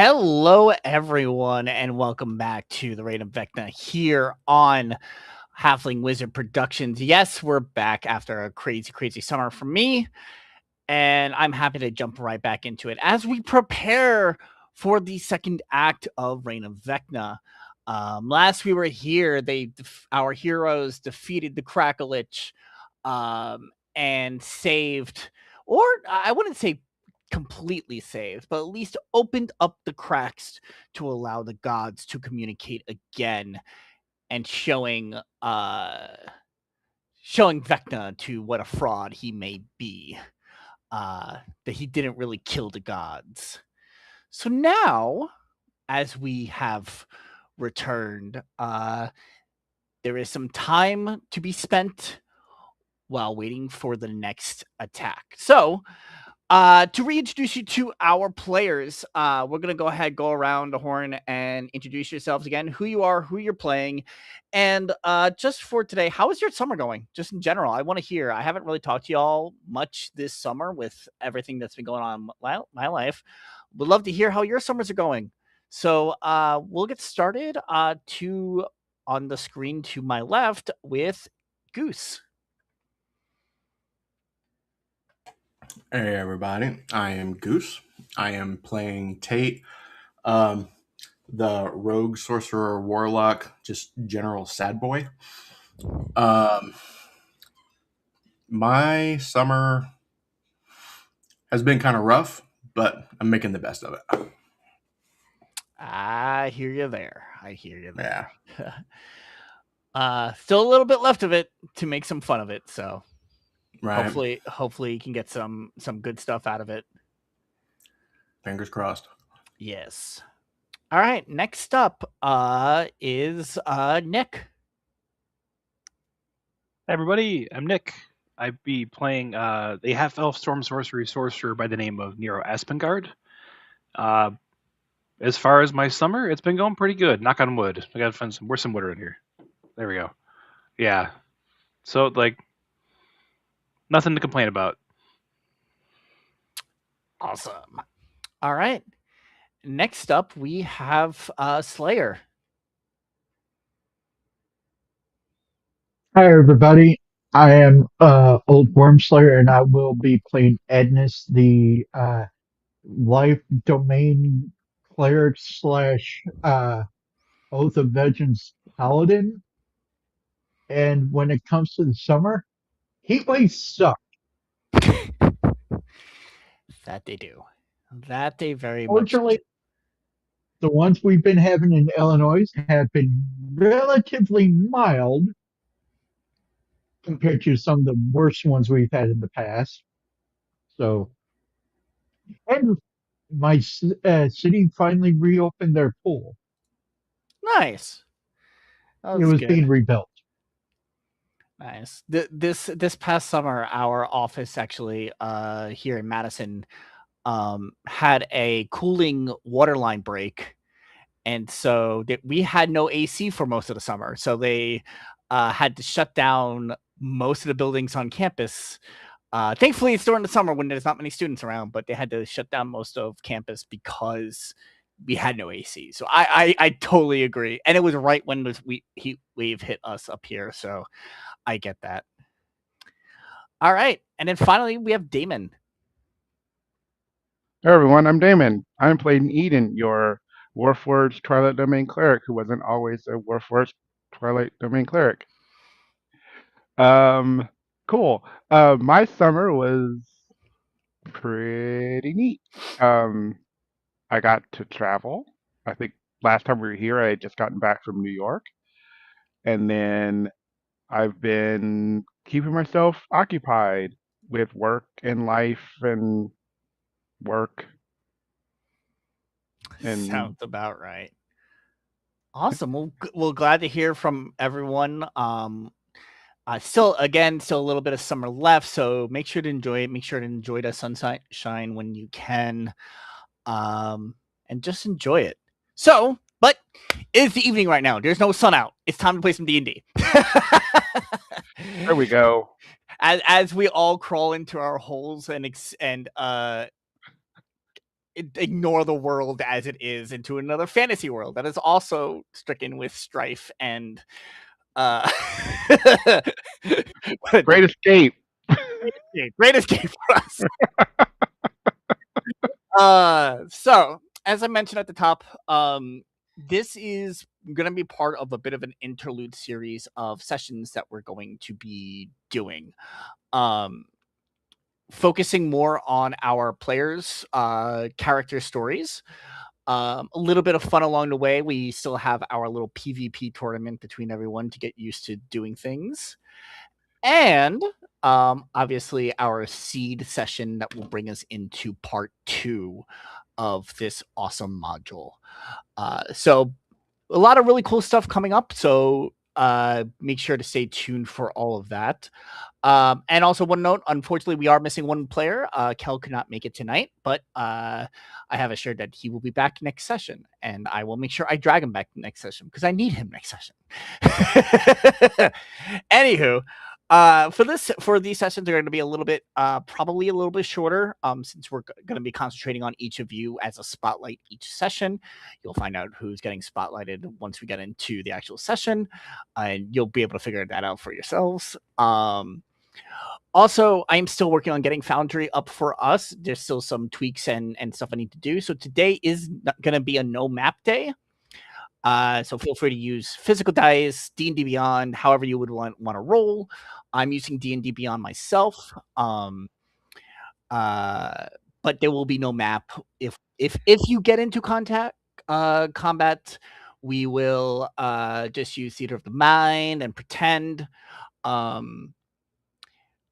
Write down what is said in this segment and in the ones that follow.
Hello, everyone, and welcome back to the Raid of Vecna here on Halfling Wizard Productions. Yes, we're back after a crazy summer for me, and I'm happy to jump right back into it as we prepare for the second act of Reign of Vecna. Last we were here, our heroes defeated the Crackleich and saved, or I wouldn't say completely saved, but at least opened up the cracks to allow the gods to communicate again and showing Vecna to what a fraud he may be. That he didn't really kill the gods. So now, as we have returned, there is some time to be spent while waiting for the next attack. So, to reintroduce you to our players, we're going to go around the horn and introduce yourselves again, who you are, who you're playing. And just for today, how is your summer going? Just in general, I want to hear. I haven't really talked to y'all much this summer with everything that's been going on in my life. Would love to hear how your summers are going. So we'll get started on the screen to my left with Goose. Hey everybody, I am Goose. I am playing Tate, the rogue sorcerer warlock, just general sad boy. My summer has been kind of rough, but I'm making the best of it. I hear you there. Yeah. Still a little bit left of it to make some fun of it, so Right. hopefully you can get some good stuff out of it. Fingers crossed. Yes. All right, next up is Nick. Hey everybody, I'm Nick. I'd be playing the half-elf storm sorcerer by the name of Nero Aspengard. As far as my summer, it's been going pretty good. Knock on wood. I gotta find where's some wood around here. There we go. Yeah. So nothing to complain about. Awesome. All right. Next up we have Slayer. Hi everybody, I am Old Worm Slayer and I will be playing Ednus, the life domain cleric slash Oath of Vengeance paladin. And when it comes to the summer, heat waves suck. That they do. That they very much do. Fortunately, the ones we've been having in Illinois have been relatively mild compared to some of the worst ones we've had in the past. So, and my city finally reopened their pool. Nice. It was being rebuilt. Nice. This past summer, our office actually here in Madison had a cooling water line break, and so we had no AC for most of the summer. So they had to shut down most of the buildings on campus. Thankfully, it's during the summer when there's not many students around, but they had to shut down most of campus because we had no AC. So I totally agree, and it was right when the heat wave hit us up here. So I get that. All right, and then finally we have Damon. Hey everyone, I'm Damon. I'm playing Eden, your Warforged Twilight Domain cleric who wasn't always a Warforged Twilight Domain cleric. Cool. My summer was pretty neat. I got to travel. I think last time we were here, I had just gotten back from New York. And then I've been keeping myself occupied with work and life and work. And sounds about right. Awesome. Well, glad to hear from everyone. Still a little bit of summer left, so make sure to enjoy it. Make sure to enjoy the sunshine when you can, and just enjoy it. So, but it's the evening right now. There's no sun out. It's time to play some D&D. There we go. As we all crawl into our holes and ignore the world as it is into another fantasy world that is also stricken with strife and uh Great escape. great escape for us. So as I mentioned at the top, this is going to be part of a bit of an interlude series of sessions that we're going to be doing. Focusing more on our players' character stories. A little bit of fun along the way. We still have our little PvP tournament between everyone to get used to doing things. And obviously our seed session that will bring us into part 2 of this awesome module. So a lot of really cool stuff coming up. So make sure to stay tuned for all of that. And also one note, unfortunately, we are missing one player. Kel could not make it tonight, but I have assured that he will be back next session, and I will make sure I drag him back next session because I need him next session. Anywho, for these sessions, they're going to be a little bit, probably a little bit shorter, since we're going to be concentrating on each of you as a spotlight each session. You'll find out who's getting spotlighted once we get into the actual session, and you'll be able to figure that out for yourselves. Also, I'm still working on getting Foundry up for us. There's still some tweaks and stuff I need to do. So today is going to be a no map day. So feel free to use physical dice, D&D Beyond, however you would want to roll. I'm using D&D Beyond myself. But there will be no map. If you get into combat, we will just use theater of the mind and pretend.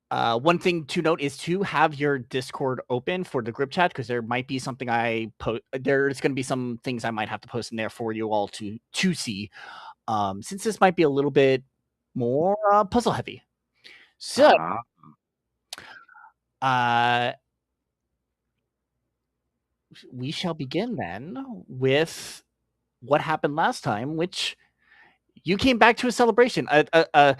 One thing to note is to have your Discord open for the group chat, because there might be something there's going to be some things I might have to post in there for you all to see, since this might be a little bit more puzzle heavy. So, we shall begin then with what happened last time, which you came back to a celebration, a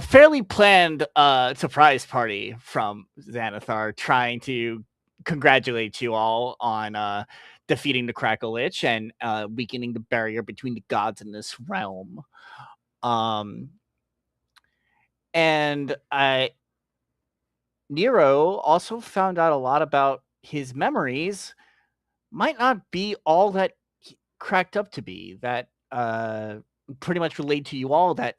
fairly planned surprise party from Xanathar, trying to congratulate you all on defeating the Crackle Lich and weakening the barrier between the gods in this realm. And Nero also found out a lot about his memories might not be all that cracked up to be, that pretty much relate to you all, that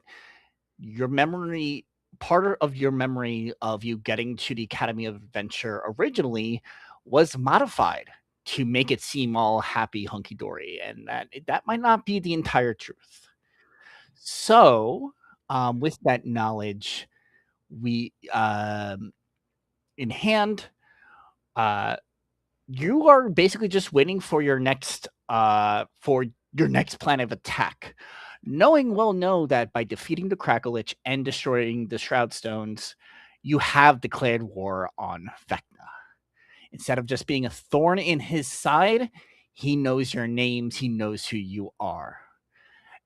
your memory, part of your memory of you getting to the Academy of Adventure originally was modified to make it seem all happy, hunky-dory, and that might not be the entire truth. So, with that knowledge, we in hand, you are basically just waiting for your next plan of attack, knowing that by defeating the Crackle Lich and destroying the Shroud Stones, you have declared war on Vecna. Instead of just being a thorn in his side, he knows your names, he knows who you are.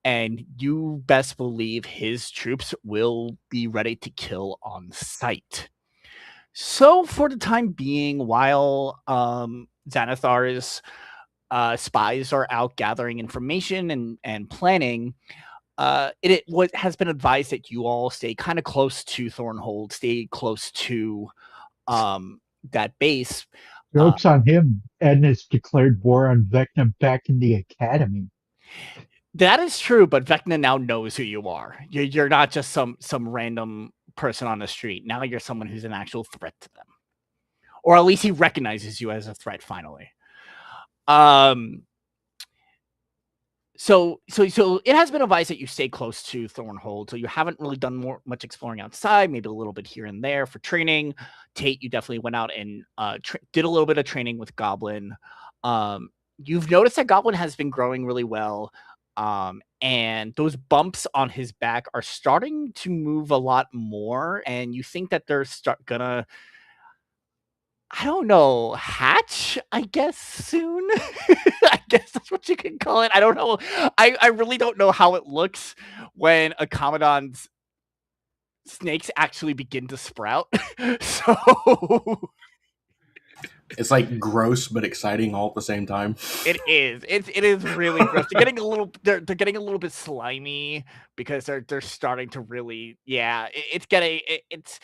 And you best believe his troops will be ready to kill on sight. So for the time being, while Xanathar's spies are out gathering information and planning, what has been advised that you all stay kind of close to Thornhold, stay close to that base. Joke's on him. Edna's declared war on Vecna back in the academy. That is true, but Vecna now knows who you are. You're not just some random person on the street. Now you're someone who's an actual threat to them. Or at least he recognizes you as a threat finally. So it has been advised that you stay close to Thornhold. So you haven't really done much exploring outside, maybe a little bit here and there for training. Tate, you definitely went out and did a little bit of training with Goblin. You've noticed that Goblin has been growing really well. And those bumps on his back are starting to move a lot more. And you think that they're gonna, I don't know, hatch, I guess, soon. I guess that's what you can call it. I don't know. I really don't know how it looks when a Commandant's snakes actually begin to sprout. So It's like gross but exciting all at the same time. It is. It is really gross. They're getting a little. They're getting a little bit slimy because they're starting to really. Yeah, it's getting. It's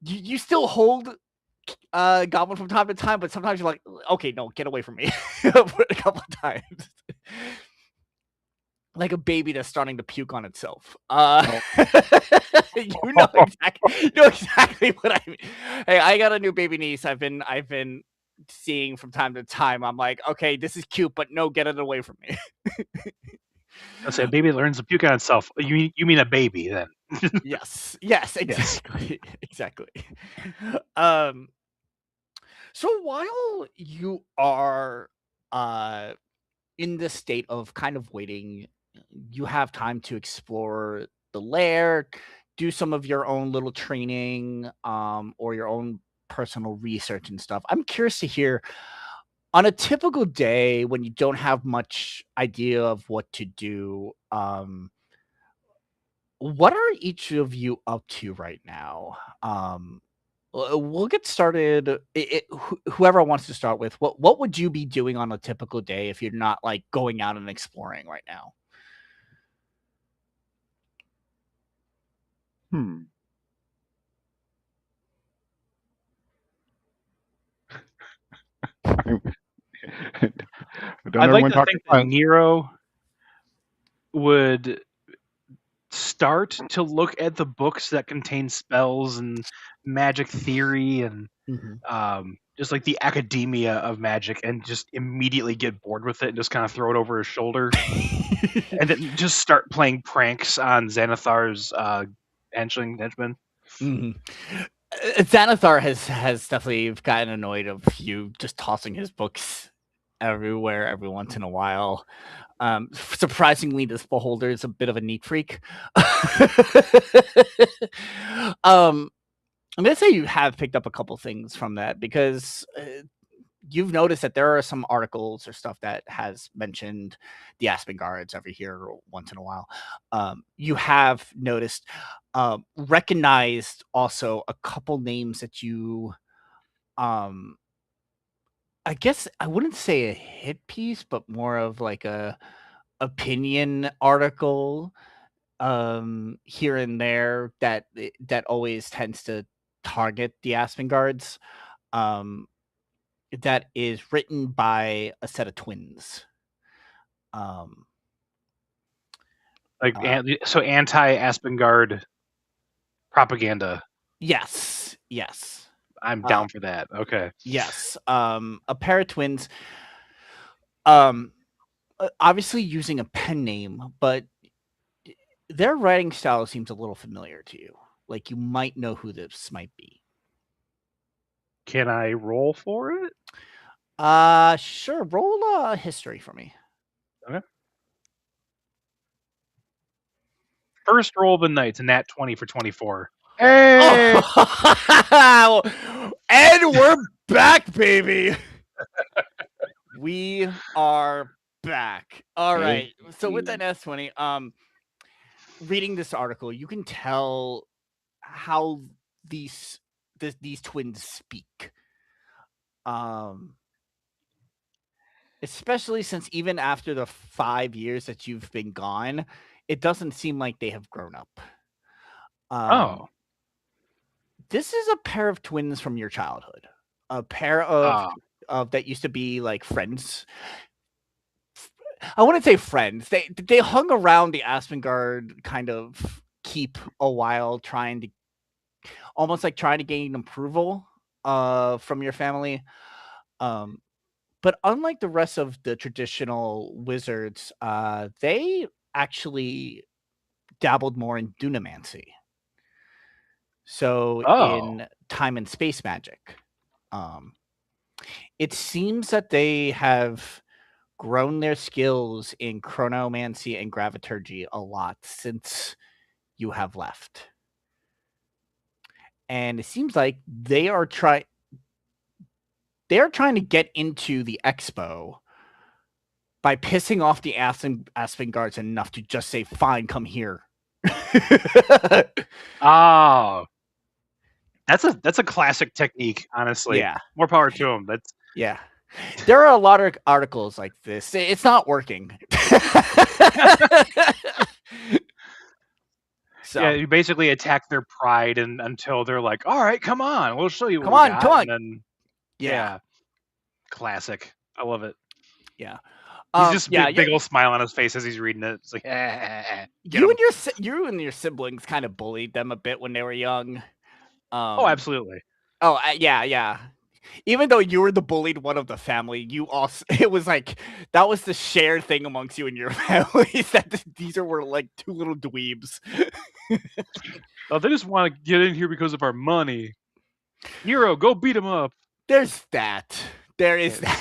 you still hold Goblin from time to time, but sometimes you're like, okay, no, get away from me. A couple of times. Like a baby that's starting to puke on itself. You know exactly what I mean. Hey, I got a new baby niece. I've been seeing from time to time. I'm like, okay, this is cute, but no, get it away from me. I say a baby learns to puke on itself. You mean a baby then? Yes, exactly, exactly. Um, so while you are in this state of kind of waiting, you have time to explore the lair, do some of your own little training, or your own personal research and stuff. I'm curious to hear on a typical day when you don't have much idea of what to do, what are each of you up to right now? We'll get started. Whoever wants to start with, what would you be doing on a typical day if you're not like going out and exploring right now? Hmm. Don't I'd like everyone to talk think at that once? Nero would start to look at the books that contain spells and magic theory and Mhm. just like the academia of magic, and just immediately get bored with it and just kind of throw it over his shoulder, and then just start playing pranks on Xanathar's henchman. Mhm. Xanathar has definitely gotten annoyed of you just tossing his books everywhere every once in a while. Surprisingly, this beholder is a bit of a neat freak. um, I'm gonna say you have picked up a couple things from that because you've noticed that there are some articles or stuff that has mentioned the Aspen Guards every here once in a while. You have noticed, recognized also a couple names that you, um, I guess I wouldn't say a hit piece, but more of like a opinion article here and there that always tends to target the Aspen Guards. Um, that is written by a set of twins. Um, Like uh, so anti Aspengard propaganda. yes, yes, I'm uh, down for that. Okay. yes. A pair of twins. Um, obviously using a pen name, but their writing style seems a little familiar to you. Like you might know who this might be. Can I roll for it? Sure. Roll a history for me. Okay. First roll of the night, and nat 20 for 24. Hey! Oh, and we're back, baby. We are back. All Hey. right. So with that S20, reading this article, you can tell how these these twins speak. Um, especially since even after the 5 years that you've been gone, it doesn't seem like they have grown up. Oh. This is a pair of twins from your childhood. A pair Oh. of that used to be like friends. I wouldn't say friends. They hung around the Aspengard kind of keep a while, trying to almost like trying to gain approval from your family. Um, but unlike the rest of the traditional wizards, they actually dabbled more in dunamancy. So Oh. in time and space magic. Um, it seems that they have grown their skills in chronomancy and graviturgy a lot since you have left. And it seems like they're trying to get into the expo by pissing off the Aspen guards enough to just say, "Fine, come here." Oh. That's a classic technique, honestly. Yeah. More power to him. That's Yeah. There are a lot of articles like this. It's not working. So yeah. You basically attack their pride and until they're like, "All right, come on, we'll show you what come we on, come got," on. and then Yeah. classic. I love it. Yeah. He's just Yeah, big old smile on his face as he's reading it. It's like, get you him. and your siblings kind of bullied them a bit when they were young. Oh, absolutely. Yeah. Even though you were the bullied one of the family, you also it was like that was the shared thing amongst you and your families that these were like two little dweebs. Oh, they just want to get in here because of our money. Nero, go beat him up. There's that. There is Yeah.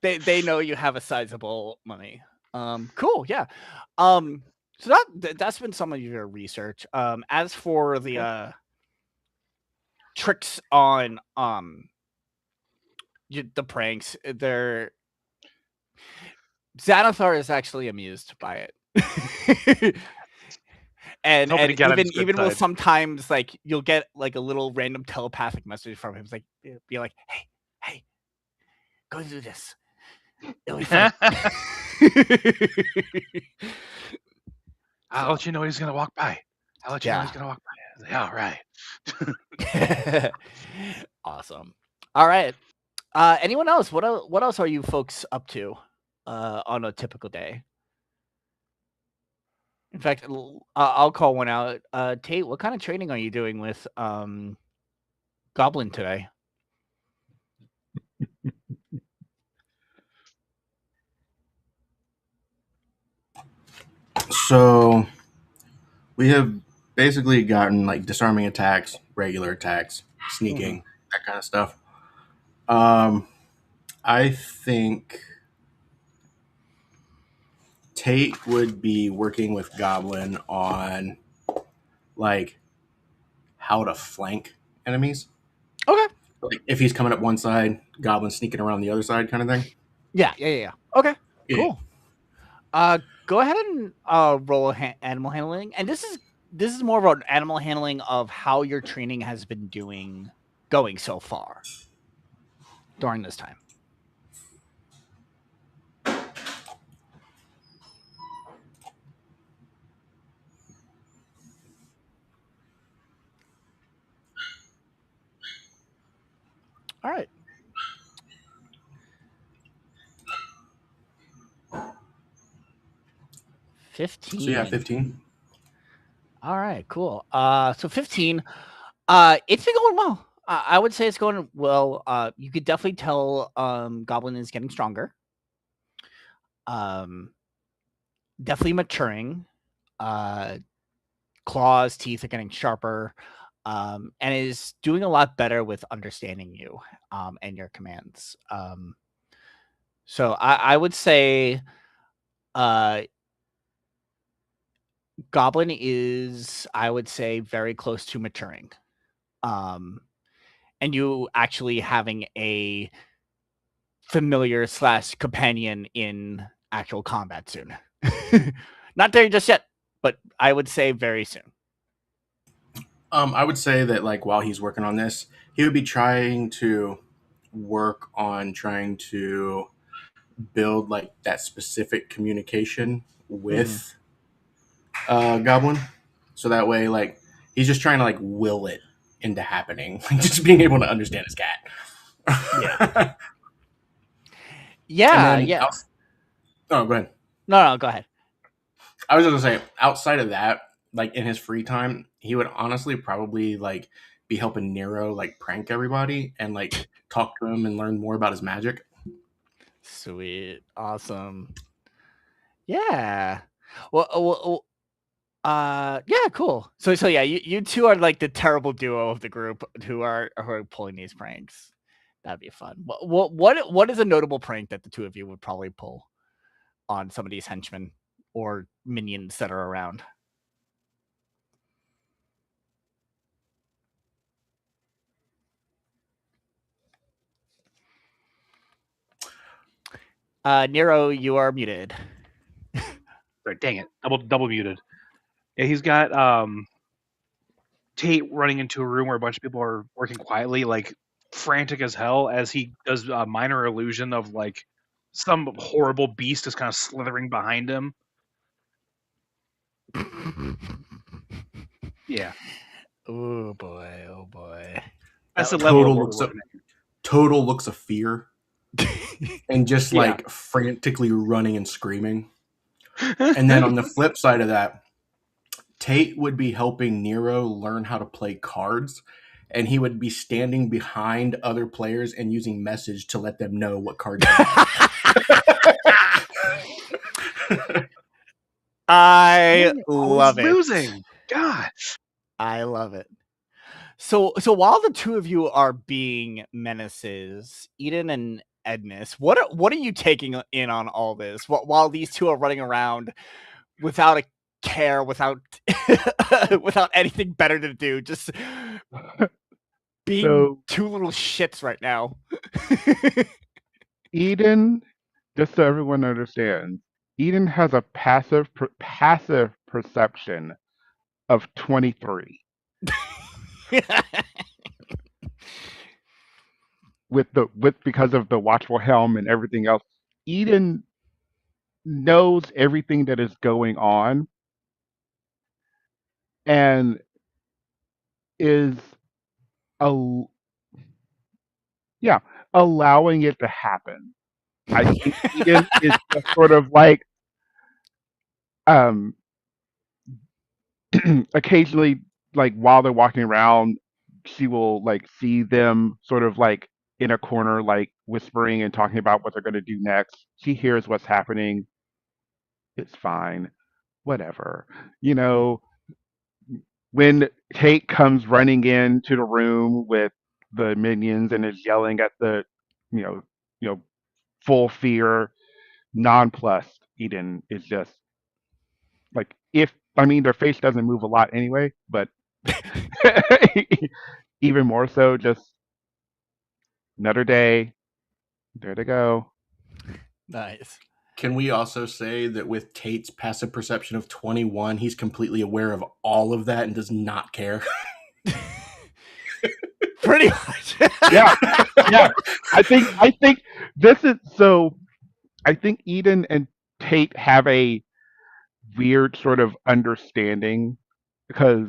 that. They know you have a sizable money. Cool, yeah. So that's been some of your research. As for the tricks on the pranks, they're Xanathar is actually amused by it. and Hoping to get on his good even will side. sometimes like you'll get like a little random telepathic message from him. It's like be like, hey, go do this. It'll be fun. I'll let you know he's gonna walk by. I'll let you know he's Yeah. gonna walk by. Like, all right. Awesome. All right. Anyone else? What else are you folks up to on a typical day? In fact, I'll call one out. Tate, what kind of training are you doing with Goblin today? So we have basically gotten like disarming attacks, regular attacks, sneaking, that kind of stuff. I think Tate would be working with Goblin on like how to flank enemies. Okay. Like if he's coming up one side, Goblin sneaking around the other side, kind of thing. Yeah. Okay. Yeah. Cool. Go ahead and roll animal handling, and this is more about animal handling of how your training has been going so far during this time. All right. 15. So yeah, 15. All right, cool. So 15. It's been going well. I would say it's going well. You could definitely tell Goblin is getting stronger. Um, definitely maturing. Claws, teeth are getting sharper. And is doing a lot better with understanding you and your commands. So I would say uh Goblin is, I would say, very close to maturing. And you actually having a familiar slash companion in actual combat soon. Not there just yet, but I would say very soon. I would say that like while he's working on this, he would be trying to work on trying to build like that specific communication with Goblin, so that way like he's just trying to like will it into happening, like just being able to understand his cat. Yeah. And Yeah, then, yeah. oh, go ahead. No, go ahead. I was just gonna say, outside of that, like in his free time, he would honestly probably like be helping Nero like prank everybody and like talk to him and learn more about his magic. Sweet. Awesome. Yeah. Well, yeah, cool. So yeah, you two are like the terrible duo of the group who are pulling these pranks. That'd be fun. What is a notable prank that the two of you would probably pull on some of these henchmen or minions that are around? Nero, you are muted. Sorry, dang it, double muted. Yeah, he's got Tate running into a room where a bunch of people are working quietly, like frantic as hell, as he does a minor illusion of like some horrible beast is kind of slithering behind him. Yeah, Oh boy, oh boy. that's the That level of total what looks we're of total looks of fear and just Yeah. like frantically running and screaming. And then on the flip side of that, Tate would be helping Nero learn how to play cards, and he would be standing behind other players and using message to let them know what cards they had. I always love it. losing. God. I love it. So while the two of you are being menaces, Eden and Edness, what are you taking in on all this? While these two are running around without a care, without without anything better to do, just being So two little shits right now. Eden, just so everyone understands, Eden has a passive perception of 23 with because of the watchful helm and everything else. Eden knows everything that is going on and is a yeah, allowing it to happen. I think Eden is just sort of like um occasionally, like while they're walking around, she will like see them sort of like in a corner, like whispering and talking about what they're going to do next. She hears what's happening. It's fine, whatever. You know, when Tate comes running into the room with the minions and is yelling at the, you know, you know, full fear, nonplussed. Eden is just like, if I mean, their face doesn't move a lot anyway, but even more so, just another day, there they go. Nice. Can we also say that with Tate's passive perception of 21, he's completely aware of all of that and does not care? Pretty much. Yeah, yeah. I think this is so. I think Eden and Tate have a weird sort of understanding because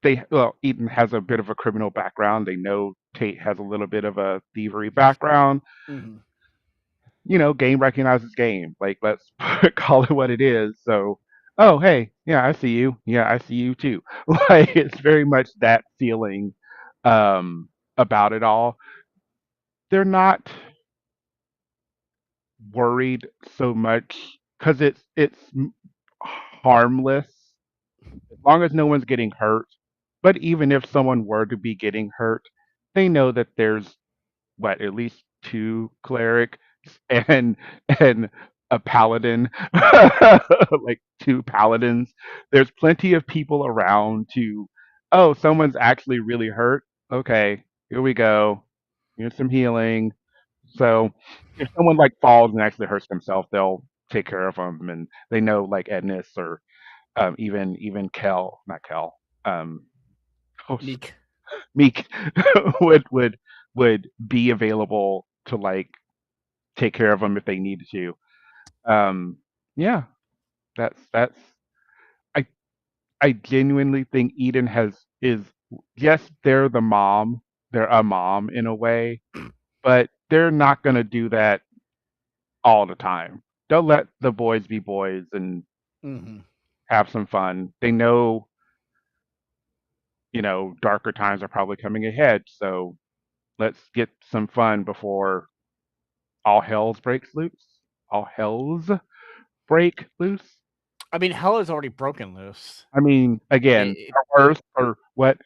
Eden has a bit of a criminal background. They know Tate has a little bit of a thievery background. Mhm. You know, game recognizes game. Like, let's call it what it is. So, oh, hey, yeah, I see you. Yeah, I see you too. Like, it's very much that feeling about it all. They're not worried so much because it's harmless as long as no one's getting hurt. But even if someone were to be getting hurt, they know that there's what, at least two clerics and and a paladin, like two paladins. There's plenty of people around to, oh, someone's actually really hurt. Okay, here we go. Here's some healing. So if someone like falls and actually hurts themselves, they'll take care of them, and they know like Ednis or even Kel, not Kel, um, oh, Meek. Meek would be available to like take care of them if they needed to. Um, yeah, that's I I genuinely think Eden is yes, they're a mom in a way, but they're not gonna do that all the time. They'll let the boys be boys and Mhm. have some fun. They know, darker times are probably coming ahead, so let's get some fun before all hells breaks loose. All hells break loose. I mean, hell is already broken loose. I mean, again, It, or worse, or what?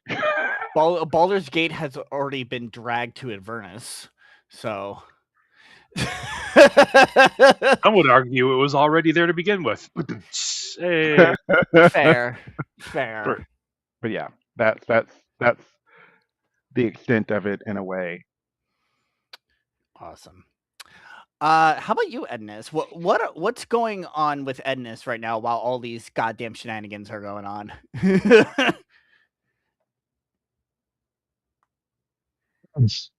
Baldur's Gate has already been dragged to Avernus, so. I would argue it was already there to begin with. Hey. Fair. but, but yeah, that's the extent of it in a way. Awesome. How about you, Edness? What's going on with Edness right now while all these goddamn shenanigans are going on? It's,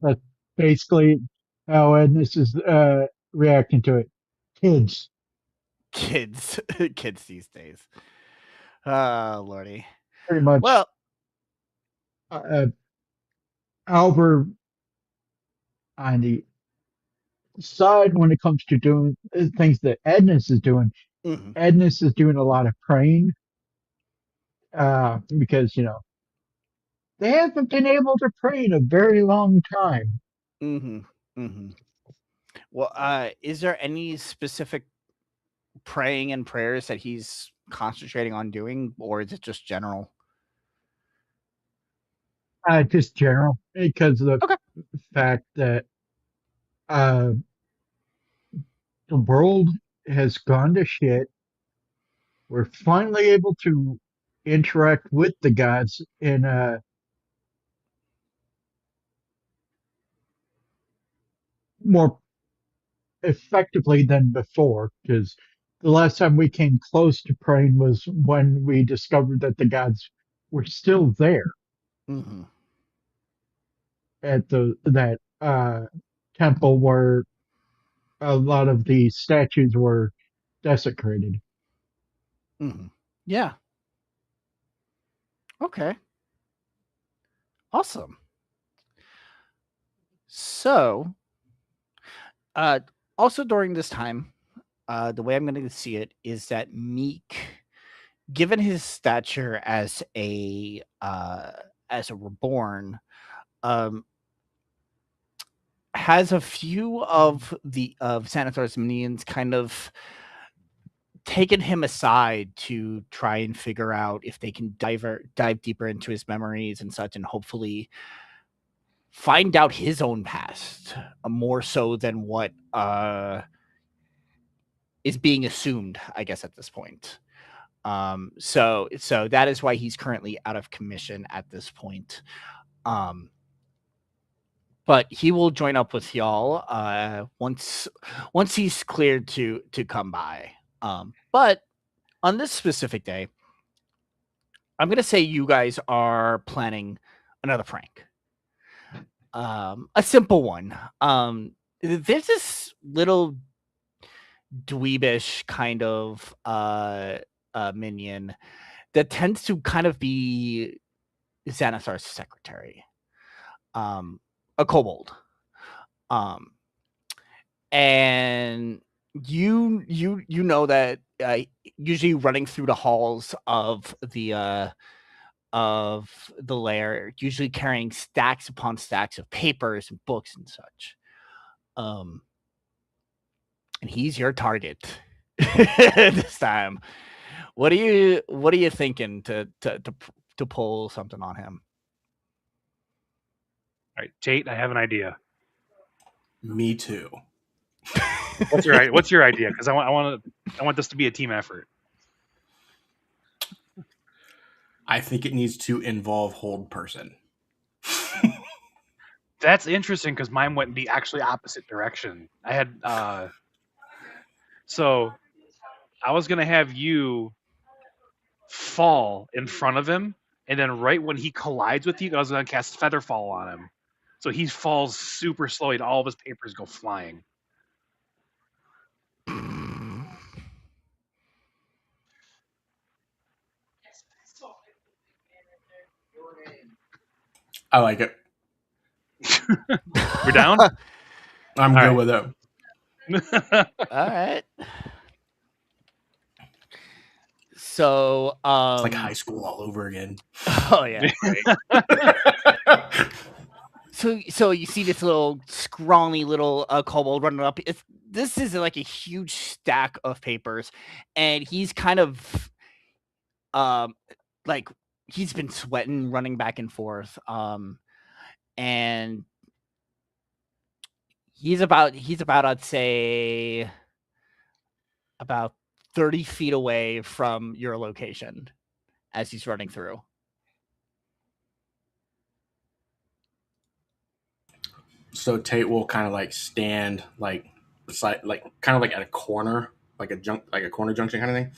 that's basically how Edness is reacting to it. Kids, Kids, kids these days. Oh lordy. pretty much. Well, Uh, Albert on the side when it comes to doing things that Edness is doing. mhm, Edness is doing a lot of praying because they haven't been able to pray in a very long time. mhm, mhm. Well, is there any specific praying and prayers that he's concentrating on doing, or is it just general? Just general because of Okay. the fact that uh, the world has gone to shit. We're finally able to interact with the gods in a more effectively than before. Because the last time we came close to praying was when we discovered that the gods were still there Mhm, at the that temple where a lot of the statues were desecrated. mhm. Yeah. Okay. Awesome. So, uh, also during this time, the way I'm going to see it is that Meek, given his stature as a reborn, um, has a few of Xanathar's minions kind of taken him aside to try and figure out if they can dive deeper into his memories and such, and hopefully find out his own past more so than what is being assumed, I guess, at this point. So that is why he's currently out of commission at this point. Um, but he will join up with y'all once he's cleared to come by. But on this specific day, I'm gonna say you guys are planning another prank. A simple one. There's this little dweebish kind of minion that tends to kind of be Xanathar's secretary, a kobold. Um, and you know that usually running through the halls of the lair, usually carrying stacks upon stacks of papers and books and such. Um, and he's your target this time. What are you thinking to pull something on him? All right, Tate, I have an idea. Me too. What's your idea? Because I want this to be a team effort. I think it needs to involve hold person. That's interesting because mine went the actually opposite direction. I had so I was gonna have you fall in front of him, and then right when he collides with you, I was gonna cast Featherfall on him. So he falls super slowly, and all of his papers go flying. I like it. We're down. I'm All good right. with it. All right. So, It's like high school all over again. oh yeah, so you see this little scrawny little kobold running up. This is like a huge stack of papers, and he's kind of um like he's been sweating, running back and forth. And he's about I'd say about 30 feet away from your location as he's running through. So Tate will kind of like stand like beside, like kind of like at a corner, like a corner junction kind of thing.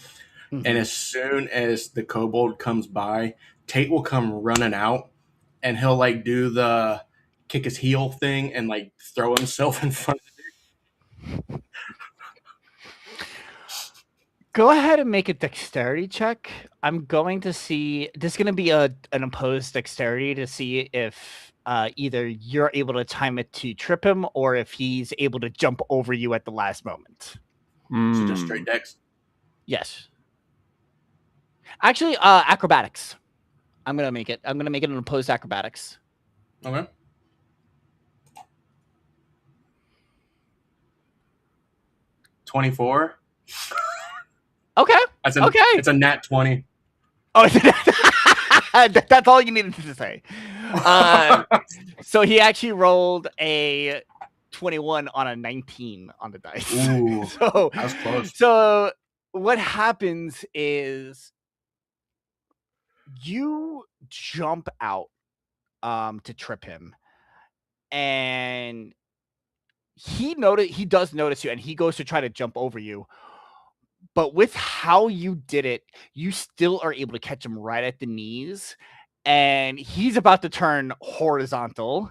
And Mhm. as soon as the kobold comes by, Tate will come running out, and he'll like do the kick his heel thing and like throw himself in front. Go ahead and make a dexterity check. I'm going to see. This is going to be an opposed dexterity to see if either you're able to time it to trip him or if he's able to jump over you at the last moment. So just straight dex. Yes. Actually, acrobatics. I'm gonna make it. I'm gonna make it an opposed acrobatics. Okay. $24. Okay. Okay. It's a nat 20. Oh, that's all you needed to say. So he actually rolled a 21 on a 19 on the dice. Ooh, so that was close. So what happens is you jump out to trip him, and he does notice you, and he goes to try to jump over you. But with how you did it, you still are able to catch him right at the knees, and he's about to turn horizontal.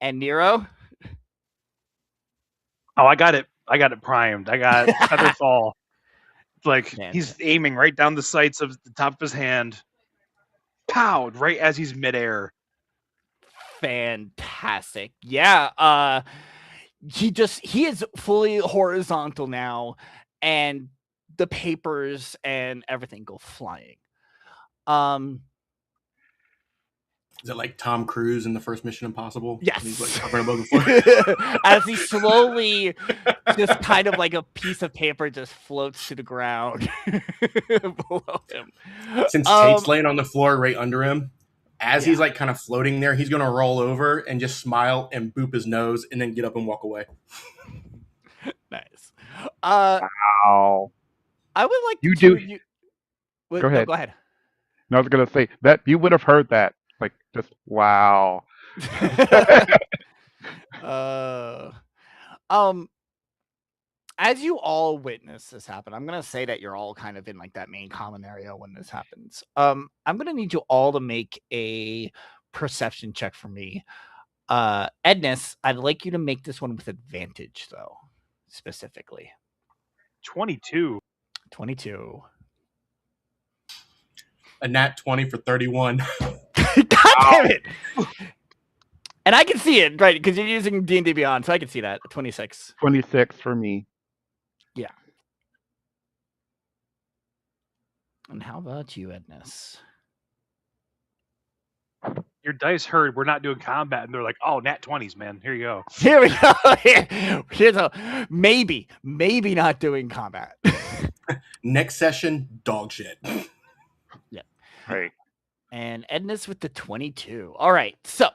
And Nero? Oh, I got it primed. I got feather fall. It's like Man. he's aiming right down the sights of the top of his hand. Powed right as he's midair. Fantastic. Yeah. He is fully horizontal now, and the papers and everything go flying. Is it like Tom Cruise in the first Mission Impossible? Yes. He's like hovering above the floor. As he slowly, just kind of like a piece of paper, just floats to the ground below him. Since Tate's laying on the floor right under him, as he's like kind of floating there, he's gonna roll over and just smile and boop his nose, and then get up and walk away. Nice. Wow. I would like You to. do. Go ahead. No, go ahead. No, I was gonna say that you would have heard that. Like, just wow. As you all witness this happen, I'm gonna say that you're all kind of in like that main common area when this happens. I'm gonna need you all to make a perception check for me. Edness, I'd like you to make this one with advantage, though, specifically. 22. 22. A nat 20 for 31. God damn it! And I can see it, right? Because you're using D&D Beyond, so I can see that. 26. 26 for me. Yeah. And how about you, Edness? Your dice heard we're not doing combat, and they're like, "Oh, nat 20s, man. Here you go." Here we go. Here's a maybe not doing combat. Next session, dog shit. Yeah. Right. And Edness with the 22. All right. So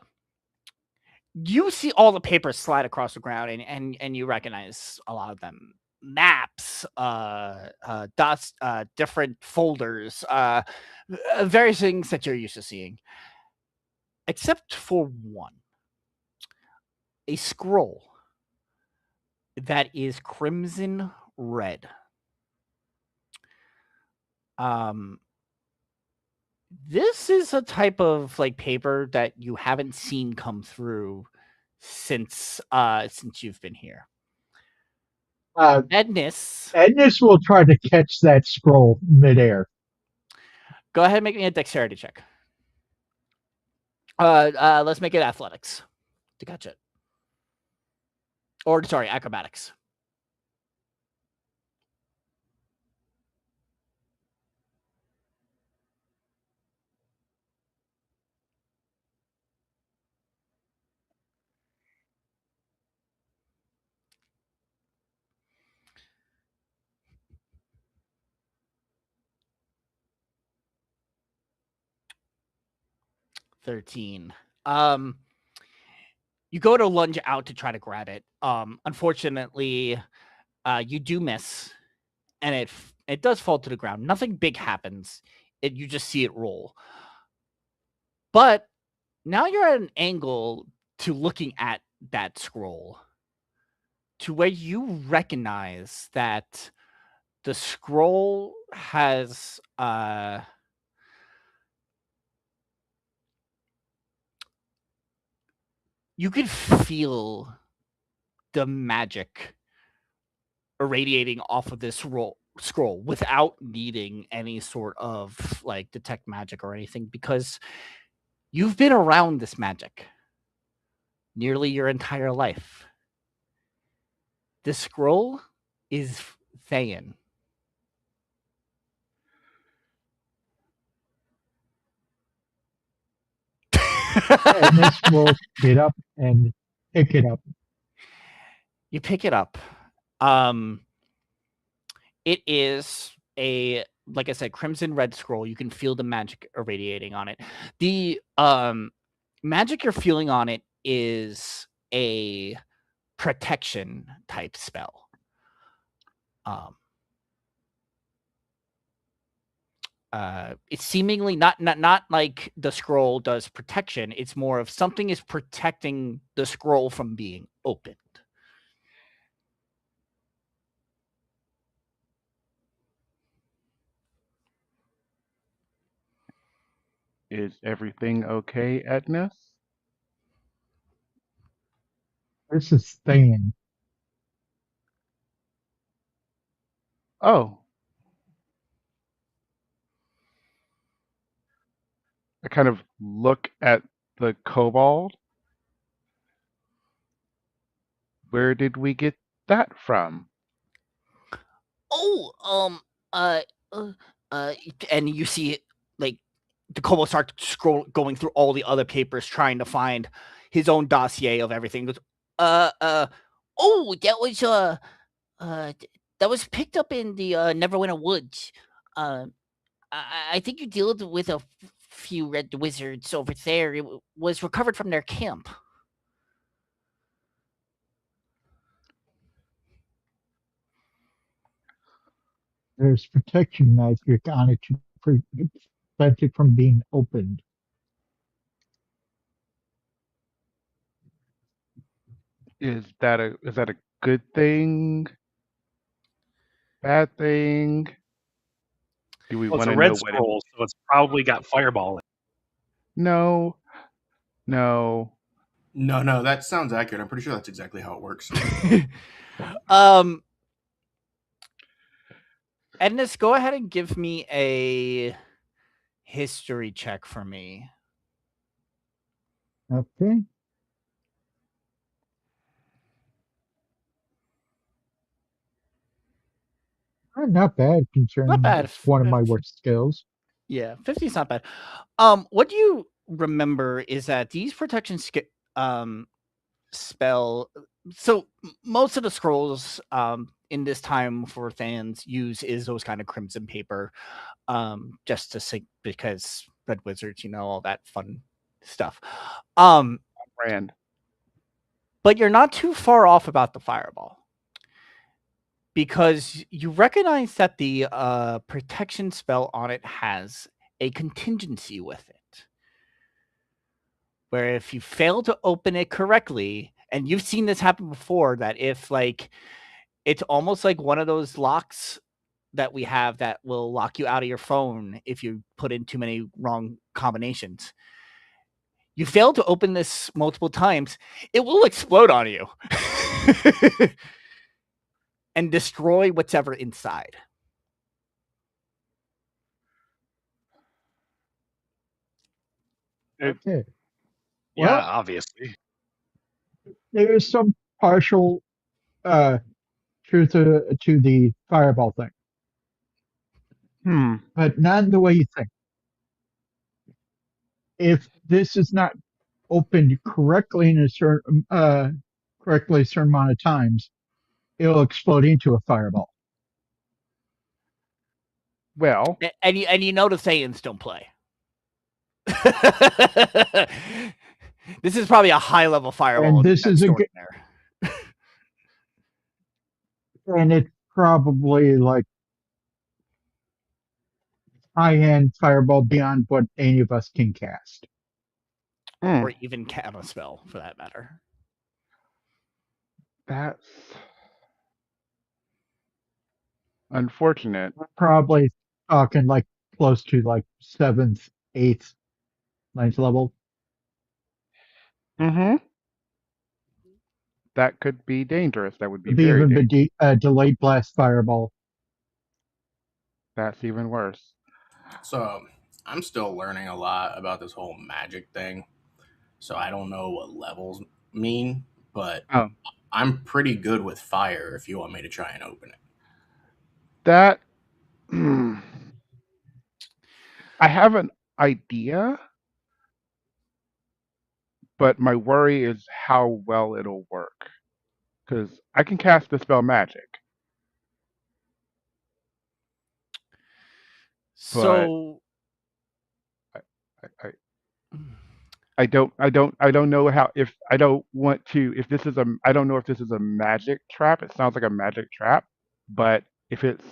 you see all the papers slide across the ground, and you recognize a lot of them. Maps, dots, different folders, various things that you're used to seeing. Except for one. A scroll that is crimson red. This is a type of like paper that you haven't seen come through since you've been here. Edness will try to catch that scroll midair. Go ahead and make me a dexterity check. Let's make it athletics to catch it. Or sorry, acrobatics. $13. You go to lunge out to try to grab it. Unfortunately, you do miss, and it does fall to the ground. Nothing big happens. You just see it roll. But now you're at an angle to looking at that scroll to where you recognize that the scroll has you could feel the magic irradiating off of this scroll without needing any sort of like detect magic or anything because you've been around this magic nearly your entire life. This scroll is Thayan. Agnes will get up and pick it up. You pick it up. Um, it is a, like I said, crimson red scroll. You can feel the magic irradiating on it. The magic you're feeling on it is a protection type spell. It's seemingly not like the scroll does protection. It's more of something is protecting the scroll from being opened. Is everything okay, Agnes? This is Thayan. Oh, I kind of look at the kobold. Where did we get that from? Oh, uh, uh, uh, and you see it like the kobold starts going through all the other papers trying to find his own dossier of everything. He goes, uh, uh, oh, that was picked up in the Neverwinter Woods. Uh, I think you deal with a few red wizards over there. It was recovered from their camp. There's protection magic on it to prevent it from being opened. Is that a good thing? Bad thing? Do we Well, it's want a to know red what it? scroll, so it's probably got fireball in No, no. No, that sounds accurate. I'm pretty sure that's exactly how it works. um, Ednus, go ahead and give me a history check for me. Okay. Not bad Not concerning bad. it's one of my worst skills. Yeah, 50 is not bad. What you remember is that these protection spell. So most of the scrolls in this time for fans use is those kind of crimson paper, just to say because red wizards, all that fun stuff. Brand. But you're not too far off about the fireball because you recognize that the protection spell on it has a contingency with it. Where if you fail to open it correctly, and you've seen this happen before, that if like it's almost like one of those locks that we have that will lock you out of your phone if you put in too many wrong combinations. You fail to open this multiple times, it will explode on you and destroy whatever inside. Okay. Yeah, Well, obviously. there is some partial uh, truth to the fireball thing, Hmm. but not in the way you think. If this is not opened correctly in a certain amount of times, it'll explode into a fireball. Well, And you know the Saiyans don't play. This is probably a high level fireball And this that's is stored in there. and it's probably like high end fireball beyond what any of us can cast. Or hmm, even counter spell for that matter. that's unfortunate. We're probably talking like close to like seventh, eighth, ninth level. Mm-hmm. that could be dangerous. That would be Could be very even dangerous. delayed blast fireball. That's even worse. So I'm still learning a lot about this whole magic thing. So I don't know what levels mean, but Oh, I'm pretty good with fire if you want me to try and open it. that I have an idea, but my worry is how well it'll work. Because I can cast the spell magic, but So I, I don't know how if I don't want to if this is a I don't know if this is a magic trap. It sounds like a magic trap, but if it's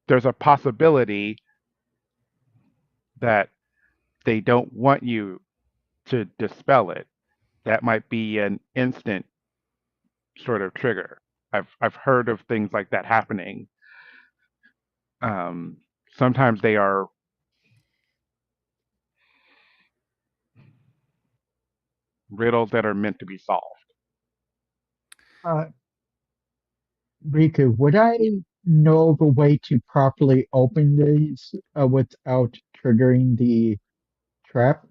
there's a possibility that they don't want you to dispel it. That might be an instant sort of trigger. I've heard of things like that happening. Um, Sometimes they are riddles that are meant to be solved. Uh, Riku, would I know of a way to properly open these without triggering the trap?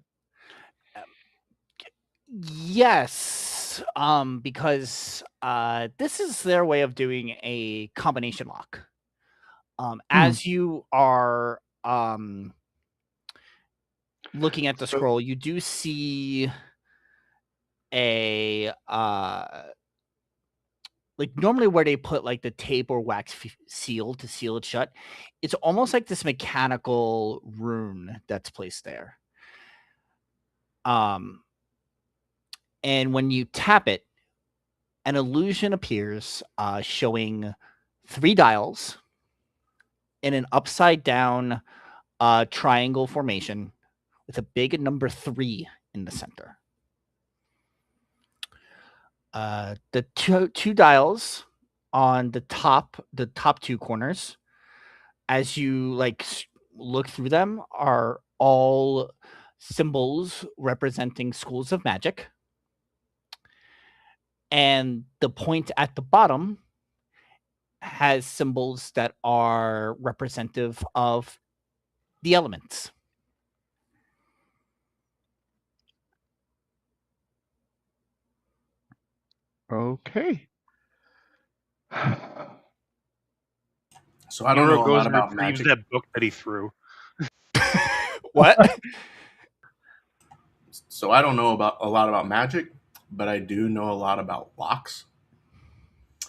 yes, because this is their way of doing a combination lock. Hmm. As you are looking at the So scroll, you do see a like normally where they put like the tape or wax seal to seal it shut. It's almost like this mechanical rune that's placed there. Um, and when you tap it, an illusion appears showing 3 dials in an upside down triangle formation with a big number 3 in the center. The two dials on the top 2 corners, as you look through them, are all symbols representing schools of magic. And the point at the bottom has symbols that are representative of the elements. okay. So I don't Hero know a goes lot and about retrieves magic. that book that he threw. What? So I don't know about a lot about magic, but I do know a lot about locks.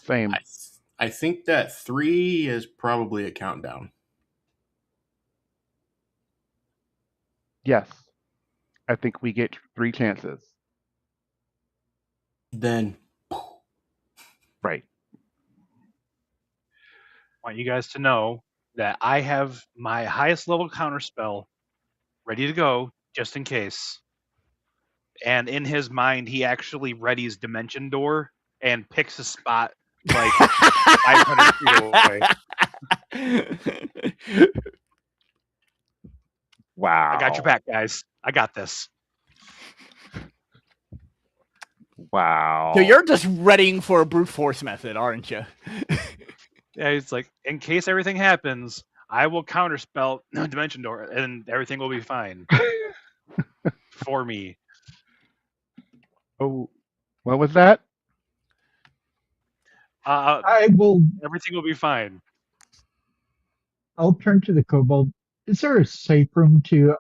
Same. I think that 3 is probably a countdown. Yes. I think we get 3 chances. Then Right. I want you guys to know that I have my highest level counter spell ready to go just in case. And in his mind, he actually readies Dimension Door and picks a spot like 500 feet away. I got your Wow. back, guys. I got this. So Wow. you're just readying for a brute force method, aren't you? Yeah, it's like, in case everything happens, I will counterspell Dimension Door and everything will be fine for me. Oh, what was that? Uh, I will. everything will be fine. I'll turn to the kobold. Is there a safe room to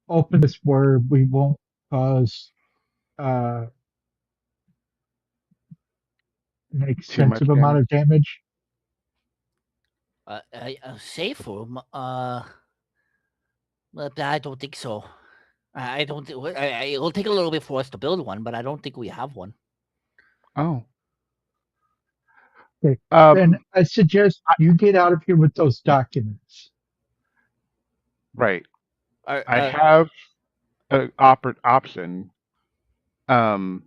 open this where we won't cause uh, an Too much extensive amount damage. of damage? A safe room? Well, I don't think so. I don't. It'll take a little bit for us to build one, but I don't think we have one. Oh. Okay. Then Um. I suggest I, you get out of here with those documents. right. Uh, I uh, have an option. Um.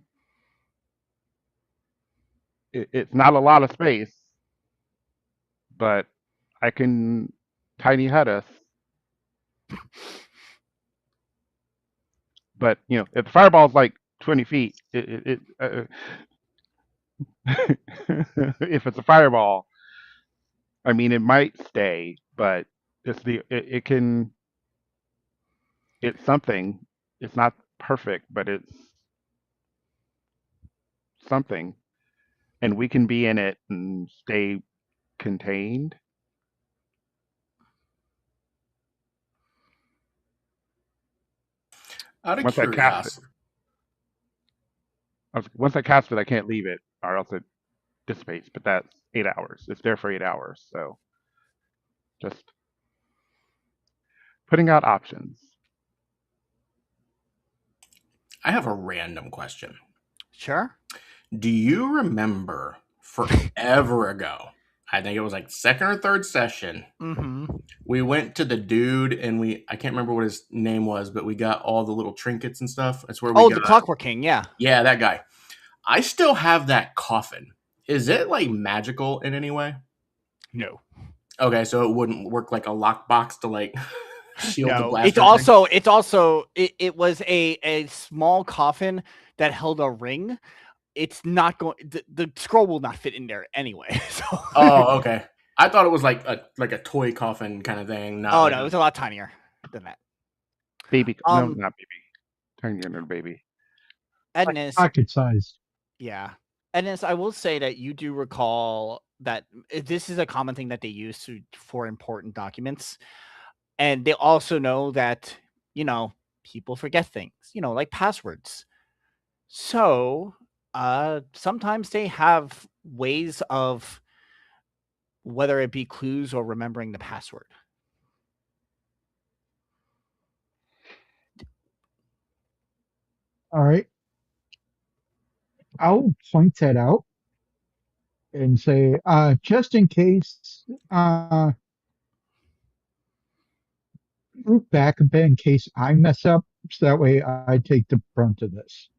It's not a lot of space, but I can tiny hut us. But if the fireball's like 20 feet. If it's a fireball, I mean, it might stay, but it can, it's something. It's not perfect, but it's something. And we can be in it and stay contained. Out of Once I cast it, curiosity, once I cast it, I can't leave it, or else it dissipates. But that's 8 hours. It's there for 8 hours. So just putting out options. I have a random question. Sure. Do you remember forever ago? I think it was like second or third session. Mm-hmm. We went to the dude and I can't remember what his name was, but we got all the little trinkets and stuff. That's where we Oh, got, the Clockwork King, yeah. yeah, that guy. I still have that coffin. Is it like magical in any way? No. Okay, so it wouldn't work like a lockbox to like shield the No. blaster thing? It was a small coffin that held a ring. It's not going the scroll will not fit in there anyway. So Oh, okay. I thought it was like a toy coffin kind of thing, not Oh like no, it was a lot tinier than that. Baby, no, Um not baby. Turn you into a baby. Like Edness, pocket sized. yeah. Edness, I will say that you do recall that this is a common thing that they use for important documents. And they also know that, people forget things, like passwords. So, sometimes they have ways of whether it be clues or remembering the password. All right. I'll point that out and say, just in case, look back a bit in case I mess up, so that way I take the brunt of this.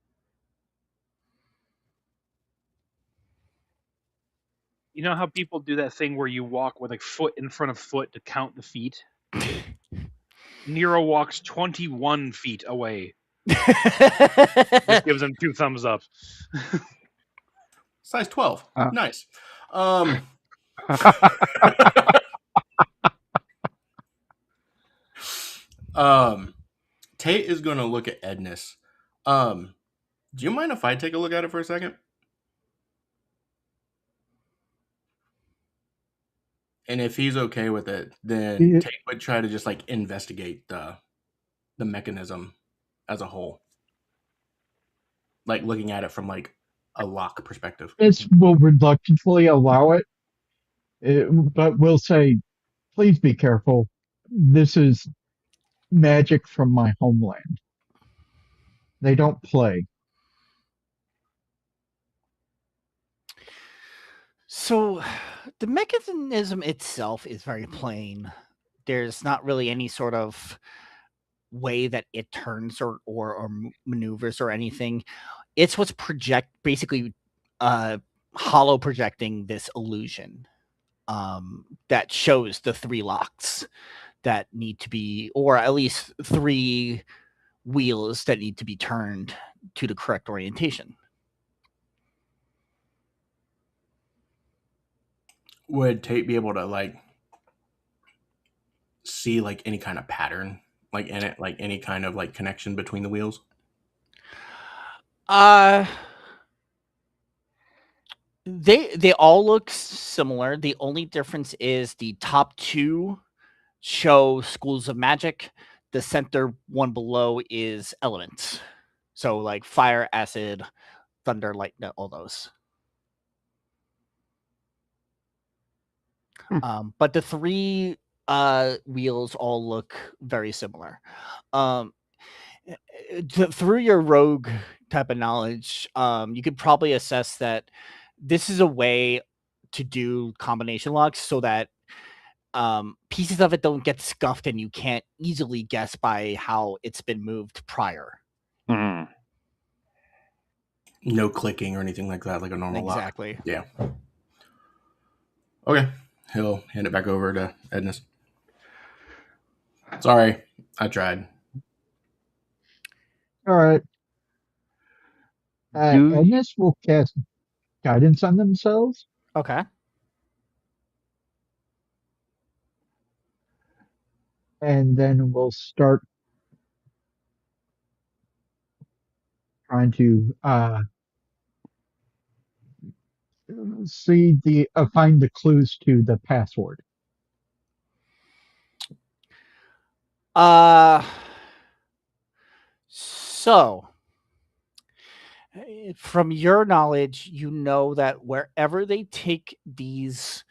You know how people do that thing where you walk with like foot in front of foot to count the feet? Nero walks 21 feet away. Just gives him 2 thumbs up. Size 12. Uh. Nice. Tate is going to look at Edness. Do you mind if I take a look at it for a second? And if he's okay with it, then Tate would try to just like investigate the mechanism as a whole, like looking at it from like a lock perspective. This will reluctantly allow it, but we'll say, please be careful. This is magic from my homeland. They don't play. So, the mechanism itself is very plain. There's not really any sort of way that it turns or maneuvers or anything. It's what's basically hollow projecting this illusion that shows the 3 locks that need to be, or at least 3 wheels that need to be turned to the correct orientation. Would Tate be able to like see like any kind of pattern like in it, like any kind of like connection between the wheels? They all look similar. The only difference is the top 2 show schools of magic. The center one below is elements. So like fire, acid, thunder, lightning, all those. But the 3 wheels all look very similar. Through your rogue type of knowledge, you could probably assess that this is a way to do combination locks so that pieces of it don't get scuffed and you can't easily guess by how it's been moved prior. Mm. No clicking or anything like that, like a normal lock. Exactly. Yeah. Okay. He'll hand it back over to Edness. Sorry, I tried. All right. Do Agnes will cast guidance on themselves, Okay. and then we'll start trying to find the clues to the password. Uh, so from your knowledge, you know that wherever they take these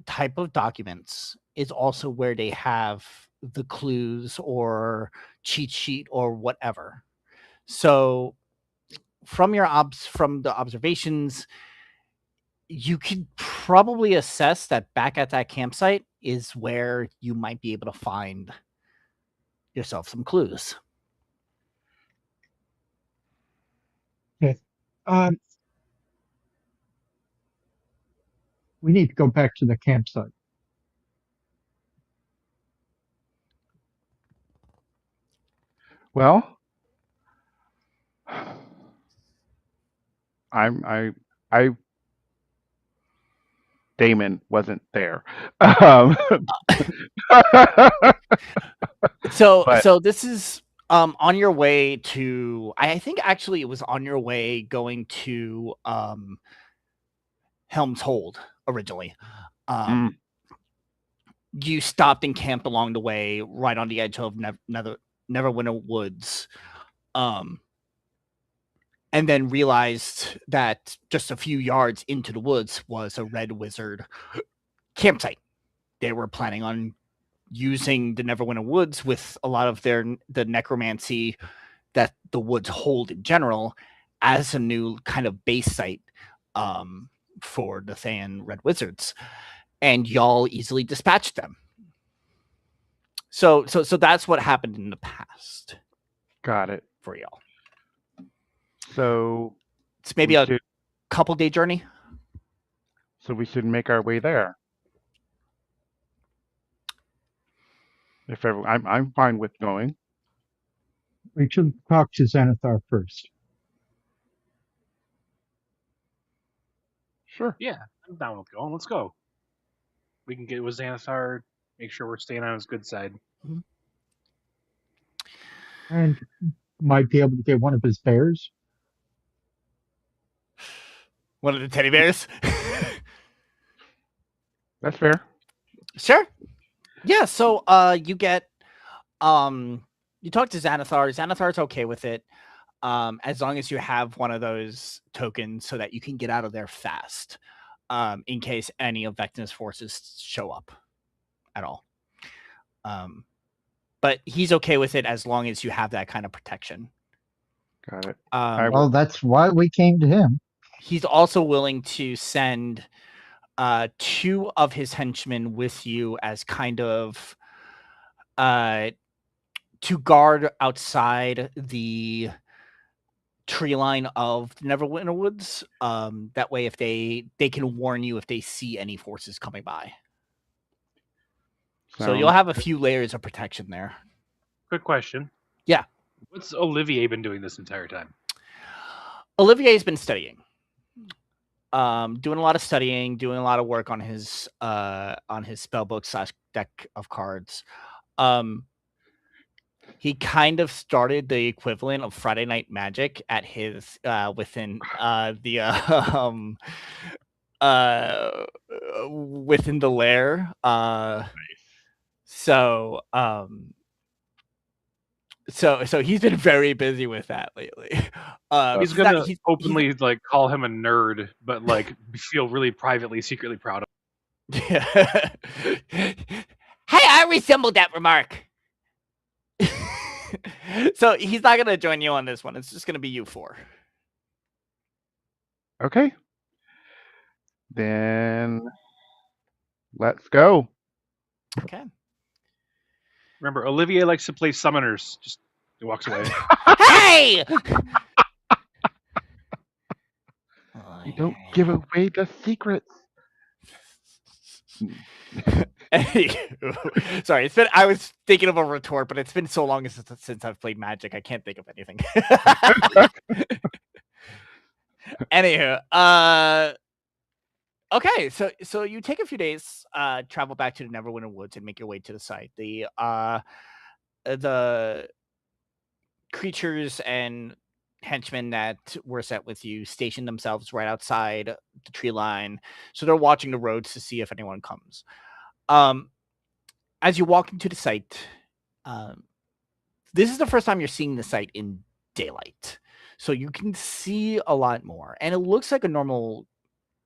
type of documents is also where they have the clues or cheat sheet or whatever. So from from the observations, you could probably assess that back at that campsite is where you might be able to find yourself some clues. Okay. We need to go back to the campsite. well. I'm I Damon wasn't there. Um, So but so this is on your way to, I think actually it was on your way going to Helm's Hold originally. mm, You stopped and camped along the way right on the edge of Neverwinter Woods. And then realized that just a few yards into the woods was a Red Wizard campsite. They were planning on using the Neverwinter Woods with a lot of the necromancy that the woods hold in general as a new kind of base site for the Thayan Red Wizards, and y'all easily dispatched them. So that's what happened in the past got it. for y'all. So It's maybe we a should couple day journey. make our way there. If ever, I'm fine with going. We should talk to Xanathar first. Sure. Yeah, I'm down with going. Let's go. We can get with Xanathar, make sure we're staying on his good side. And might be able to get one of his bears. One of the teddy bears. That's fair. Sure. Yeah, so you get you talk to Xanathar. Xanathar's okay with it. As long as you have one of those tokens so that you can get out of there fast. In case any of Vecna's forces show up at all. But he's okay with it as long as you have that kind of protection. Got it. Well, that's why we came to him. He's also willing to send 2 of his henchmen with you as kind of to guard outside the tree line of Neverwinter Woods. That way, if they can warn you if they see any forces coming by. So you'll have a few layers of protection there. Quick question. Yeah. What's Olivier been doing this entire time? Olivier's been studying. Doing a lot of studying, doing a lot of work on his spell book / deck of cards. He kind of started the equivalent of Friday Night Magic at his within within the lair. So so he's been very busy with that lately. He's gonna openly like call him a nerd, but like feel really privately, secretly proud of him. Yeah. Hey, I resembled that remark. So he's not gonna join you on this one. It's just gonna be you 4. Okay. Then let's go. Okay. Remember, Olivier likes to play summoners. Just he walks away. Hey! You don't give away the secrets. Sorry, it's been. I was thinking of a retort, but it's been so long since I've played Magic, I can't think of anything. Anywho, okay, so you take a few days, travel back to the Neverwinter Woods and make your way to the site. The creatures and henchmen that were sent with you station themselves right outside the tree line, so they're watching the roads to see if anyone comes. As you walk into the site, um, this is the first time you're seeing the site in daylight, so you can see a lot more, and it looks like a normal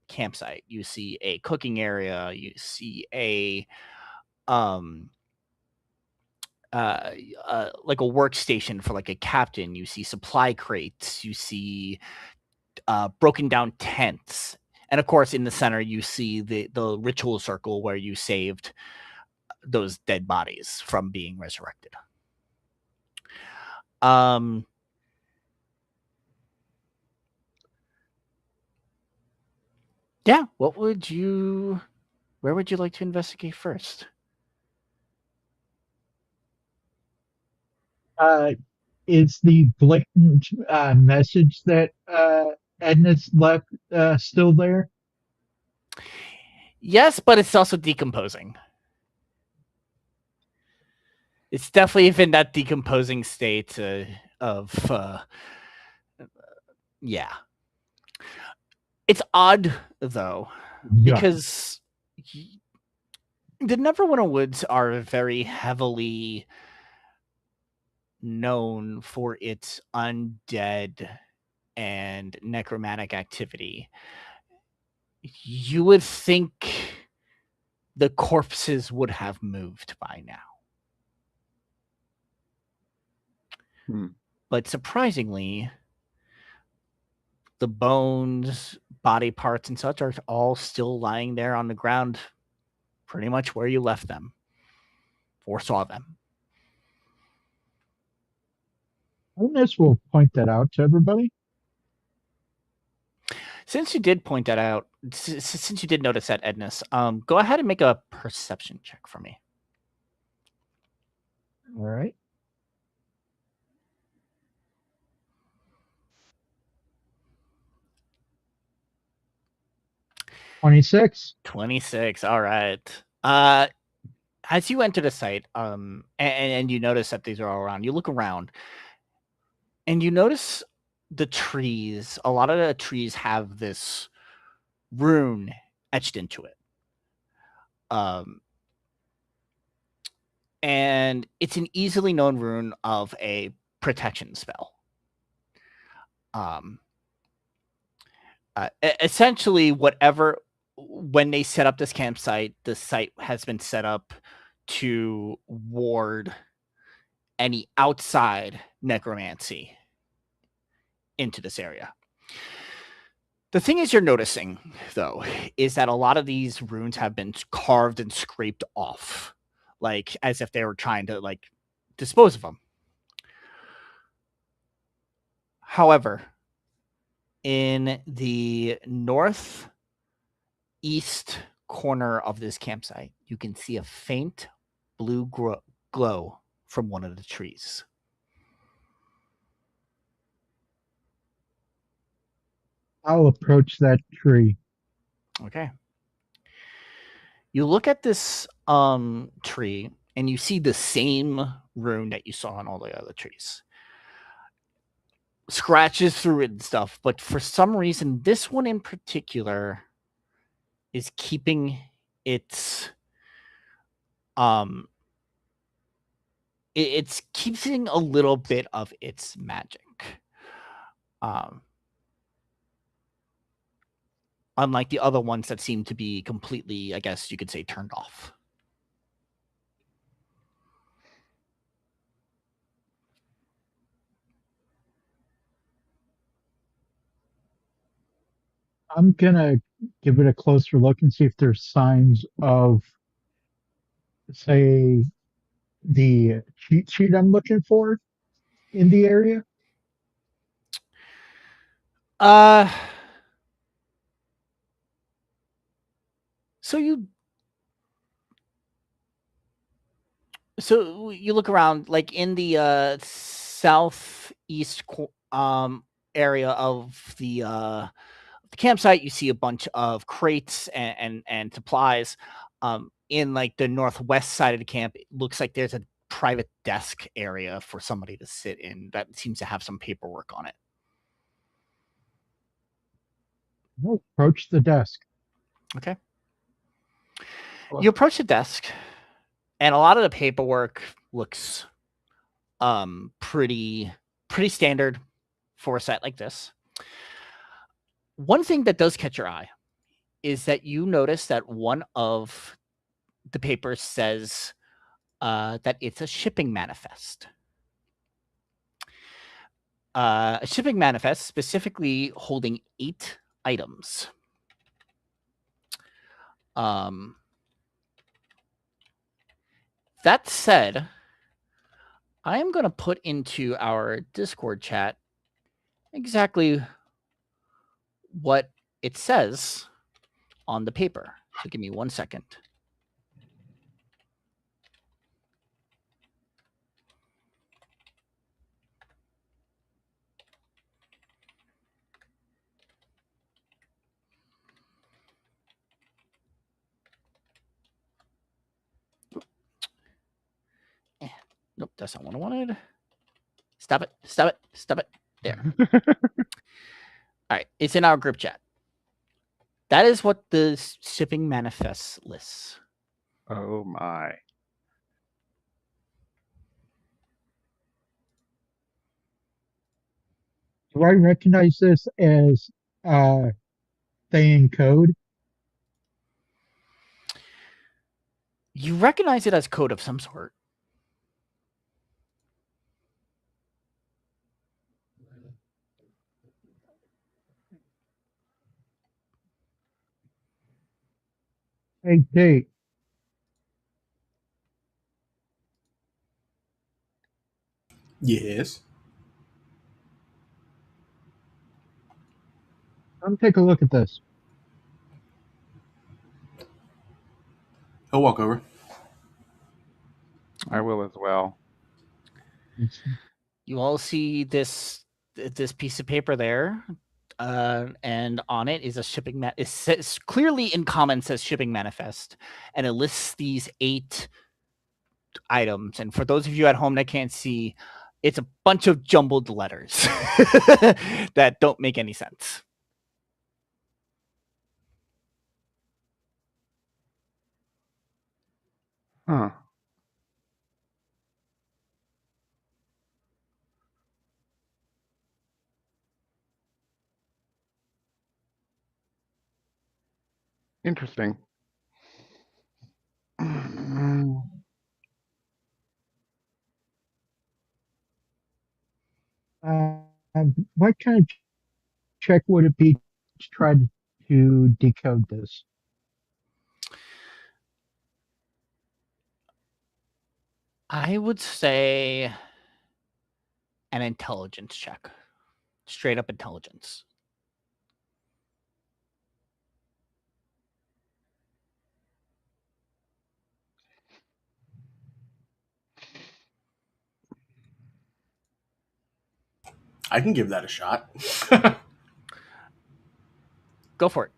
campsite. You see a cooking area, you see a um uh, like a workstation for like a captain, you see supply crates, you see broken down tents, and of course in the center you see the ritual circle where you saved those dead bodies from being resurrected. um yeah, where would you like to investigate first? Uh, is the blatant message that Edna's left still there? Yes, but it's also decomposing. It's definitely in that decomposing state of yeah. It's odd though, Yeah. because the Neverwinter Woods are very heavily known for its undead and necromantic activity. You would think the corpses would have moved by now. Hmm. But surprisingly, the bones, body parts, and such are all still lying there on the ground, pretty much where you left them or saw them. Ernest will point that out to everybody. Since you did point that out, since you did notice that, Edness, go ahead and make a perception check for me. All right. 26. 26. All right. As you enter the site, and you notice that these are all around, you look around, and you notice the trees. A lot of the trees have this rune etched into it. Um, and it's an easily known rune of a protection spell. Um, Essentially, when they set up this campsite, the site has been set up to ward any outside necromancy into this area. The thing is, you're noticing, though, is that a lot of these runes have been carved and scraped off, like as if they were trying to like dispose of them. However, in the northeast corner of this campsite, you can see a faint blue glow from one of the trees. I'll approach that tree. Okay. You look at this tree and you see the same rune that you saw on all the other trees. Scratches through it and stuff, but for some reason, this one in particular is keeping its it's keeping a little bit of its magic. Unlike the other ones that seem to be completely, I guess you could say, turned off. I'm gonna give it a closer look and see if there's signs of, say, the cheat sheet I'm looking for in the area. Uh, so you look around, like in the southeast area of the campsite. You see a bunch of crates and supplies. In like the northwest side of the camp, it looks like there's a private desk area for somebody to sit in that seems to have some paperwork on it. We'll approach the desk. Okay. Well, You approach the desk, and a lot of the paperwork looks pretty standard for a site like this. One thing that does catch your eye is that you notice that one of the papers says that it's a shipping manifest. A shipping manifest specifically holding 8 items. That said, I am going to put into our Discord chat exactly what it says on the paper. So give me 1 second. Nope, that's not what I wanted. Stop it. Stop it. Stop it. There. All right. It's in our group chat. That is what the shipping manifest lists. oh my. Do I recognize this as Thayan code? You recognize it as code of some sort. Hey, Tate, Yes. come take a look at this. He'll walk over. I will as well. You all see this piece of paper there, and on it is a shipping it says clearly in common says shipping manifest, and it lists these 8 items. And for those of you at home that can't see, it's a bunch of jumbled letters that don't make any sense. Huh. Interesting. What kind of check would it be to try to decode this? I would say an intelligence check. Straight up intelligence. I can give that a shot. Go for it.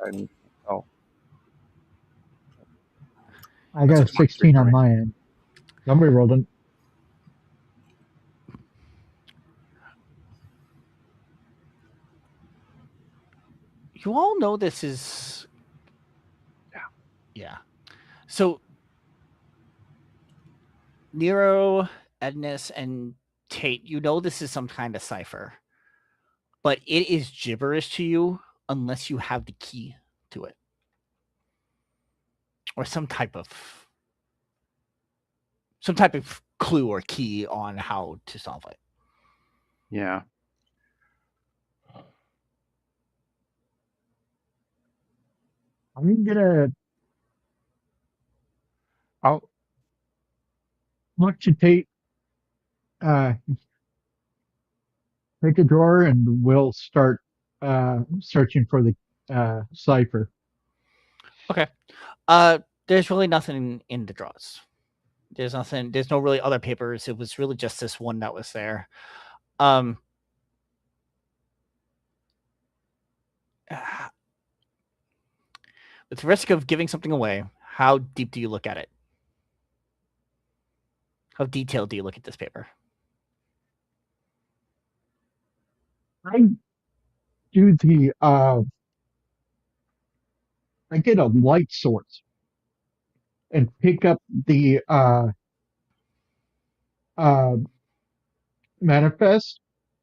And, oh, I That's got a a 23 16 for on me. my end. Somebody rolled it. You all know this is yeah. So Nero, Ednus, and Tate, you know this is some kind of cipher, but it is gibberish to you unless you have the key to it or some type of clue or key on how to solve it. yeah. I'm gonna I'll look to uh, take a drawer and we'll start searching for the cipher. Okay. There's really nothing in the drawers. There's nothing. There's no really other papers. It was really just this one that was there. Um, with the risk of giving something away, how deep do you look at it? How detailed do you look at this paper? I do the I get a light source and pick up the uh manifest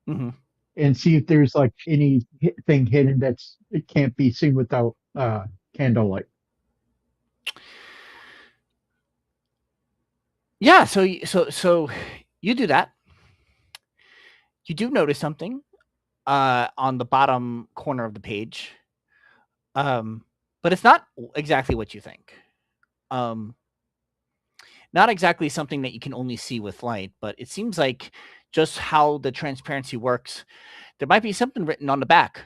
Mm-hmm. and see if there's like anything hidden that's it can't be seen without candlelight. Yeah. So you do that. You do notice something on the bottom corner of the page, but it's not exactly what you think. Um, not exactly something that you can only see with light, but it seems like just how the transparency works. There might be something written on the back.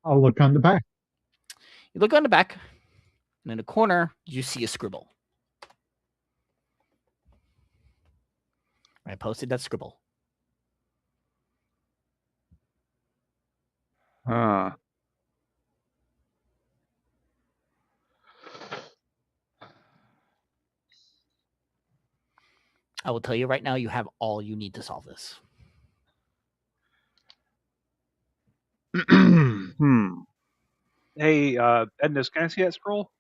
I'll look on the back. You look on the back, and in the corner, you see a scribble. I posted that scribble. Huh. I will tell you right now, you have all you need to solve this. Hmm. Hey, Edness, can I see that scroll?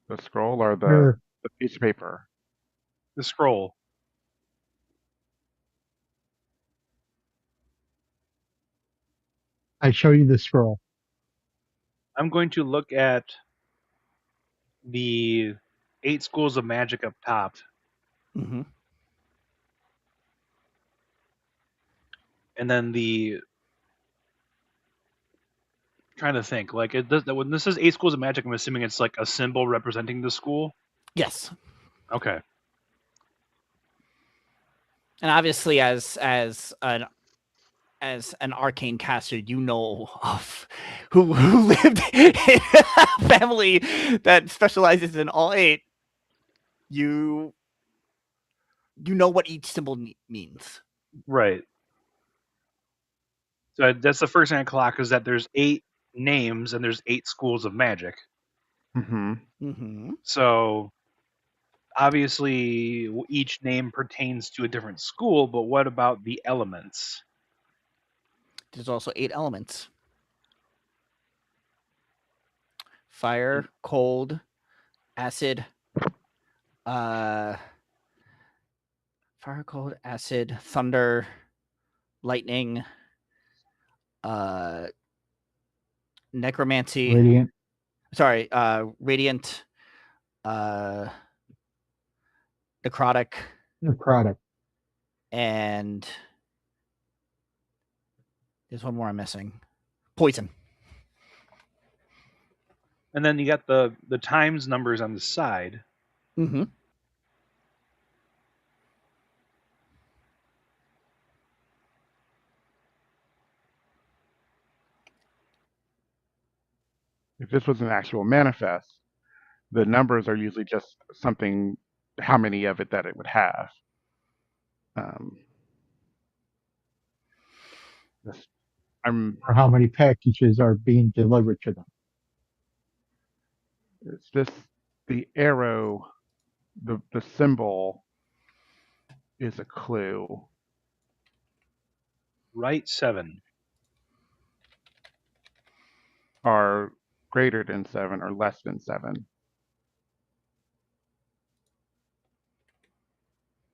The scroll or Here, the piece of paper? The scroll. I show you the scroll. I'm going to look at the 8 schools of magic up top, Mm-hmm. and then the trying to think like it does when this is 8 schools of magic. I'm assuming it's like a symbol representing the school. Yes, Okay. and obviously, as an arcane caster, you know of who lived in a family that specializes in all 8. You know what each symbol means. Right. So that's the first thing I clock is that there's 8 names and there's 8 schools of magic. Mm-hmm. Mm-hmm. So obviously each name pertains to a different school, but what about the elements? There's also 8 elements: fire, cold, acid, uh, fire, cold, acid, thunder, lightning, uh, necromancy. Radiant, Sorry, radiant, uh, necrotic, necrotic. and there's one more I'm missing. Poison. And then you got the times numbers on the side. Mm-hmm. If this was an actual manifest, the numbers are usually just something, how many of it that it would have. Um, this, I'm. Or how many packages are being delivered to them. It's just the arrow, the symbol is a clue. Right 7. Are greater than 7 or less than 7.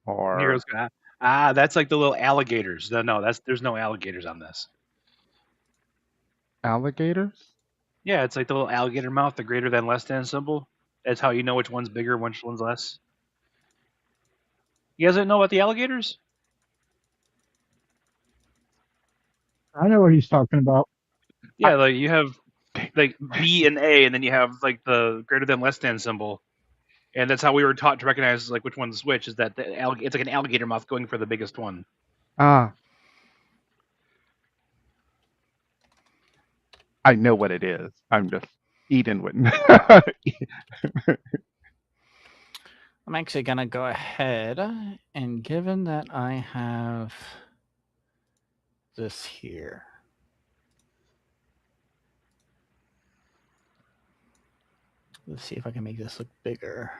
Nero's Or got that's like the little alligators. No, there's no alligators on this. alligators? Yeah, it's like the little alligator mouth, the greater than less than symbol. That's how you know which one's bigger, which one's less. You guys didn't know about the alligators? I know what he's talking about. Yeah, like you have like B and A, and then you have like the greater than less than symbol, and that's how we were taught to recognize like which one's which. Is that it's like an alligator mouth going for the biggest one. Ah, I know what it is. I'm just Eden wouldn't. I'm actually gonna go ahead and given that I have this here. Let's see if I can make this look bigger.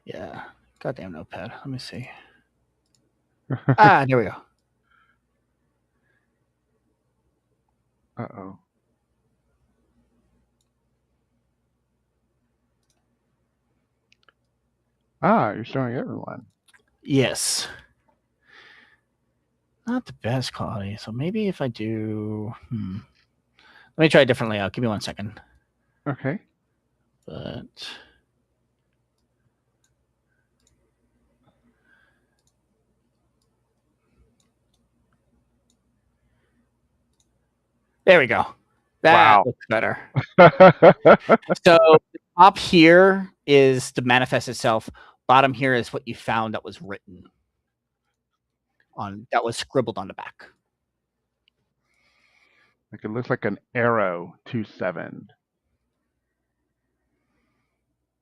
Yeah. Goddamn notepad. Let me see. There we go. Uh-oh. You're showing everyone. Yes. Not the best quality. So maybe if I do. Let me try a different layout. Give me 1 second. Okay. But. There we go. That Wow. looks better. So the top here is to manifest itself. Bottom here is what you found that was written on, that was scribbled on the back. Like it looks like an arrow to 7.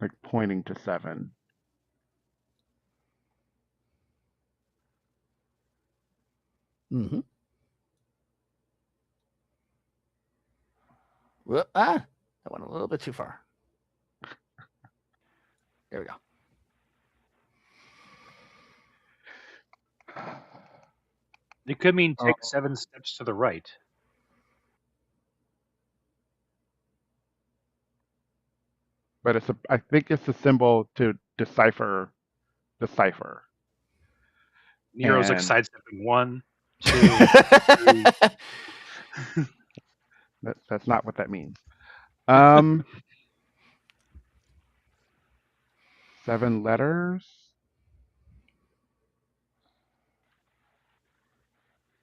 Like pointing to 7. Mm-hmm. That went a little bit too far. There we go. It could mean take 7 steps to the right. But I think it's a symbol to decipher the cipher. Nero's like And sidestepping 1, 2, 3. that's not what that means. 7 letters.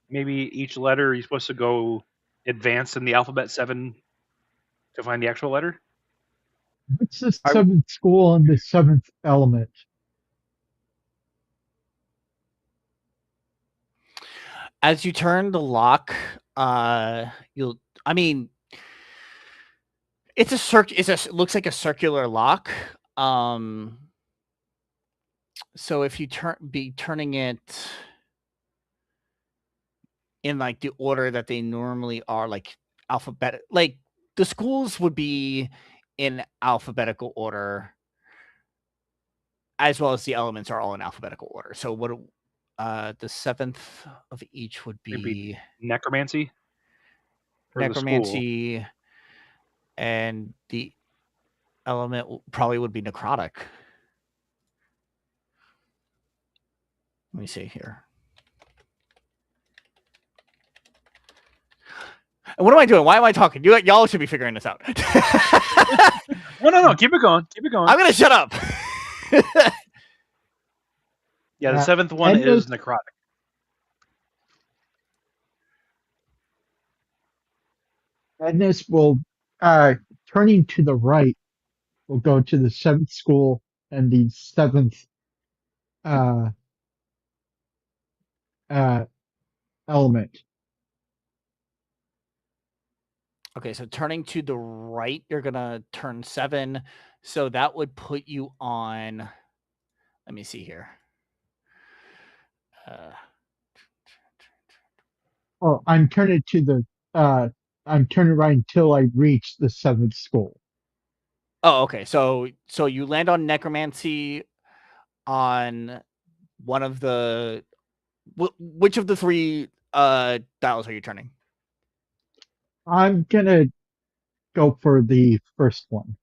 Maybe each letter you're supposed to go advance in the alphabet 7 to find the actual letter. What's the seventh school and the seventh element? As you turn the lock, you'll. I mean, it's a looks like a circular lock. So if you turning it in like the order that they normally are, like alphabet, like the schools would be in alphabetical order, as well as the elements are all in alphabetical order. So what the seventh of each would Maybe be necromancy. For the school. necromancy, and the element probably would be necrotic. Let me see here. And what am I doing? Why am I talking? Y'all should be figuring this out. No. Keep it going. Keep it going. I'm gonna shut up. Yeah, the 7th one is necrotic. And this will, turning to the right, will go to the seventh school and the seventh uh, element. Okay, so turning to the right, you're gonna turn 7. So that would put you on. Let me see here. Oh, I'm turning to the. I'm turning right until I reach the seventh school. Oh, okay. So you land on necromancy on one of the. Which of the 3 dials are you turning? I'm gonna go for the first one.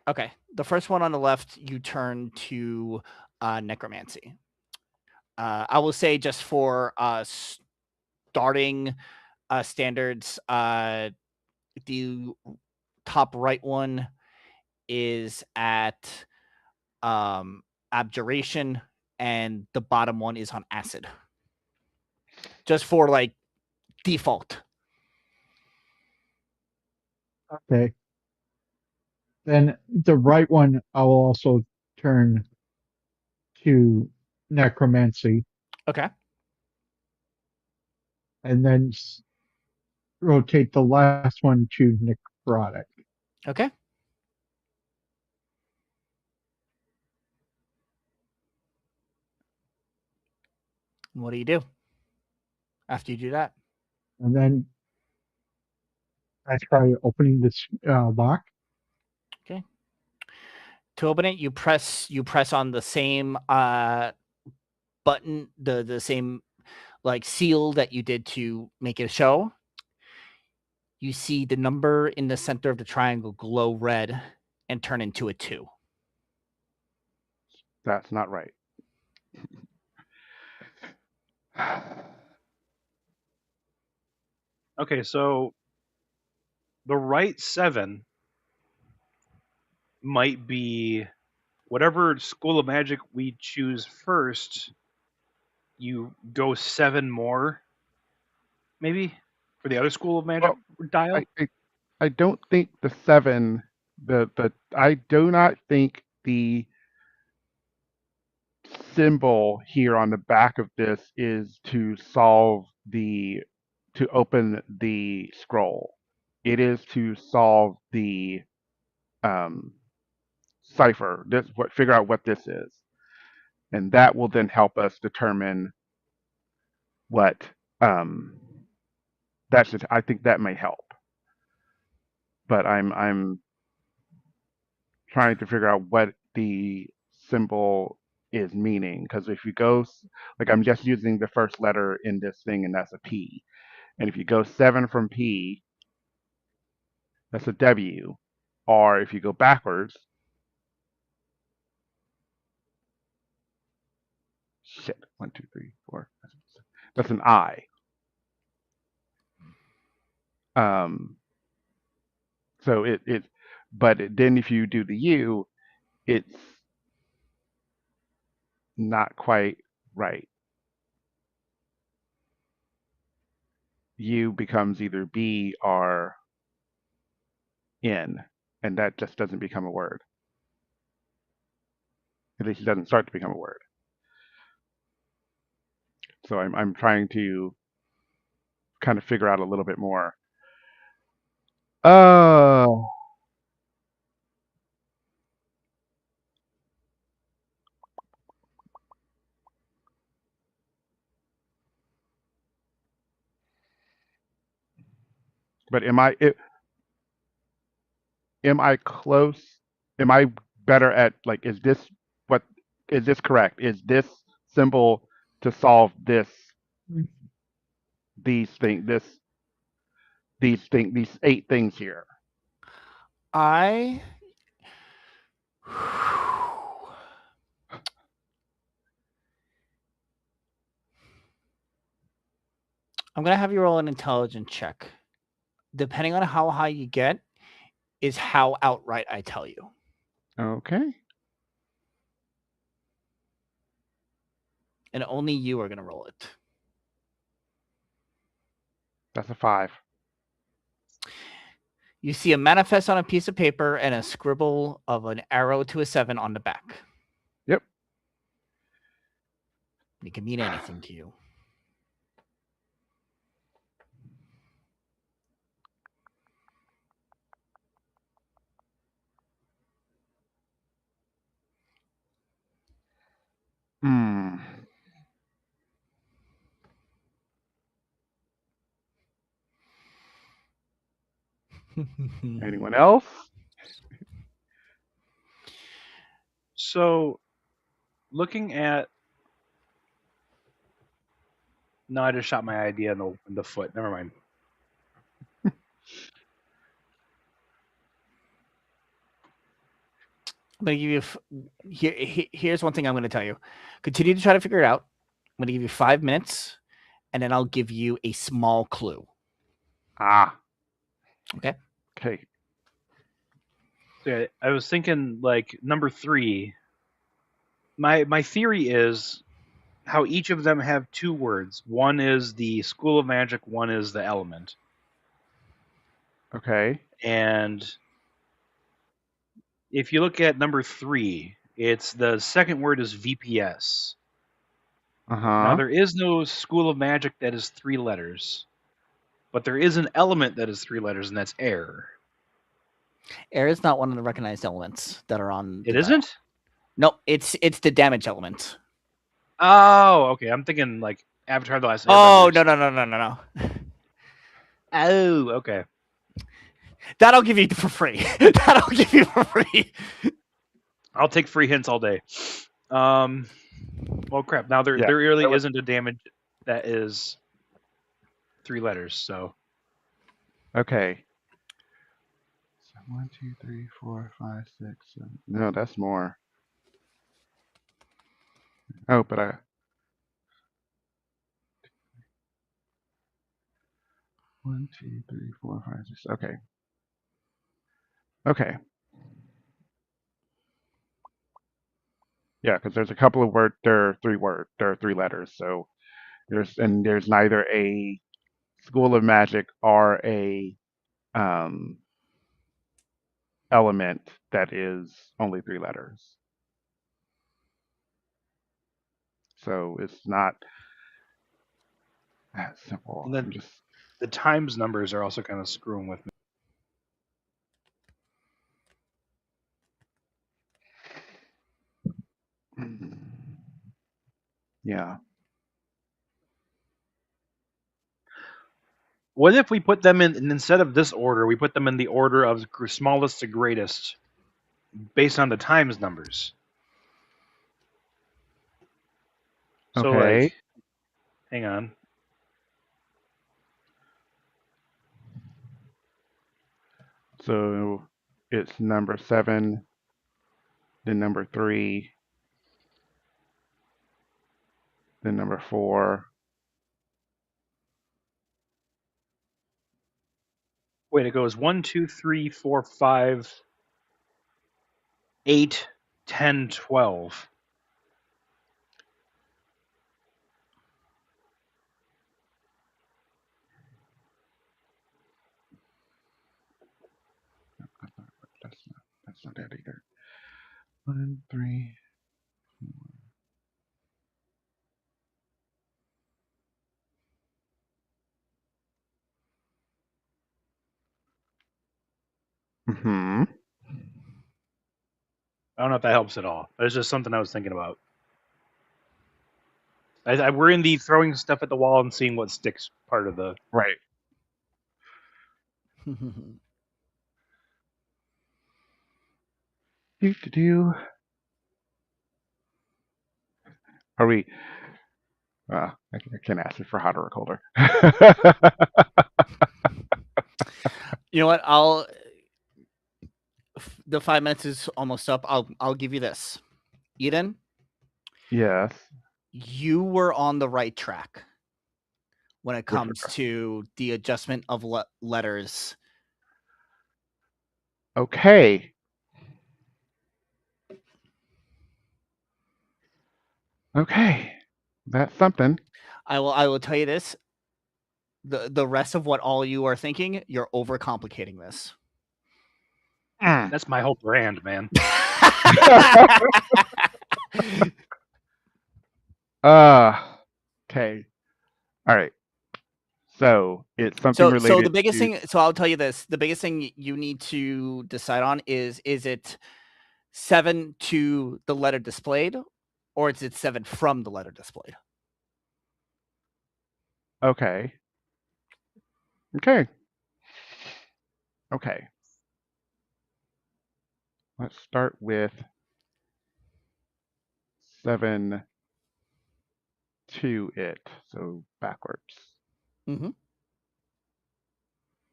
Okay, the first one on the left, you turn to necromancy. I will say just for starting standards, the top right one is at abjuration, and the bottom one is on acid. Just for like default. Okay. Then the right one, I'll also turn to necromancy. Okay. and then rotate the last one to necrotic. Okay. What do you do after you do that? And then I try opening this lock. Okay. To open it, you press on the same button, the same like seal that you did to make it show. You see the number in the center of the triangle glow red and turn into a 2. That's not right. Okay, so the right 7 might be whatever school of magic we choose first. You go 7 more, maybe, for the other school of magic Well, dial. I don't think the 7, I do not think the symbol here on the back of this is to open the scroll. It is to solve the cipher. Figure out what this is, and that will then help us determine what I think that may help. But I'm trying to figure out what the symbol is meaning, because if you go like, I'm just using the first letter in this thing, and that's a P. And if you go 7 from P, that's a W. Or if you go backwards, shit, 1, 2, 3, 4, that's an I. So but then if you do the U, it's not quite right. U becomes either B or N, and that just doesn't become a word. At least it doesn't start to become a word. So I'm trying to kind of figure out a little bit more. Oh, but am I close? Am I better at, like, what is this correct? Is this symbol to solve these thing this these 8 things here? I I'm gonna have you roll an intelligence check. Depending on how high you get, is how outright I tell you. Okay. And only you are gonna roll it. That's a 5. You see a manifest on a piece of paper and a scribble of an arrow to a 7 on the back. Yep. It can mean anything to you. Hmm. Anyone else? So, looking at no, I just shot my idea in the foot. Never mind. I'm gonna give you here's one thing I'm gonna tell you. Continue to try to figure it out. I'm gonna give you 5 minutes, and then I'll give you a small clue. Ah. Okay. Okay. So yeah, I was thinking like number 3. My theory is how each of them have 2 words. One is the school of magic. One is the element. Okay. And if you look at number 3, it's the second word is VPS. Uh Now, huh. there is no school of magic that is 3 letters, but there is an element that is 3 letters, and that's air. Air is not one of the recognized elements that are on It the dial. isn't? No, it's the damage element. Oh, okay. I'm thinking like Avatar: The Last Oh Airbender. no. Oh, okay. That'll give you for free. That'll give you for free. I'll take free hints all day. Well, crap. Now there Yeah. really That was- isn't a damage that is 3 letters. So Okay. So 1, 2, 3, 4, 5, 6, 7. No, that's more. Oh, but I. 1, 2, 3, 4, 5, 6. Okay. Okay. Yeah, because there's a couple of words. There are 3 words. There are 3 letters. So there's neither a school of magic or a um, element that is only 3 letters. So it's not that simple. and then I'm just. the times numbers are also kind of screwing with me. Yeah. What if we put them in, and instead of this order, we put them in the order of smallest to greatest based on the times numbers? So, Okay. like, hang on. So it's number 7, then number 3, then number 4. Wait, it goes 1, 2, 3, 4, 5, 8, 10, 12. That's not that either. 1, 3. Mm-hmm. I don't know if that helps at all. It's just something I was thinking about. We're in the throwing stuff at the wall and seeing what sticks part of the. Right. Do. Are we? I can't ask you for hotter or colder. You know what? The 5 minutes is almost up. I'll give you this. Eden, Yes. you were on the right track when it With comes to the adjustment of letters. Okay. Okay. That's something. I will tell you this. The rest of what all you are thinking, you're overcomplicating this. That's my whole brand, man. Okay. All right. So it's something So related the biggest to. thing, so I'll tell you this, the biggest thing you need to decide on is it 7 to the letter displayed, or is it 7 from the letter displayed? Okay. Okay. Okay. Let's start with 7 to it. So backwards. Mm-hmm.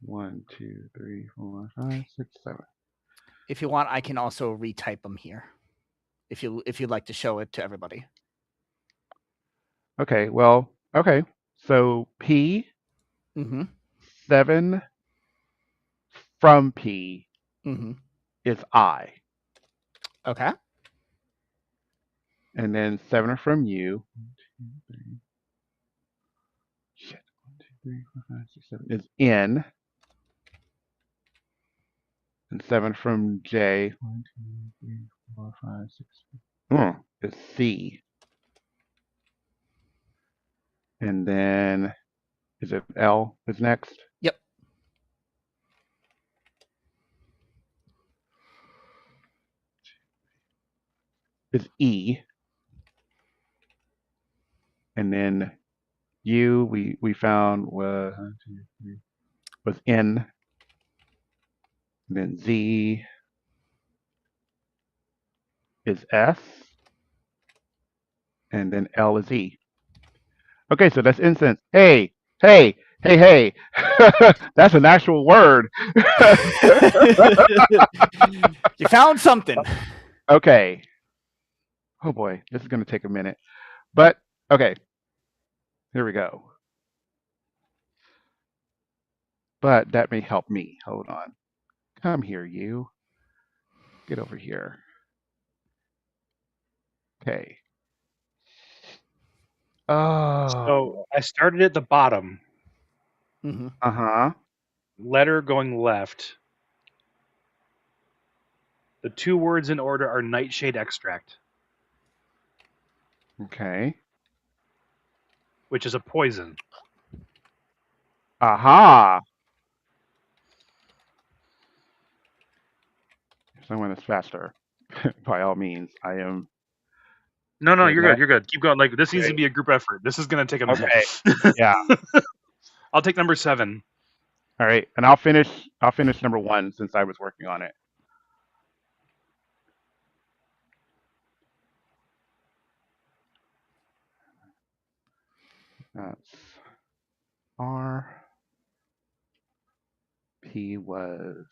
1, 2, 3, 4, 5, 6, 7. If you want, I can also retype them here. If you'd like to show it to everybody. Okay. Well. Okay. So P, Mm-hmm. 7 from P Mm-hmm. is I. Okay. And then 7 from you. 1, 2, 3. Shit. 1, 2, 3, 4, 5, 6, 7 is N. And 7 from J. 1, 2, 3, 4, 5, 6, 7. Is C. then is it L is next? Yep. Is E, and then U we found was N, and then Z is S, and then L is E. Okay, so that's incense. Hey, hey, hey, hey. That's an actual word. You found something. Okay. Oh boy, this is going to take a minute. But okay, here we go. But that may help me. Hold on. Come here, you. Get over here. Okay. Oh. So I started at the bottom, Mm-hmm. Uh-huh. letter going left. The two words in order are nightshade extract, Okay. which is a poison. Aha. Someone is faster. By all means, I am. No, Okay, you're good. You're good. Keep going. Like this needs to Okay. be a group effort. This is gonna take a minute. Okay. Yeah. I'll take number 7. All right, and I'll finish. I'll finish number 1 since I was working on it. That's R. P was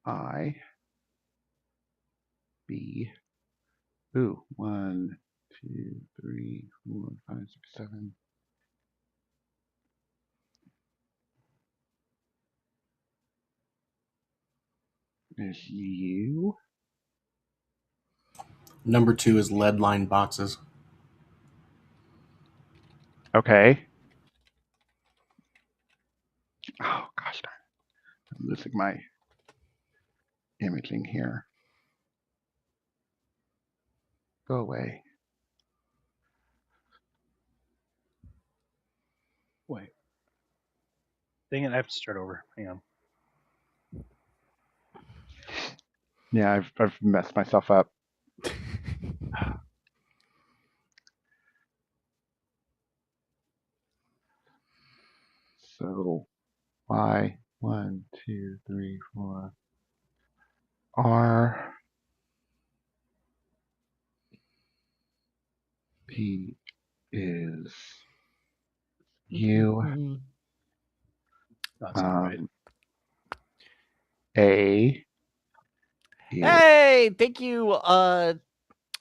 I. B. Ooh, 1, 2, 3, 4, 5, 6, 7. Is U. Number 2 is lead line boxes. Okay. Oh gosh darn! I'm losing my imaging here. Go away. Wait. Dang it, I have to start over. Hang on. Yeah, I've messed myself up. So Y 1, 2, 3, 4. R. P is U. Mm-hmm. That's not right. A. Is, Hey, thank you,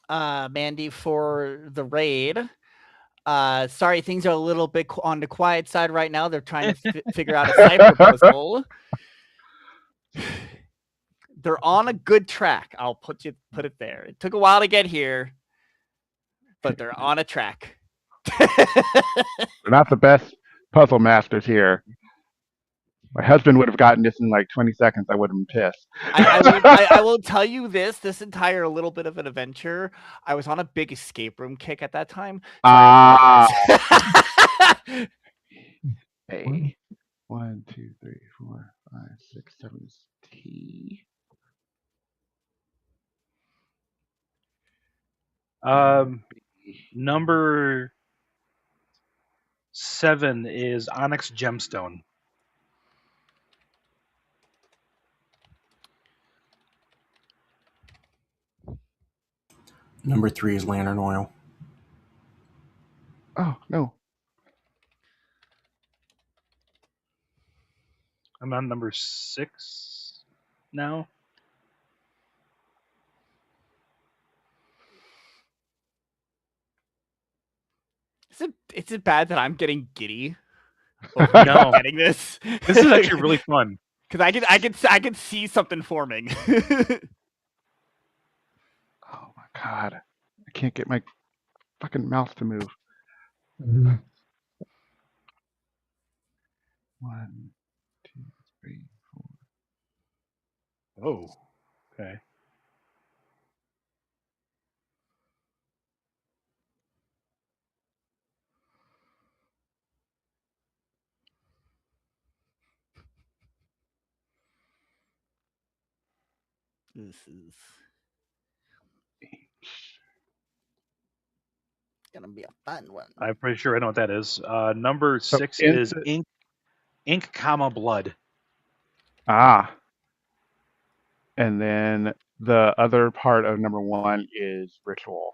Mandy, for the raid. Sorry, things are a little bit on the quiet side right now. They're trying to figure out a cipher puzzle. They're on a good track. I'll put it there. It took a while to get here, but they're on a track. we're not the best puzzle masters here. My husband would have gotten this in like 20 seconds. I would have been pissed. I will tell you this entire little bit of an adventure. I was on a big escape room kick at that time. So I apologize. A. 1, 2, 3, 4, 5, 6, 7 is T. Number 7 is onyx gemstone. Number 3 is lantern oil. Oh no. I'm on number 6 now. Is it bad that I'm getting giddy? No, getting this. This is actually really fun. Because I can see something forming. Oh my god. I can't get my fucking mouse to move. Mhm. 1, 2, 3, 4. Oh, okay. This is gonna be a fun one. I'm pretty sure I know what that is. Number So 6 is instant. ink, comma blood. Ah, and then the other part of number 1 is ritual.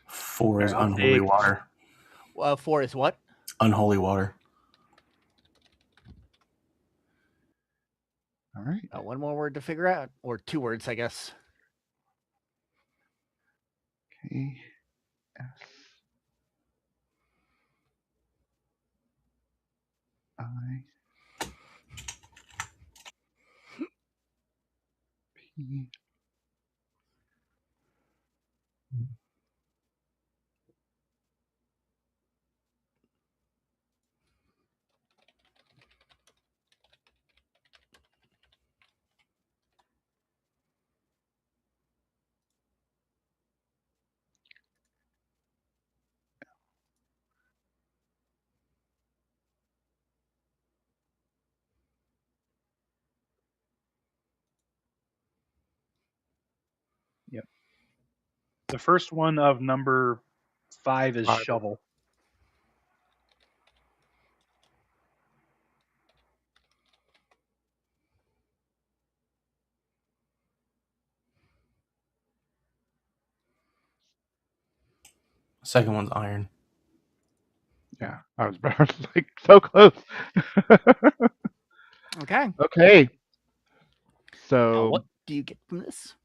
4 is Alright, I'll unholy take water. 4 is what? Unholy water. All right. One more word to figure out, or 2 words, I guess. Okay. S I P. Yep. The first one of number 5 is 5. shovel. Second one's iron. Yeah, I was like so close. Okay. Okay. Now, So what do you get from this?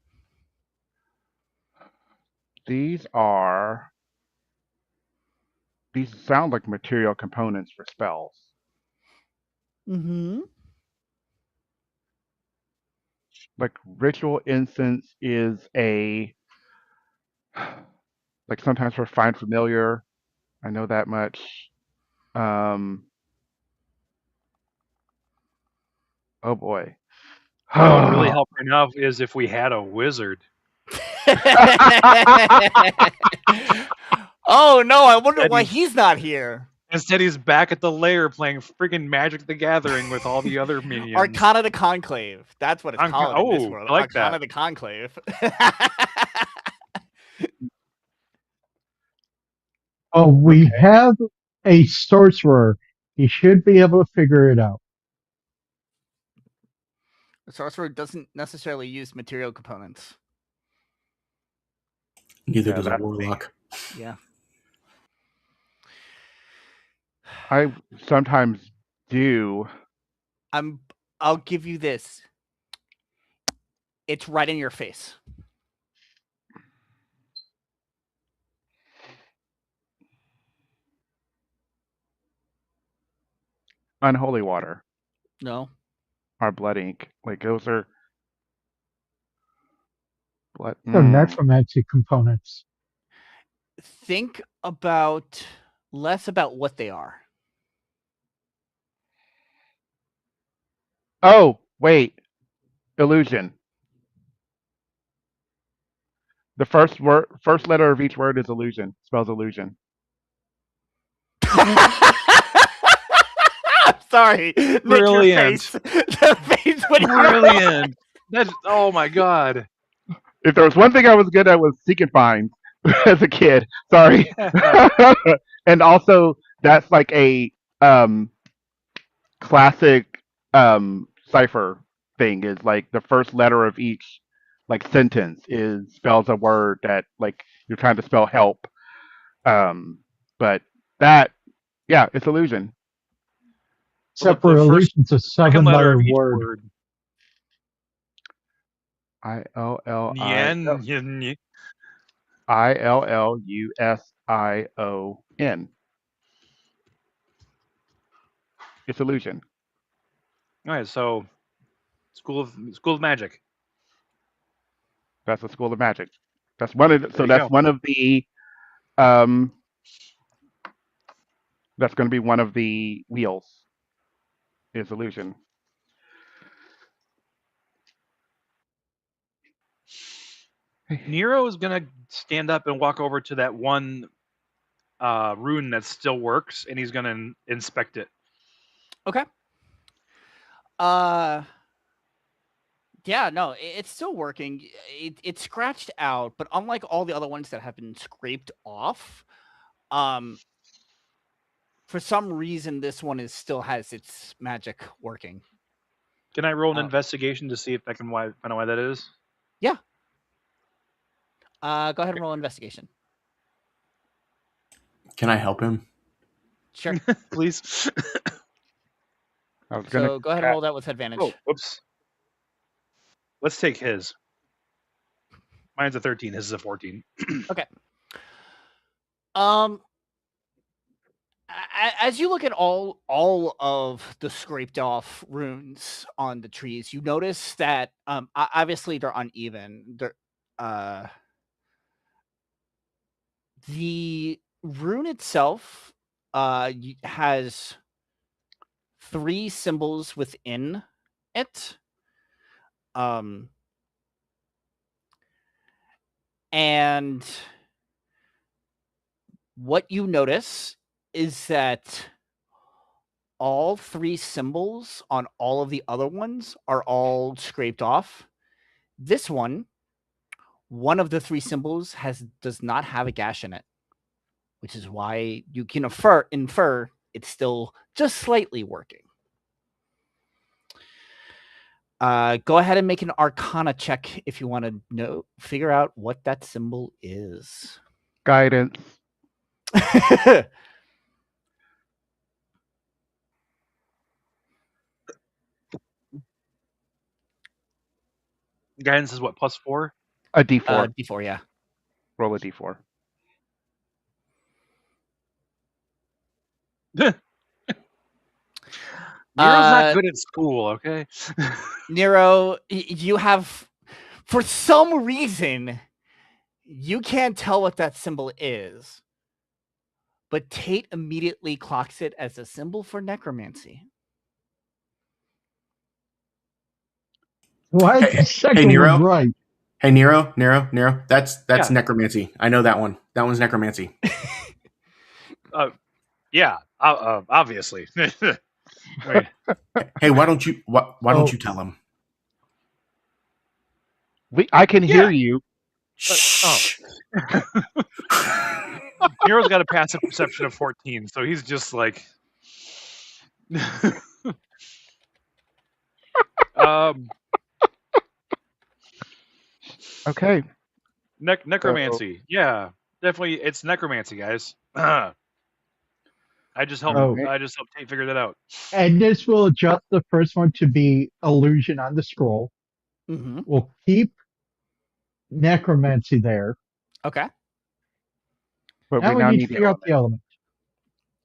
these sound like material components for spells. Mm-hmm. Like ritual incense is like sometimes for find familiar. I know that much. Um, oh boy. What would really help right now is if we had a wizard. Oh no! I wonder Instead why he's, he's not here. instead he's back at the lair playing freaking Magic the Gathering with all the other minions. Arcana the Conclave. That's what it's called in this world. I like Arcana that. the Conclave. Oh, we Okay. have a sorcerer. He should be able to figure it out. The sorcerer doesn't necessarily use material components. Neither Yeah, does a that's me. warlock. Yeah. I sometimes do. I'll give you this. It's right in your face. Unholy water No. or blood ink. Like those are blood. So necromancy components. Think about less about what they are. Oh, wait. Illusion. The first letter of each word is illusion. Spells illusion. Sorry, Nick, Brilliant. your face. The face when you Brilliant. That's oh my god. If there was one thing I was good at was seek and find as a kid. Sorry. And also that's like a classic cipher thing is like the first letter of each like sentence is spells a word that like you're trying to spell help. But that it's illusion. Except the for first illusion's a second letter seven-letter of each word. word. ILLIUSION. Nien. ILLUSION. It's illusion. Alright, so School of Magic. That's the school of magic. That's one of There you that's go. one of the um that's going to be one of the wheels is illusion. Nero is gonna stand up and walk over to that one rune that still works, and he's gonna inspect it. Okay. Yeah, no, it's still working. It's scratched out, but unlike all the other ones that have been scraped off, um, for some reason this one is still has its magic working. Can I roll an Uh, investigation to see if I can find out why that is? yeah. Go ahead and roll investigation. Can I help him? Sure. Please. I was gonna So go ahead and cast. roll that with advantage. Oh, whoops. Let's take his. Mine's a 13. His is a 14. Okay. Um, as you look at all of the scraped off runes on the trees, you notice that obviously they're uneven. Uh the rune itself has 3 symbols within it. Um and what you notice is that all 3 symbols on all of the other ones are all scraped off. This one of the 3 symbols does not have a gash in it, which is why you can infer it's still just slightly working. Go ahead and make an Arcana check if you want to figure out what that symbol is. Guidance. Guidance is what, +4? A D4. D4, yeah. Roll a D4. Nero's not good at school, okay? Nero, you have, for some reason, you can't tell what that symbol is, but Tate immediately clocks it as a symbol for necromancy. Why is Hey, the second Nero. one right? Hey, Nero. That's Yeah. necromancy. I know that one. That one's necromancy. Yeah, obviously. Wait. Hey, why don't you tell him? I can hear Yeah. you. Shh. Nero's got a passive perception of 14, so he's just like. Okay. Necromancy. Yeah, definitely. It's necromancy, guys. I just helped. Oh, Alright. I just helped Tate figure that out. and this will adjust the first one to be illusion on the scroll. Mm-hmm. We'll keep necromancy there. Okay. But Now we we now need to need the figure out the element.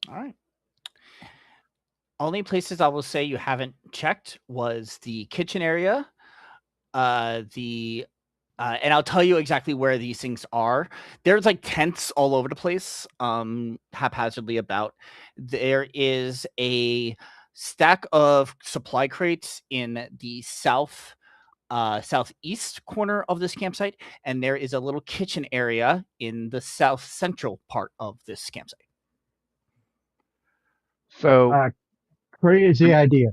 element. All right. Only places I will say you haven't checked was the kitchen area, and I'll tell you exactly where these things are. There's like tents all over the place, haphazardly about. There is a stack of supply crates in the southeast corner of this campsite, and there is a little kitchen area in the south central part of this campsite. So Crazy idea.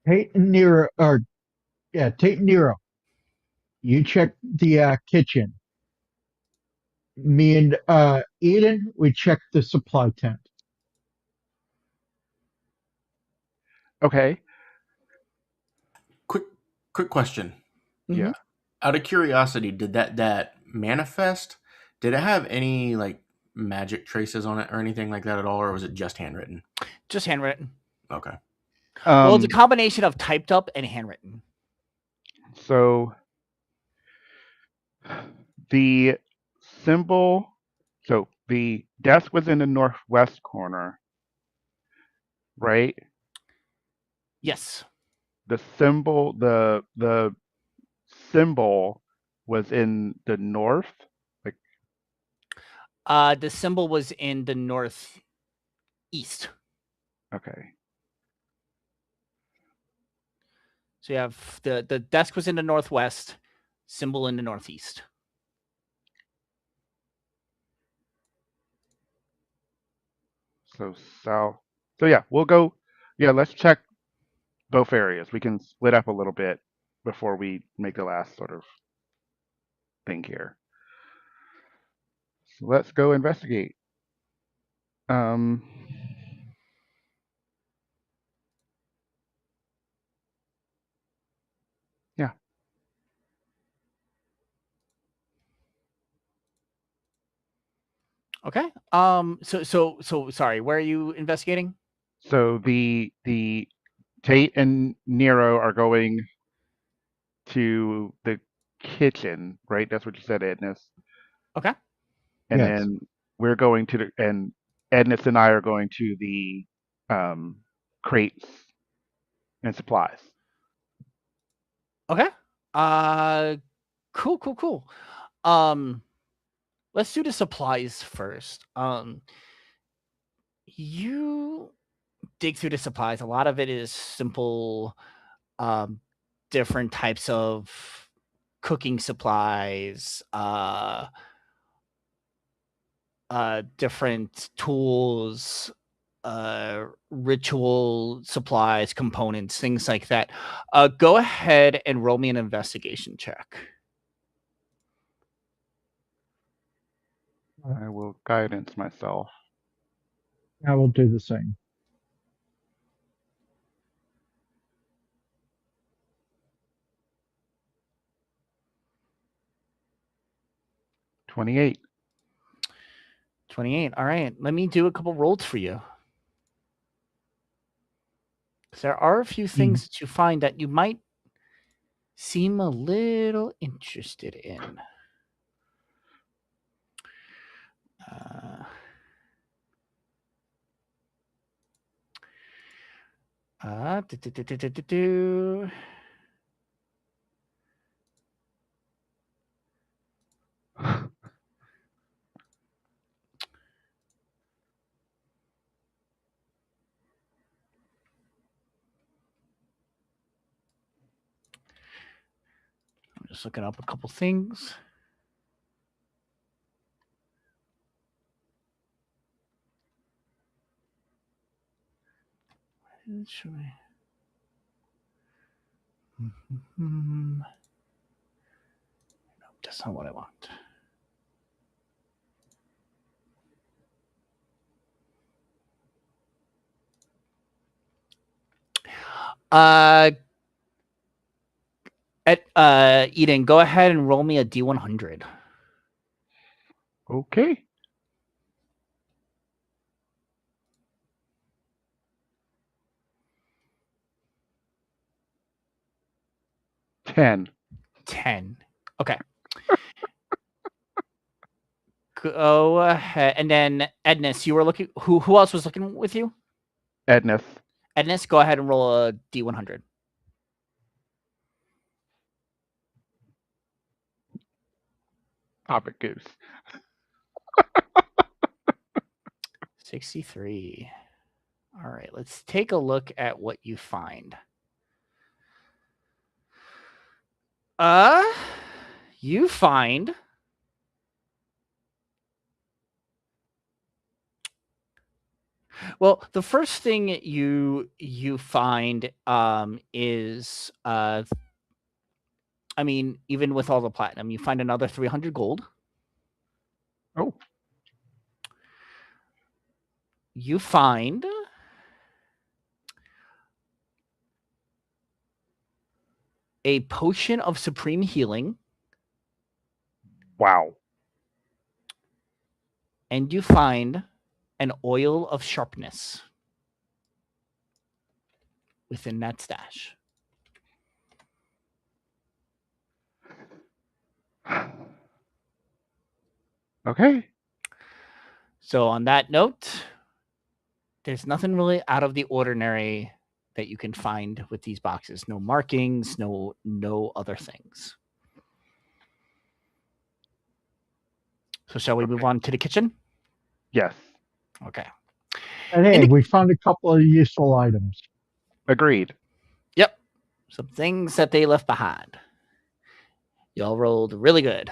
Tate and Nero, Tate and Nero. You check the kitchen. Me and Eden, we check the supply tent. okay. Quick question. Mm-hmm. Yeah. Out of curiosity, did that manifest? Did it have any like magic traces on it or anything like that at all, or was it just handwritten? Just handwritten. Okay. Well, it's a combination of typed up and handwritten. So the symbol. So the desk was in the northwest corner, right? Yes. The symbol was in the north. Like The symbol was in the northeast. okay. So you have the desk was in the northwest, symbol in the northeast. So south. So yeah, we'll go Yeah, let's check both areas. We can split up a little bit before we make the last sort of thing here. So let's go investigate. Um, yeah. Okay. So sorry. Where are you investigating? So the Tate and Nero are going to the kitchen, right? That's what you said, Edness. Okay. And Yes. then we're going to and Edness and I are going to the crates and supplies. Okay. Cool. Let's do the supplies first. You dig through the supplies. A lot of it is simple, um, different types of cooking supplies, different tools, ritual supplies, components, things like that. Go ahead and roll me an investigation check. I will guidance myself. I will do the same. 28. 28. All right. Let me do a couple rolls for you. 'Cause there are a few things that you find that you might seem a little interested in. Uh, do, do, do, do, do, do, do. I'm just looking up a couple things. Should I? No, that's not what I want. Eden, go ahead and roll me a D100. Okay. 10. 10. Okay. Go ahead, and then Edness, you were looking. Who else was looking with you? Edness. Edness, go ahead and roll a D100. Pop it goose. 63. All right, let's take a look at what you find. You find well, the first thing you find is I mean, even with all the platinum, you find another 300 gold. Oh. You find a potion of supreme healing. Wow. And you find an oil of sharpness within that stash. Okay. So on that note, there's nothing really out of the ordinary that you can find with these boxes. No markings, no other things. So shall we move on to the kitchen? Yes. Okay. And hey, we found a couple of useful items. Agreed. Yep. Some things that they left behind. Y'all rolled really good.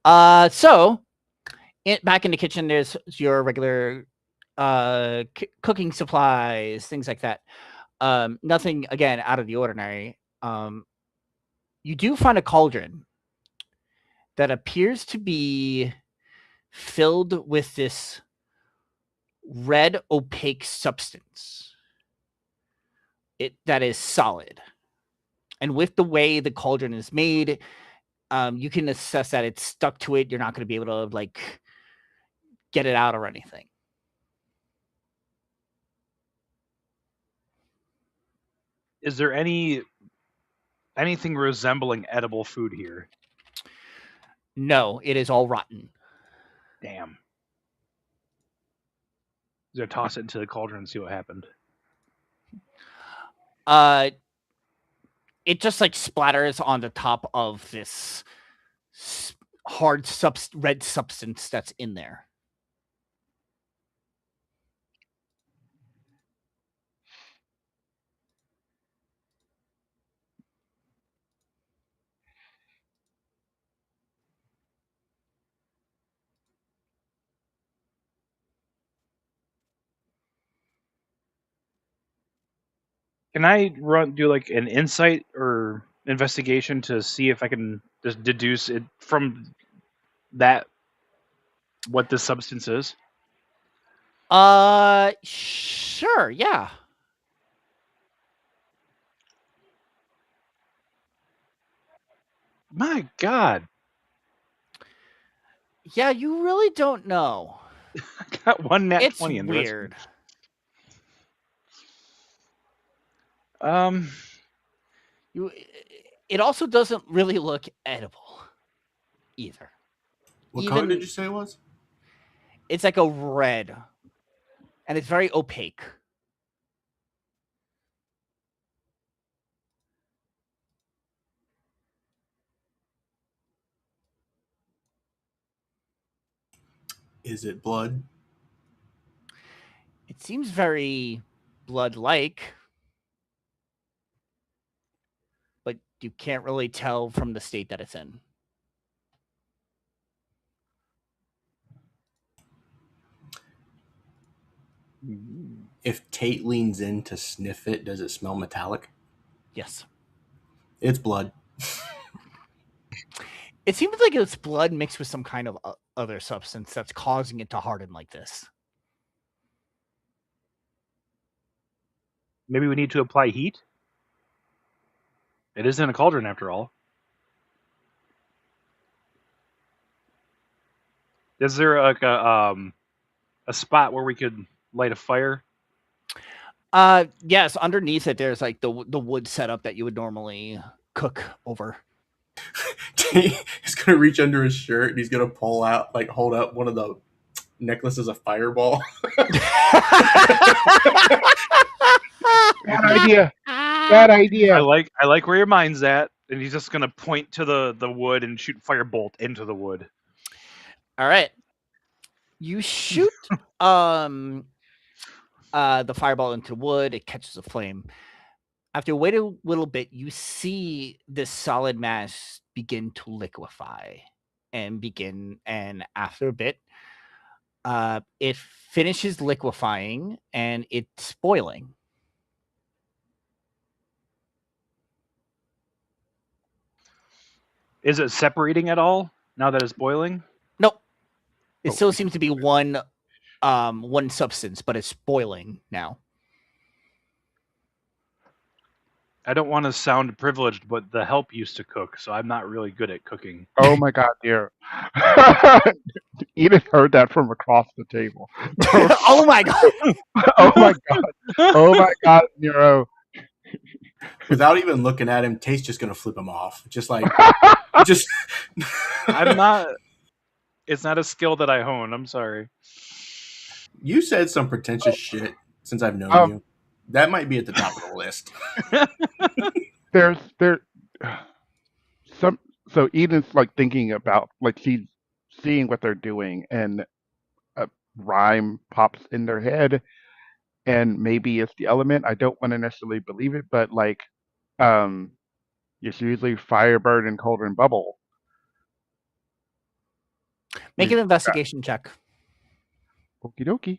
So back in the kitchen, there's your regular cooking supplies, things like that. Nothing again out of the ordinary. You do find a cauldron that appears to be filled with this red opaque substance. That is solid. And with the way the cauldron is made, you can assess that it's stuck to it. You're not going to be able to like get it out or anything. Is there anything resembling edible food here? No, it is all rotten. Damn. Just toss it into the cauldron and see what happened. It just like splatters on the top of this hard red substance that's in there. Can I do like an insight or investigation to see if I can just deduce it from that what this substance is? Sure, yeah. My God. Yeah, you really don't know. I got one nat It's 20 in the weird. It also doesn't really look edible either. What color did you say it was? It's like a red, and it's very opaque. Is it blood? It seems very blood-like, but you can't really tell from the state that it's in. If Tate leans in to sniff it, does it smell metallic? Yes. It's blood. It seems like it's blood mixed with some kind of other substance that's causing it to harden like this. Maybe we need to apply heat? It isn't a cauldron after all. Is there like a spot where we could light a fire? Yes, underneath it there's like the wood setup that you would normally cook over. He's gonna reach under his shirt and he's gonna pull out, like, hold up one of the necklaces of fireball. Bad idea. Bad idea. I like where your mind's at, and he's just gonna point to the wood and shoot firebolt into the wood. All right. You shoot the fireball into wood, it catches a flame. After wait a little bit, you see this solid mass begin to liquefy and after a bit, it finishes liquefying and it's boiling. Is it separating at all now that it's boiling? Nope. It still seems to be one substance, but it's boiling now. I don't want to sound privileged, but the help used to cook, so I'm not really good at cooking. Oh my God, dear. Edith heard that from across the table. Oh my God. Oh my God. Oh my God, Nero. Without even looking at him, Tate's just gonna flip him off. Just like, just. I'm not. It's not a skill that I hone. I'm sorry. You said some pretentious shit since I've known you. That might be at the top of the list. There's some. So Edith's like thinking about, like, she's seeing what they're doing, and a rhyme pops in their head, and maybe it's the element. I don't want to necessarily believe it, but like, it's usually Firebird and Cauldron Bubble. Make an investigation check. Okie dokie.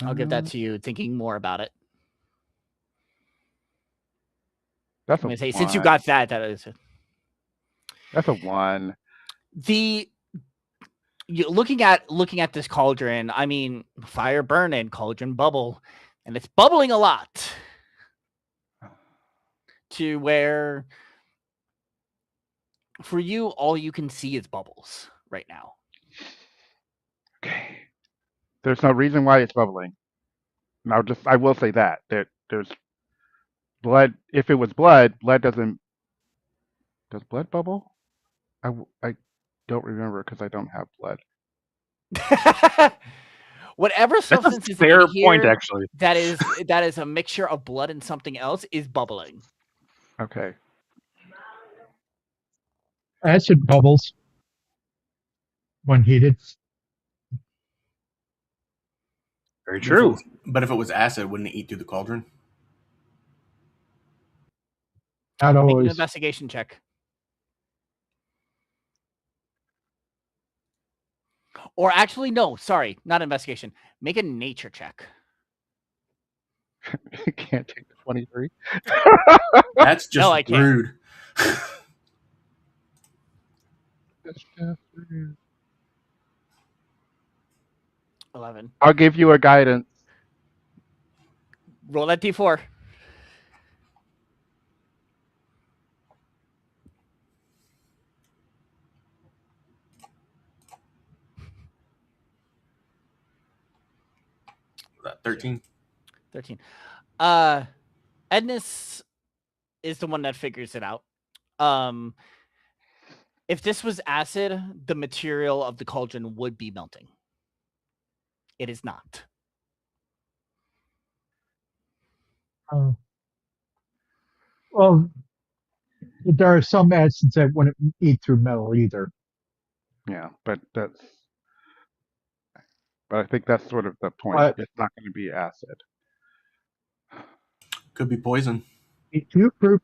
I'll give that to you. Thinking more about it, That's I'm a gonna say since you one. got that is That's a one. the looking at this cauldron. I mean, fire burning, cauldron bubble, and it's bubbling a lot to where for you all you can see is bubbles right now. Okay. There's no reason why it's bubbling. Now, I will say that there's blood. If it was blood, blood doesn't. Does blood bubble? I don't remember because I don't have blood. Whatever That's a substance is in fair point, here actually. that is a mixture of blood and something else is bubbling. Okay. Acid bubbles when heated. Very But if it true. was, but if it was acid, wouldn't it eat through the cauldron? Not Make an always. investigation check. Or actually, no, sorry, not investigation. Make a nature check. Can't take the 23. That's No, just I can't. rude. That's just rude. 11. I'll give you a guidance. Roll that d4. That 13. 13. Ednus is the one that figures it out. If this was acid, the material of the cauldron would be melting. It is not. Well, there are some acids that wouldn't eat through metal either. Yeah, but I think that's sort of the point. But It's not going to be acid. Could be poison. you do brew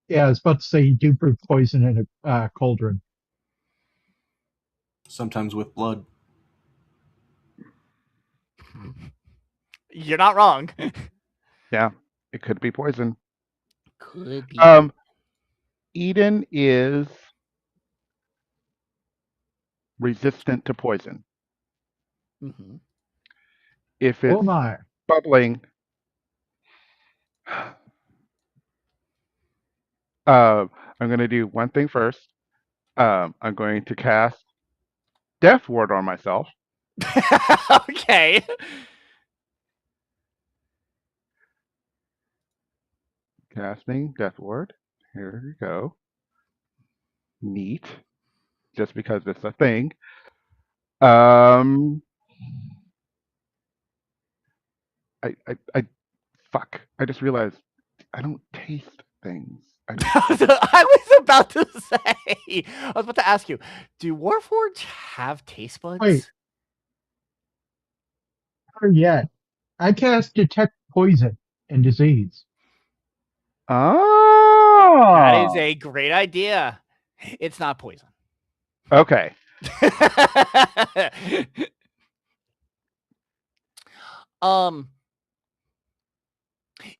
yeah, I was about to say you do brew poison in a cauldron. Sometimes with blood. You're not wrong. Yeah, it could be poison. Could be. Eden is resistant to poison. Mm-hmm. If Oh it's my. bubbling, I'm going to do one thing first. I'm going to cast Death Ward on myself. Okay. Casting Death Ward. Here we go. Neat. Just because it's a thing. Fuck. I just realized I don't taste things. I just I was about to say. I was about to ask you, do Warforged have taste buds? Wait. Better yet, I cast detect poison and disease. That is Oh. a great idea. It's not poison. Okay.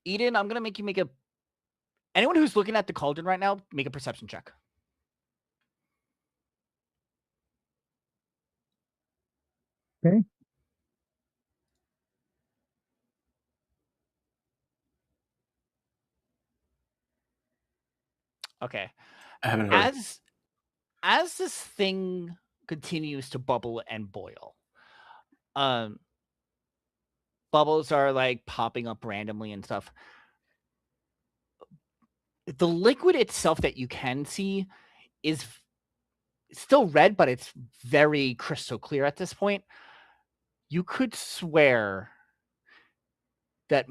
Eden, I'm gonna make you make anyone who's looking at the cauldron right now, make a perception check. Okay. Okay. I haven't heard. As this thing continues to bubble and boil, bubbles are like popping up randomly and stuff. The liquid itself that you can see is still red, but it's very crystal clear at this point. You could swear that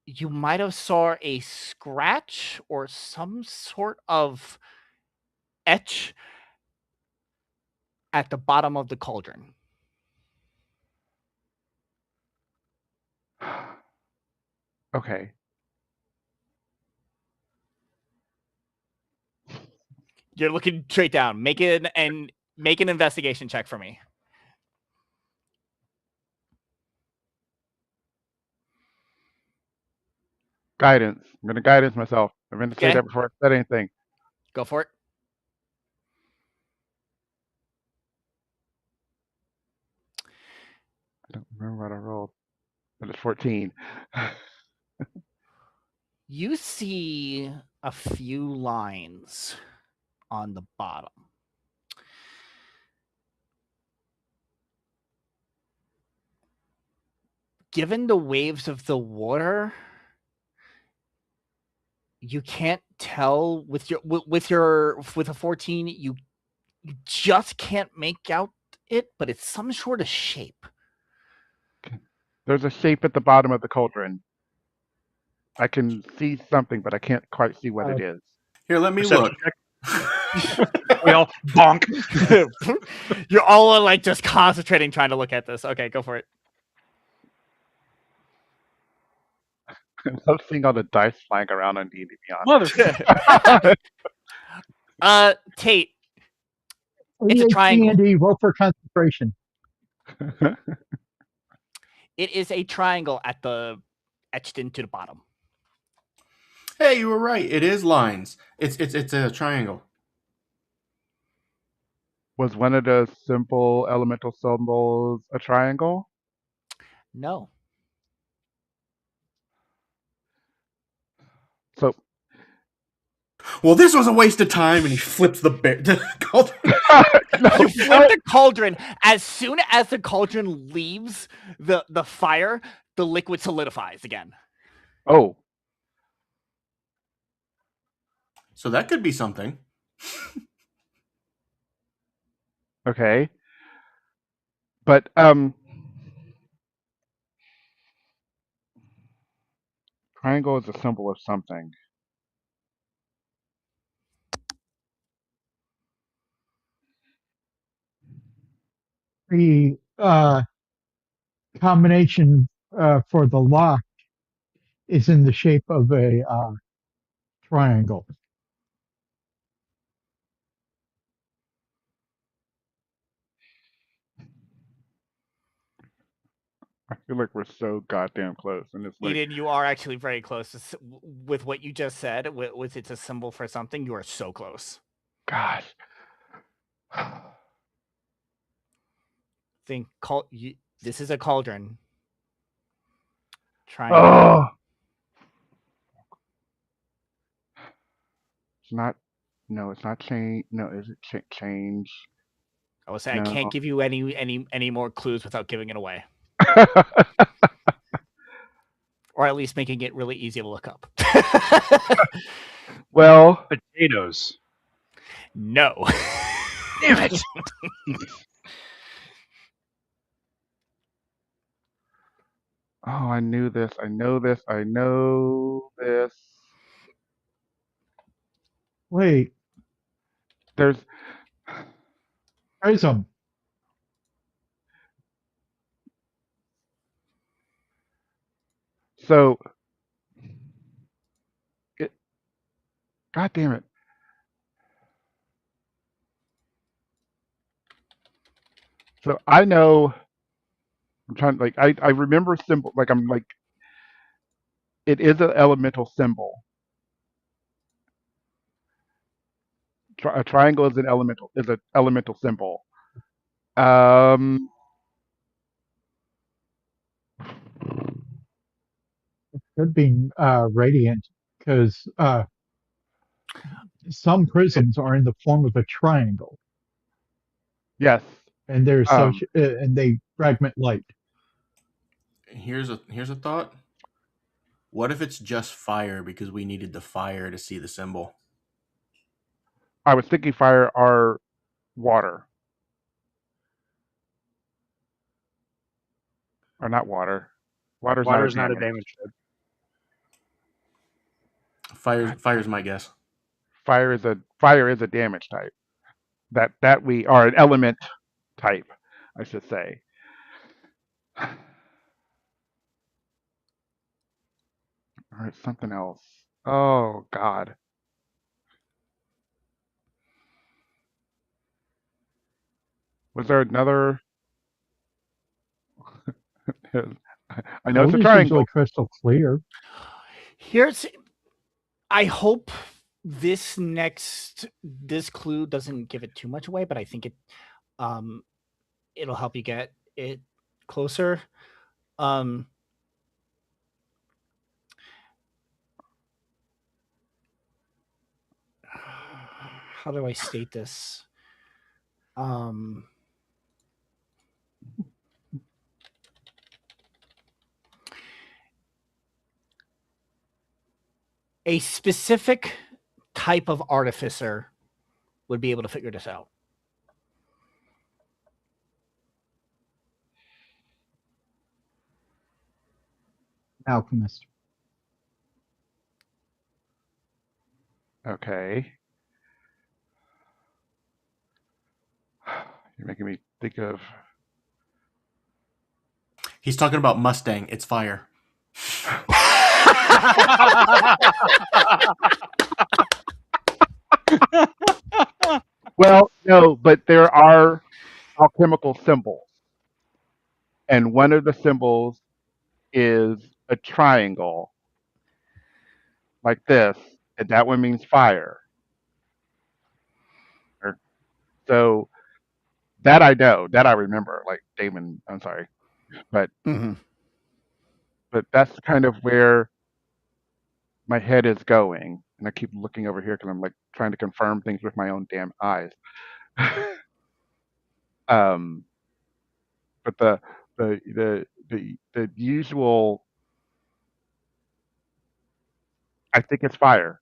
you might have saw a scratch or some sort of etch at the bottom of the cauldron. Okay. You're looking straight down. Make an investigation check for me. Guidance. I'm gonna guidance myself. I'm gonna say Okay, that before I said anything. go for it. I don't remember what I rolled, but it's 14. You see a few lines on the bottom. Given the waves of the water, you can't tell with a 14. You just can't make out it, but it's some sort of shape. There's a shape at the bottom of the cauldron. I can see something, but I can't quite see what it is. Here, let me look. Perception check. We all bonk. You're all like just concentrating, trying to look at this. Okay, go for it. I love seeing all the dice flying around on D&D Mother. Tate, it's a triangle. AD&D, roll for concentration. Beyond. It is a triangle at the etched into the bottom. Hey, you were right. It is lines. It's a triangle. Was one of the simple elemental symbols a triangle? No. So Well, this was a waste of time, and he flips the cauldron. no, You flip the cauldron. As soon as the cauldron leaves the fire, the liquid solidifies again. Oh, So that could be something. okay. But triangle is a symbol of something. The combination for the lock is in the shape of a triangle. I feel like we're so goddamn close, and it's like, Eden, you are actually very close with what you just said. With it's a symbol for something, you are so close. gosh. Think this is a cauldron. Triangle. Oh, it's not. No, it's not change. No, is it change? I would say I No. can't give you any more clues without giving it away, or at least making it really easy to look up. Well, Potatoes. No. Damn it. oh, I knew this. I know this. I know this. Wait, There's prism. so. It, God damn it. So I know. I'm trying. Like I remember symbol. Like I'm like. It is an elemental symbol. A triangle is an elemental symbol. Um, Could be radiant because some prisms are in the form of a triangle, yes. and they're Um, and they fragment light. Here's a thought. What if it's just fire because we needed the fire to see the symbol? I was thinking fire are water, or not water. Water's not a Water's not a damage. damage type. Fire's my guess. Fire is a damage type. That we are an element type, I should say. All right, something else. Oh God. Was there another? I know it's a Gold is usually triangle. crystal clear. I hope this clue doesn't give it too much away, but I think it'll help you get it closer. How do I state this? A specific type of artificer would be able to figure this out. Alchemist. Okay. You're making me think of. He's talking about Mustang. It's fire. Well, no, but there are alchemical symbols, and one of the symbols is a triangle, like this, and that one means fire. So that I know, that I remember. Like Damon, I'm sorry, but Mm-hmm. but that's kind of where my head is going, and I keep looking over here because I'm like trying to confirm things with my own damn eyes. um, but the usual, I think it's fire.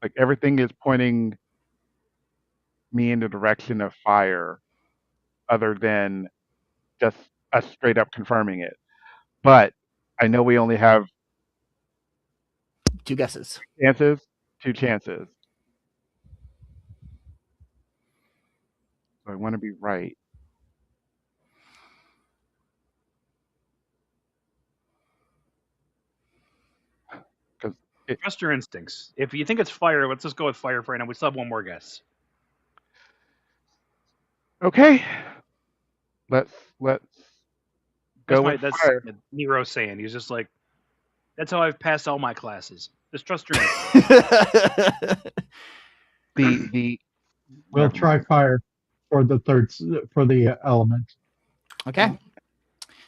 Like everything is pointing me in the direction of fire, other than just us straight up confirming it. But I know we only have 2 guesses. chances, 2 chances. So I want to be right. Because Trust your instincts. If you think it's fire, let's just go with fire for right now. We still have one more guess. okay, let's go with That's fire. Nero saying. He's just like, that's how I've passed all my classes. Just trust your instincts. The We'll never try mind. fire for the element. Okay.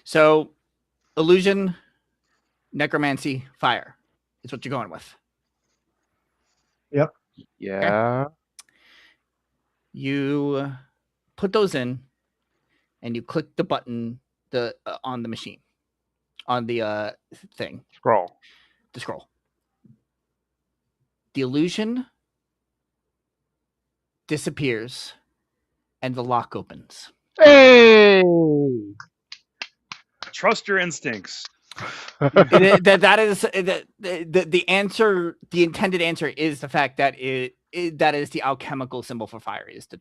So, illusion, necromancy, fire is what you're going with. Yep. Yeah. You put those in, and you click the button on the machine, on the thing, Scroll. the scroll. The illusion disappears, and the lock opens. Hey. Trust your instincts. That is the answer. The intended answer is the fact that that is the alchemical symbol for fire, is the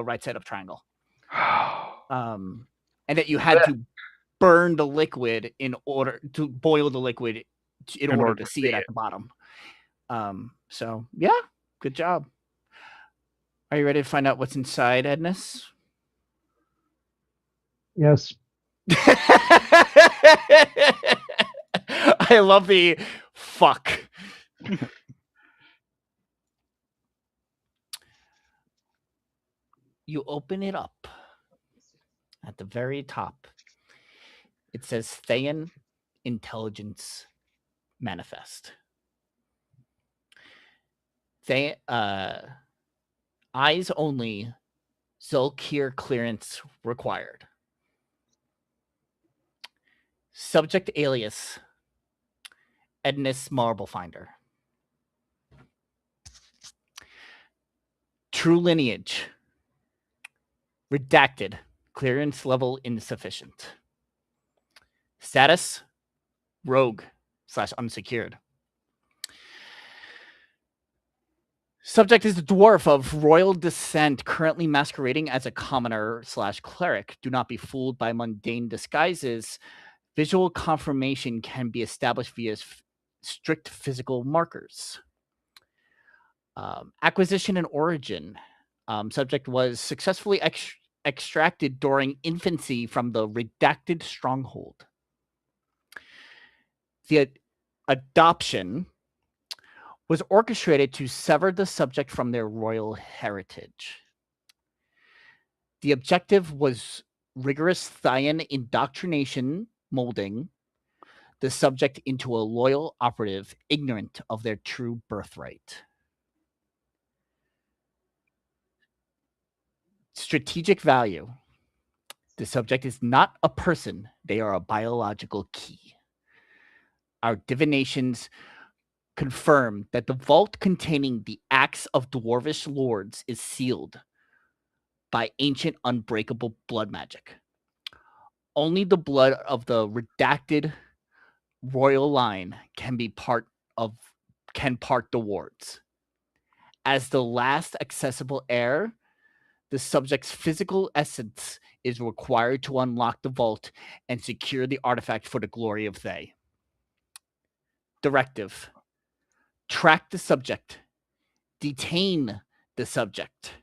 right side of triangle. And that you had to burn the liquid in order to boil the liquid in order to see it at the bottom. So yeah, good job. Are you ready to find out what's inside, Edness? Yes. I love the fuck. You open it up. At the very top, it says Thayan Intelligence Manifest. Eyes only, Zulkir clearance required. Subject alias, Edness Marble Finder. True lineage, redacted, clearance level insufficient. Status, rogue / unsecured. Subject is a dwarf of royal descent, currently masquerading as a commoner / cleric. Do not be fooled by mundane disguises. Visual confirmation can be established via strict physical markers. Acquisition and origin. Subject was successfully extracted during infancy from the redacted stronghold. The adoption was orchestrated to sever the subject from their royal heritage. The objective was rigorous Thayan indoctrination, molding the subject into a loyal operative ignorant of their true birthright. Strategic value. The subject is not a person, they are a biological key. Our divinations confirm that the vault containing the axe of dwarvish lords is sealed by ancient unbreakable blood magic. Only the blood of the redacted royal line can part the wards. As the last accessible heir, the subject's physical essence is required to unlock the vault and secure the artifact for the glory of they. Directive. Track the subject. Detain the subject.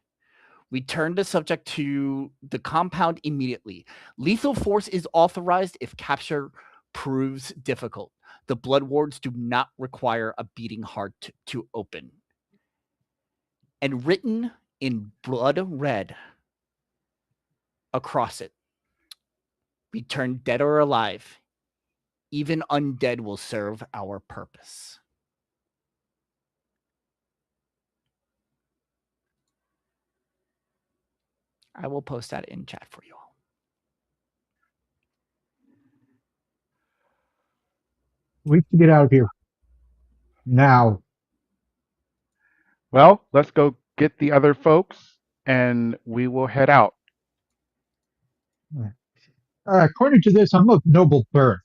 Return the subject to the compound immediately. Lethal force is authorized if capture proves difficult. The blood wards do not require a beating heart to open. And written in blood red across it, return dead or alive. Even undead will serve our purpose. I will post that in chat for you all. We have to get out of here now. Well, let's go get the other folks, and we will head out. According to this, I'm of noble birth.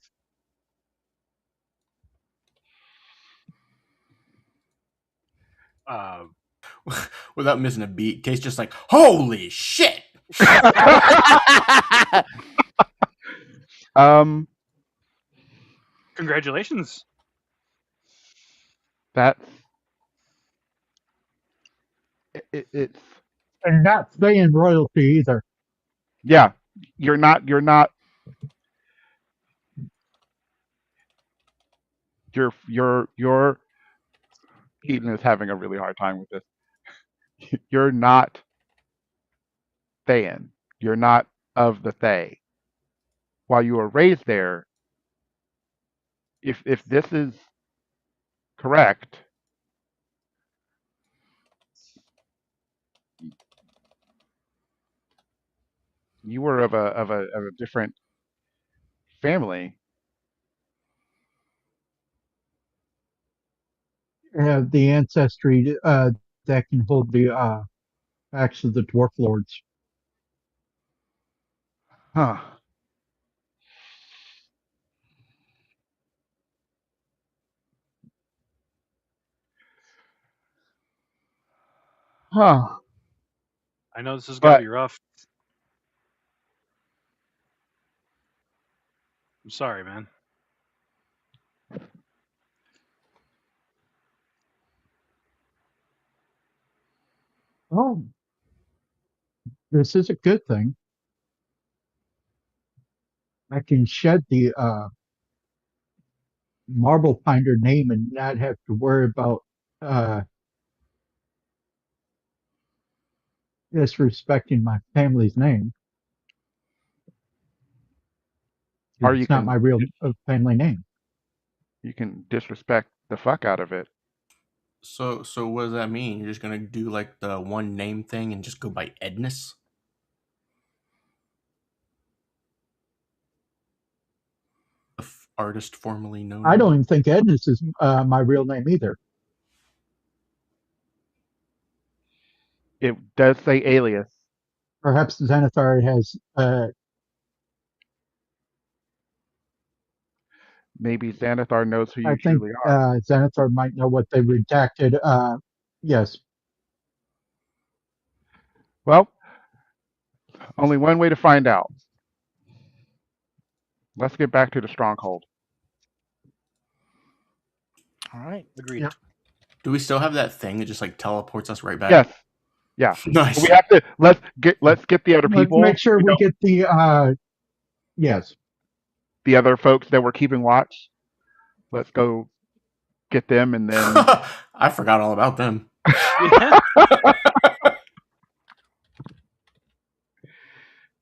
Without missing a beat, Case just like, holy shit! um, Congratulations. that's it's And not saying royalty either. yeah. You're not. You're. Eden is having a really hard time with this. You're not Thayan. You're not of the Thay. While you were raised there, if this is correct, you were of a different family. The ancestry that can hold the axe of the dwarf lords. Huh. Huh. I know this is going to But be rough. I'm sorry, man. Oh, this is a good thing. I can shed the marble finder name and not have to worry about uh, disrespecting my family's name. or It's not my real family name. you can disrespect the fuck out of it. So what does that mean? You're just gonna do like the one name thing and just go by Edness? The artist formerly known. I don't even think Edness is my real name either. It does say alias. Perhaps Xanathar has. Maybe Xanathar knows who I you think truly are. Xanathar might know what they redacted. Yes. Well, only one way to find out. Let's get back to the stronghold. All right. Agreed. Yep. Do we still have that thing that just like teleports us right back? Yes. Yeah. Nice. We have to let's get the other Let's people. make sure we get the yes. The other folks that were keeping watch. let's go get them, and then I forgot all about them. Yeah.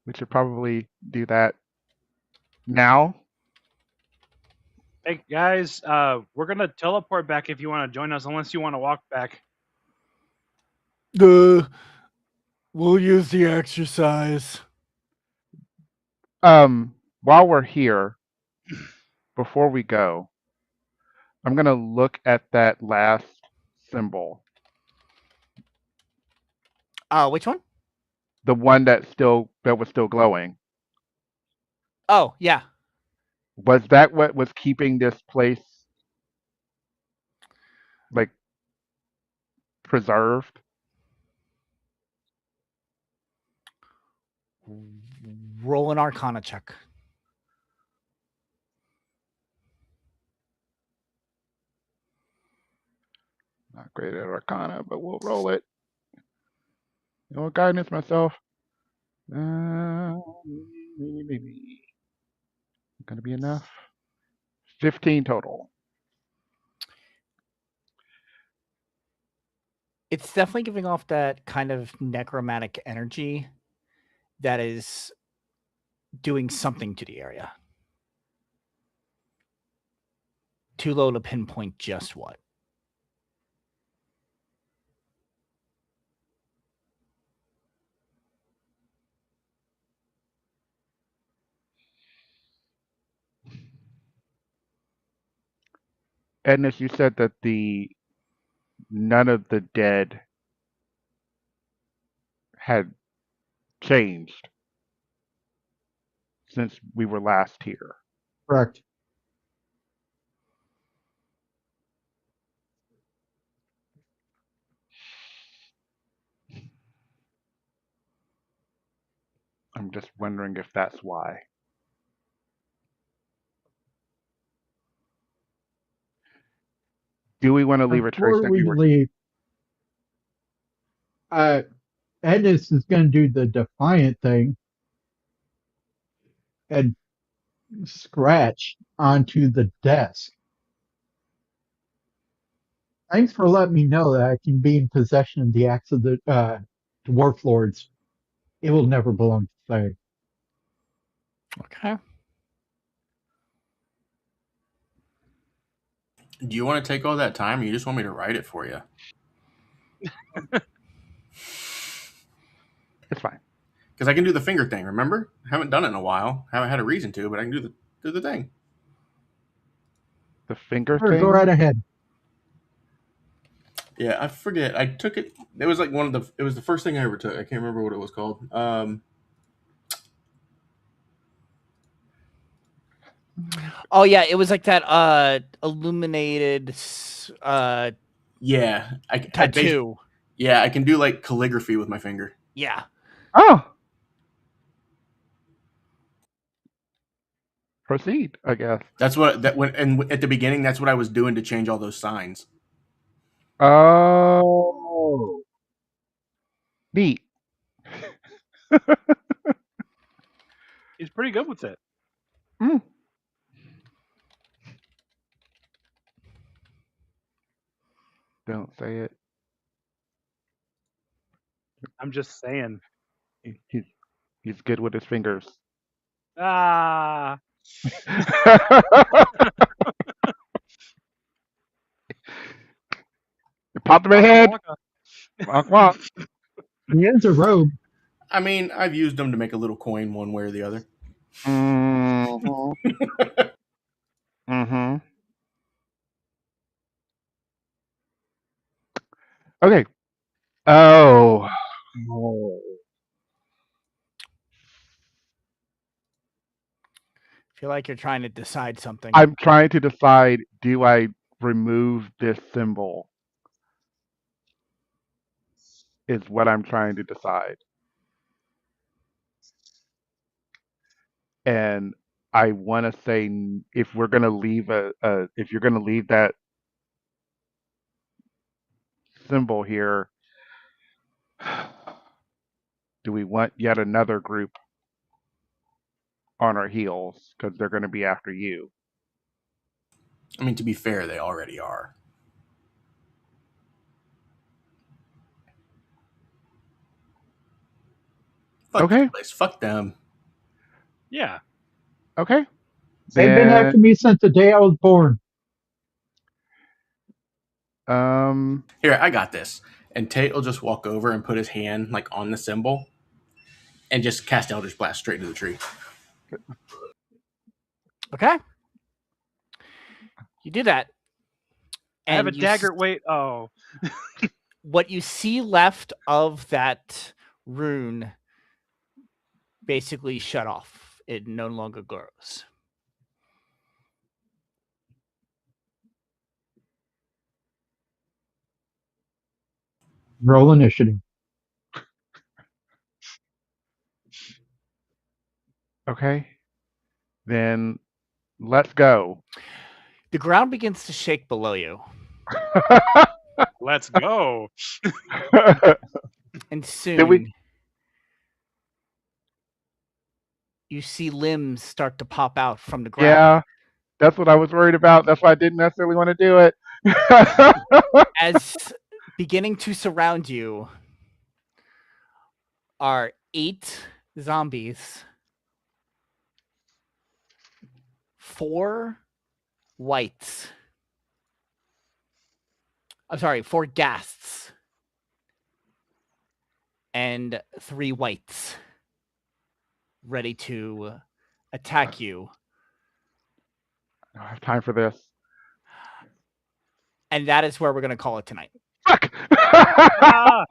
we should probably do that now. Hey guys, we're gonna teleport back if you want to join us, unless you want to walk back. We'll use the exercise. While we're here, before we go, I'm gonna look at that last symbol, Which one? the one that was still glowing. Oh, yeah. Was that what was keeping this place like preserved? Roll an Arcana check. Not great at Arcana, but we'll roll it. No guidance myself. Maybe. Gonna be enough. 15 total. It's definitely giving off that kind of necromantic energy that is doing something to the area. Too low to pinpoint just what. Edness, you said that none of the dead had changed since we were last here. Correct. I'm just wondering if that's why. Do we want to leave a trace Before that we we were? leave, Ennis is going to do the defiant thing and scratch onto the desk. Thanks for letting me know that I can be in possession of the axe of the dwarf lords. It will never belong to Faye. Okay. Do you want to take all that time, or you just want me to write it for you? It's fine. Because I can do the finger thing. Remember, I haven't done it in a while. Haven't had a reason to, but I can do the thing. The finger Sure, go thing. right ahead. Yeah, I forget. I took it. It was like one of the. It was the first thing I ever took. I can't remember what it was called. Oh yeah, it was like that illuminated Yeah, tattoo. yeah, I can do like calligraphy with my finger. Yeah. Oh, proceed. I guess. That's what that when and at the beginning, that's what I was doing to change all those signs. Oh, neat. He's pretty good with it. Mm. Don't say it. I'm just saying. He's he's good with his fingers. Ah, It popped in my waka head. waka. Wonk, wonk. He is a rogue. I mean, I've used them to make a little coin one way or the other. Mm-hmm. Mm-hmm. Okay. Oh. Oh. Feel like you're trying to decide something. I'm trying to decide, do I remove this symbol? Is what I'm trying to decide. And I want to say, if we're going to leave if you're going to leave that symbol here, do we want yet another group on our heels? Because they're going to be after you. I mean, to be fair, they already are. Fuck Okay. this place. Fuck them. Yeah. Okay. They've been Then after me since the day I was born. Here, I got this. And Tate will just walk over and put his hand like on the symbol and just cast Eldritch Blast straight into the tree. Okay. You do that. I have a And you dagger. Wait. Oh. what you see left of that rune basically shut off. It no longer grows. Roll initiative. okay. Then let's go. The ground begins to shake below you. Let's go. And Did soon we? you see limbs start to pop out from the ground. Yeah, that's what I was worried about. That's why I didn't necessarily want to do it. As beginning to surround you are 8 zombies, 4 whites. I'm sorry, 4 ghasts and 3 whites ready to attack you. I don't have time for this. And that is where we're going to call it tonight. Fuck! Ah,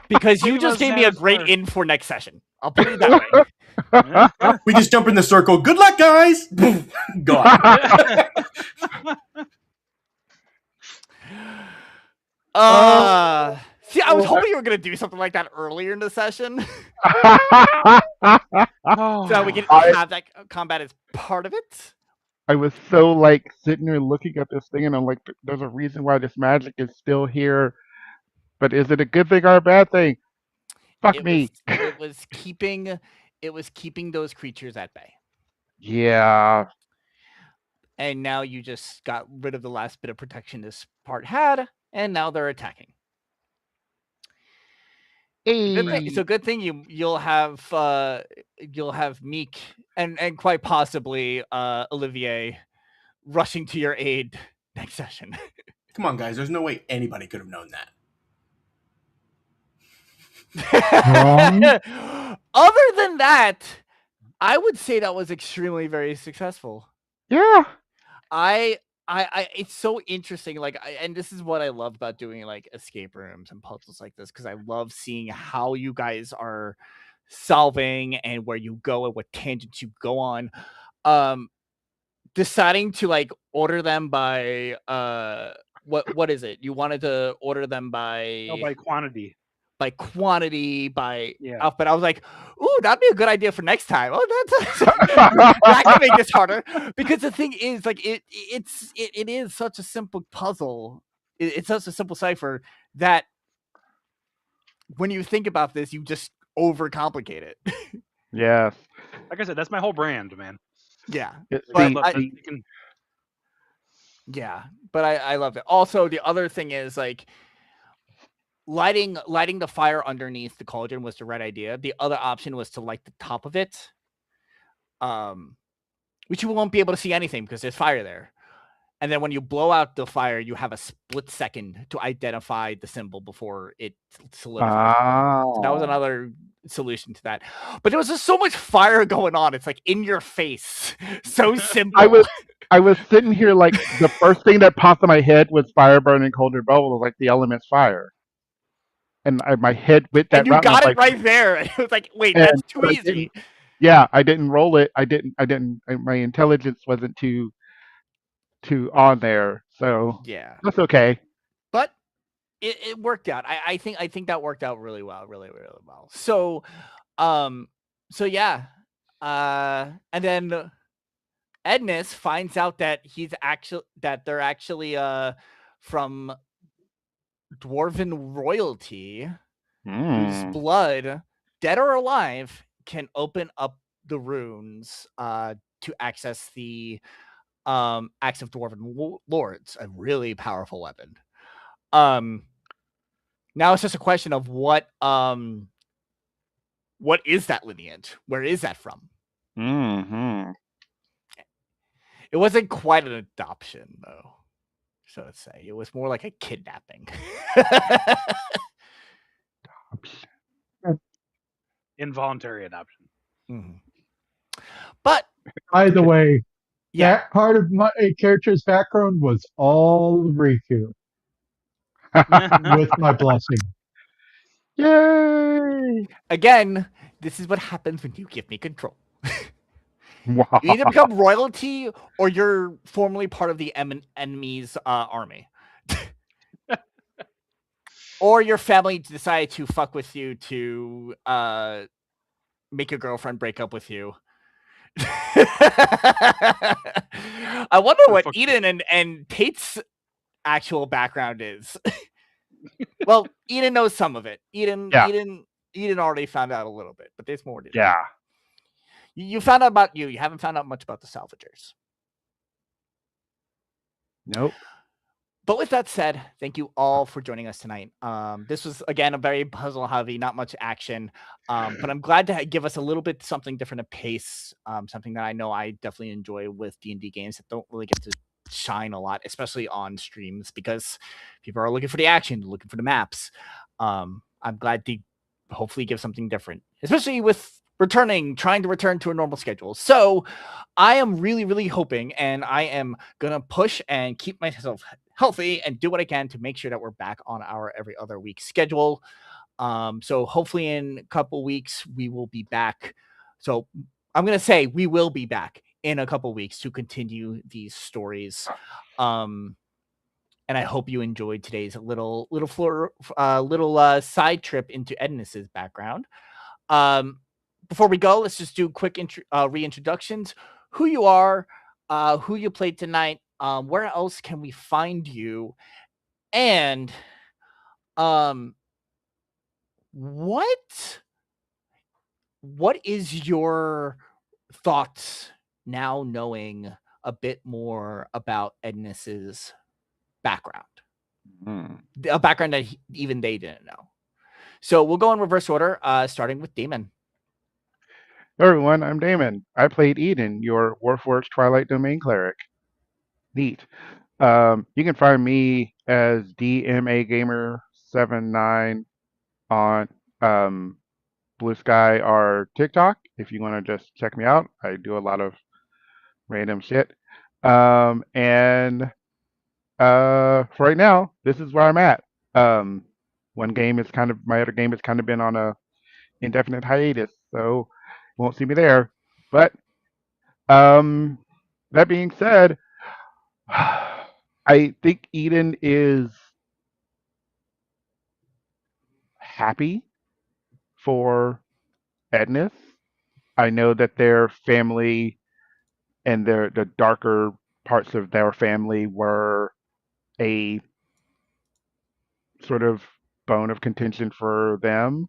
Because you Save just us, gave me a great Xanathar. in for next session. I'll put it that way. We just jump in the circle. Good luck, guys. Go on. See, I was hoping you were going to do something like that earlier in the session. oh. So we can I- have that combat as part of it. I was so like sitting there looking at this thing, and I'm like, "There's a reason why this magic is still here, but is it a good thing or a bad thing? Fuck me." It was keeping those creatures at bay. Yeah. And now you just got rid of the last bit of protection this part had, and now they're attacking. Hey. So good thing you'll have Meek and quite possibly Olivier rushing to your aid next session. Come on, guys. There's no way anybody could have known that. Other than that, I would say that was extremely very successful. Yeah. I it's so interesting. Like, and this is what I love about doing like escape rooms and puzzles like this, because I love seeing how you guys are solving and where you go and what tangents you go on. Deciding to like order them by what is it? You wanted to order them by Oh, by quantity. by quantity, by Yeah. outfit. I was like, ooh, that'd be a good idea for next time. Oh, that's that can make this harder. Because the thing is, like, it is such a simple puzzle. It's such a simple cipher that when you think about this, you just overcomplicate it. Yes. Like I said, that's my whole brand, man. Yeah. It's But the, Yeah, but I love it. Also, the other thing is like lighting the fire underneath the cauldron was the right idea. The other option was to light the top of it, which you won't be able to see anything because there's fire there. And then when you blow out the fire, you have a split second to identify the symbol before it solidifies. So that was another solution to that. But there was just so much fire going on. It's like in your face. So simple. I was sitting here like the first thing that popped in my head was fire burning colder bubble, like the element's fire. And my head went that And you route. got And I it was like, right there. It was like, wait, and- that's too but I easy. didn't- yeah, I didn't roll it. I didn't. My intelligence wasn't too on there, so Yeah. that's okay. But it worked out. I think that worked out really well, really, really well. So yeah. And then Ednus finds out that they're actually from dwarven royalty whose blood, dead or alive, can open up the runes to access the Axe of Dwarven Lords, a really powerful weapon. Now it's just a question of what is that lineage? Where is that from? Mm-hmm. It wasn't quite an adoption, though, so to say. It was more like a kidnapping. Involuntary adoption. Mhm. But By the way, yeah, that part of my character's background was all Riku with my blessing. Yay! again, this is what happens when you give me control. Wow. You either become royalty or you're formerly part of the enemy's army. Or your family decided to fuck with you to make your girlfriend break up with you. I wonder what Fuck you. Eden and Tate's actual background is. Well, Eden knows some of it. Eden already found out a little bit, but there's more to it. Yeah. You found out about you. You haven't found out much about the salvagers. Nope. But with that said, thank you all for joining us tonight. This was, again, a very puzzle heavy, not much action. But I'm glad to give us a little bit something different of pace, something that I know I definitely enjoy with D&D games that don't really get to shine a lot, especially on streams, because people are looking for the action, looking for the maps. I'm glad to hopefully give something different, especially with trying to return to a normal schedule. So I am really, really hoping, and I am going to push and keep myself healthy and do what I can to make sure that we're back on our every other week schedule. So hopefully in a couple weeks we will be back. So I'm gonna say we will be back in a couple weeks to continue these stories. And I hope you enjoyed today's little side trip into Ednis's background. Before we go, let's just do quick reintroductions. Who you are, who you played tonight, where else can we find you, and what is your thoughts now knowing a bit more about Ednis's background? Mm. A background that even they didn't know. So we'll go in reverse order, starting with Damon. Hello, everyone. I'm Damon. I played Eden, your Warforged Twilight Domain cleric. Neat. You can find me as DMA Gamer 79 on Blue Sky or TikTok. If you want to just check me out, I do a lot of random shit. And for right now, this is where I'm at. One game is kind of my other game has kind of been on a indefinite hiatus, so you won't see me there. But that being said, I think Eden is happy for Ednis. I know that their family and the darker parts of their family were a sort of bone of contention for them,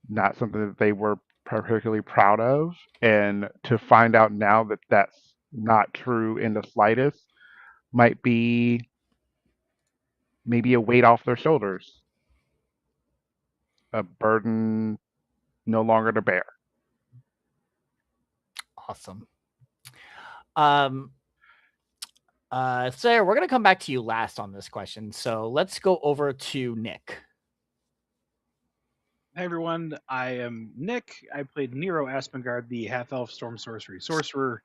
not something that they were particularly proud of. And to find out now that that's not true in the slightest might be maybe a weight off their shoulders, a burden no longer to bear. Awesome. Sarah, we're gonna come back to you last on this question, so let's go over to Nick. Hi everyone, I am Nick. I played Nero Aspengard, the half-elf storm sorcery sorcerer,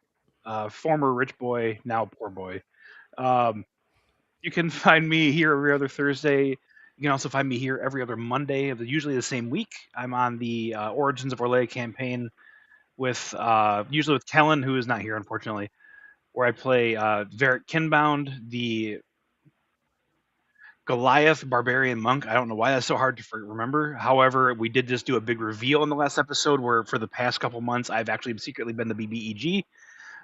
former rich boy, now poor boy. You can find me here every other Thursday. You can also find me here every other Monday of usually the same week. I'm on the Origins of Orlea campaign with usually with Kellen, who is not here unfortunately, where I play Varric Kinbound, the Goliath Barbarian Monk. I don't know why that's so hard to remember. However, we did just do a big reveal in the last episode where for the past couple months I've actually secretly been the BBEG,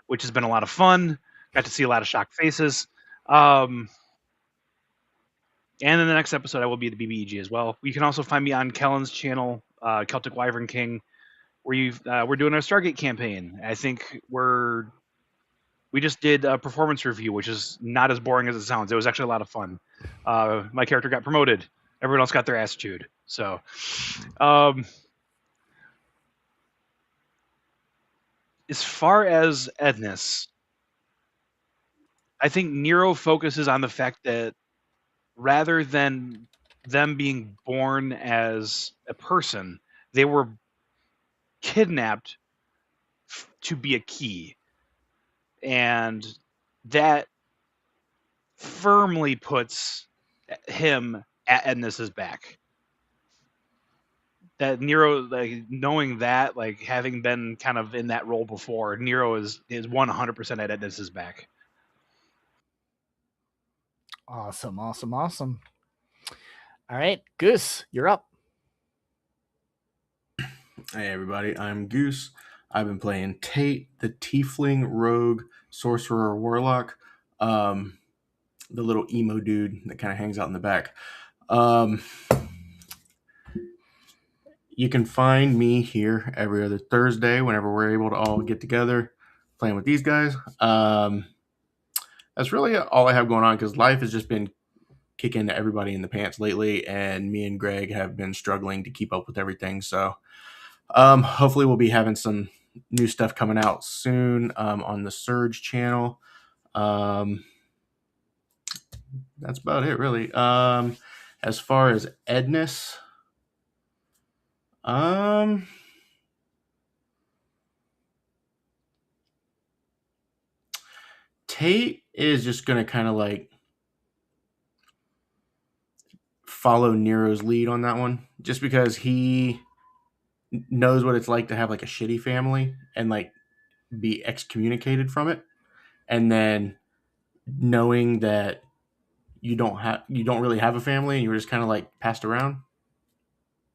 which has been a lot of fun. Got to see a lot of shocked faces. And in the next episode, I will be the BBEG as well. You can also find me on Kellen's channel, Celtic Wyvern King, where we're doing our Stargate campaign. I think we're we just did a performance review, which is not as boring as it sounds. It was actually a lot of fun. My character got promoted. Everyone else got their ass chewed. So, um, as far as Edness, I think Nero focuses on the fact that rather than them being born as a person, they were kidnapped to be a key. And that firmly puts him at Edness's back. That Nero, like knowing that, like having been kind of in that role before, Nero is 100% at Edness's back. Awesome, awesome, awesome. All right, Goose, you're up. Hey everybody, I'm Goose. I've been playing Tate, the Tiefling Rogue Sorcerer Warlock, the little emo dude that kind of hangs out in the back. You can find me here every other Thursday whenever we're able to all get together playing with these guys. That's really all I have going on because life has just been kicking everybody in the pants lately, and me and Greg have been struggling to keep up with everything. So hopefully we'll be having some new stuff coming out soon on the Surge channel. That's about it, really. As far as Edness, Tate is just going to kind of like follow Nero's lead on that one, just because he knows what it's like to have like a shitty family and like be excommunicated from it, and then knowing that you don't really have a family and you were just kind of like passed around,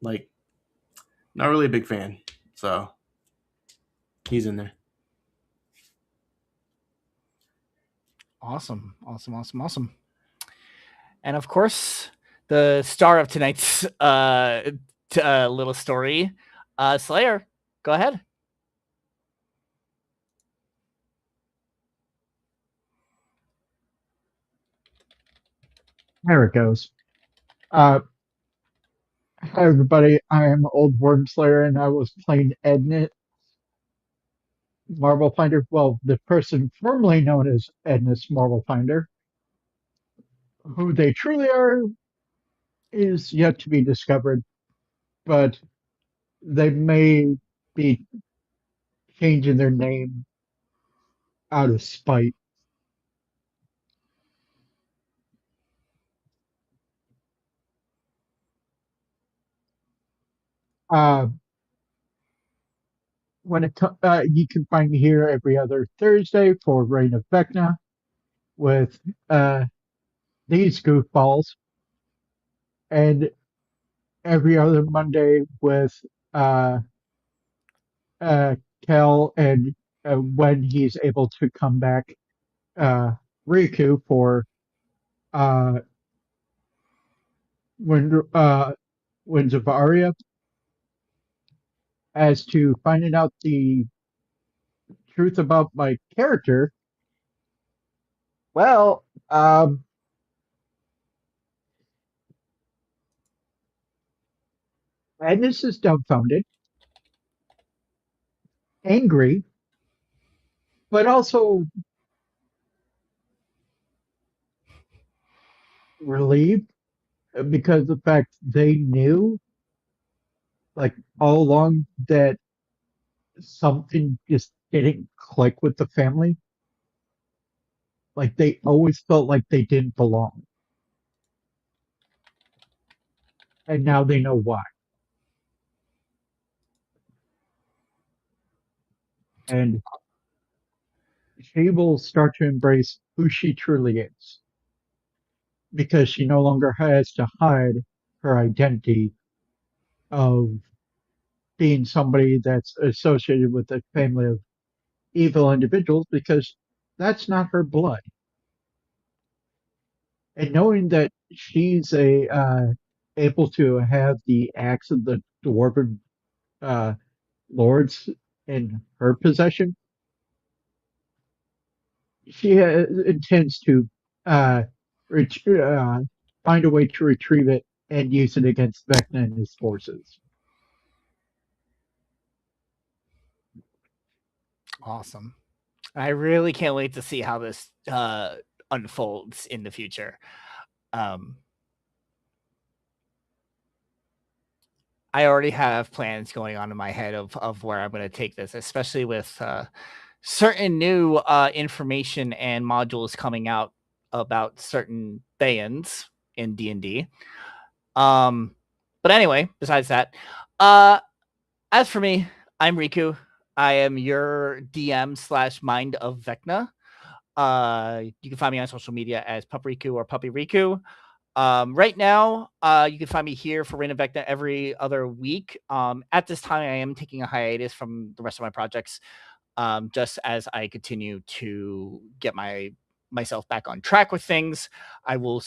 like not really a big fan. So he's in there. Awesome, awesome, awesome, awesome. And of course, the star of tonight's little story, Slayer. Go ahead. There it goes. Hi everybody, I am Old Worm Slayer and I was playing Ednit, Marble Finder. Well, the person formerly known as Edness Marble Finder. Who they truly are is yet to be discovered, but they may be changing their name out of spite. Uh, you can find me here every other Thursday for Reign of Vecna with uh, these goofballs, and every other Monday with uh, uh, Kel, and when he's able to come back, uh, Riku for uh, Wind, Winds of Aria. As to finding out the truth about my character, well, Agnes is dumbfounded, angry, but also relieved because of the fact they knew, like all along, that something just didn't click with the family. Like they always felt like they didn't belong, and now they know why. And she will start to embrace who she truly is because she no longer has to hide her identity of being somebody that's associated with a family of evil individuals because that's not her blood. And knowing that she's a able to have the axe of the dwarven uh, lords in her possession, she intends to uh, ret- uh, find a way to retrieve it and use it against Vecna and his forces. Awesome. I really can't wait to see how this unfolds in the future. Um, I already have plans going on in my head of where I'm going to take this, especially with certain new information and modules coming out about certain Thayans in D&D. But anyway, besides that, as for me, I'm Riku. I am your DM / mind of Vecna. You can find me on social media as Pupriku or Puppy Riku. Right now, you can find me here for Reign of Vecna every other week. At this time, I am taking a hiatus from the rest of my projects, just as I continue to get myself back on track with things. I will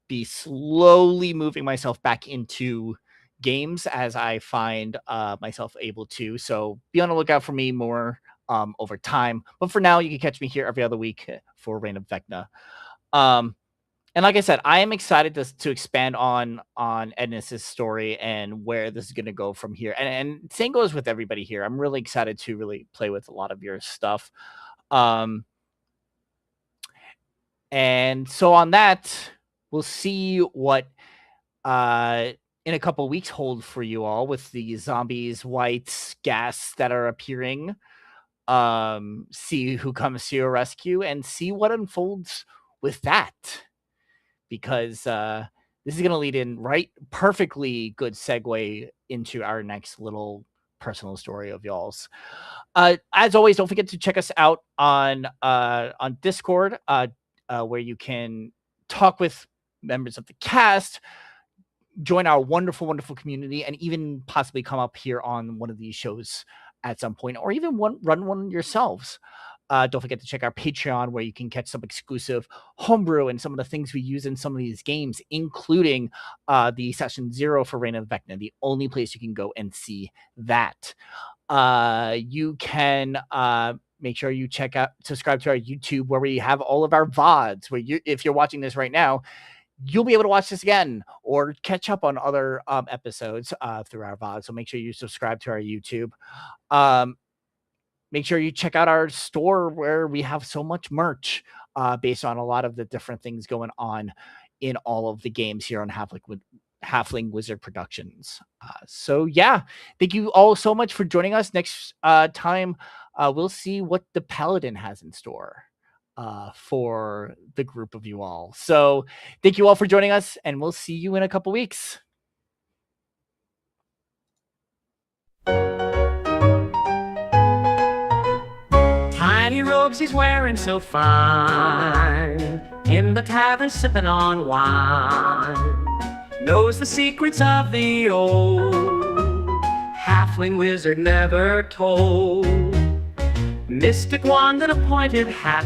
be slowly moving myself back into games as I find myself able to. So be on the lookout for me more over time. But for now, you can catch me here every other week for Reign of Vecna. And like I said, I am excited to expand on Ednis's story and where this is going to go from here. And same goes with everybody here. I'm really excited to really play with a lot of your stuff. And so on that, we'll see what in a couple weeks hold for you all with the zombies, whites, gas that are appearing. See who comes to your rescue and see what unfolds with that. Because this is going to lead in perfectly good segue into our next little personal story of y'all's. As always, don't forget to check us out on Discord, where you can talk with members of the cast, join our wonderful, wonderful community, and even possibly come up here on one of these shows at some point, or even run one yourselves. Don't forget to check our Patreon, where you can catch some exclusive homebrew and some of the things we use in some of these games, including the Session 0 for Reign of Vecna, the only place you can go and see that. You can make sure you subscribe to our YouTube, where we have all of our VODs, where if you're watching this right now, you'll be able to watch this again or catch up on other episodes through our VOD. So make sure you subscribe to our YouTube. Make sure you check out our store, where we have so much merch based on a lot of the different things going on in all of the games here on Halfling Wizard Productions. So yeah, thank you all so much for joining us. Next time, we'll see what the Paladin has in store for the group of you all. So thank you all for joining us, and we'll see you in a couple weeks. Tiny robes he's wearing so fine, in the tavern sipping on wine, knows the secrets of the old halfling wizard never told. Mystic wand and a pointed hat,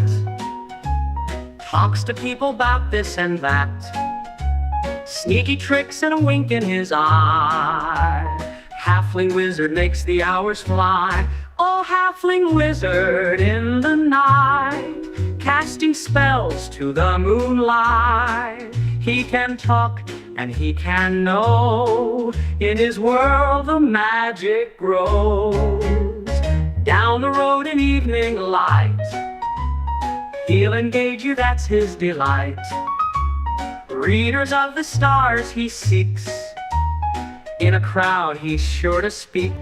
talks to people about this and that, sneaky tricks and a wink in his eye. Halfling wizard makes the hours fly. Oh, halfling wizard in the night, casting spells to the moonlight. He can talk and he can know, in his world the magic grows. Down the road in evening light, he'll engage you, that's his delight. Readers of the stars he seeks, in a crowd he's sure to speak.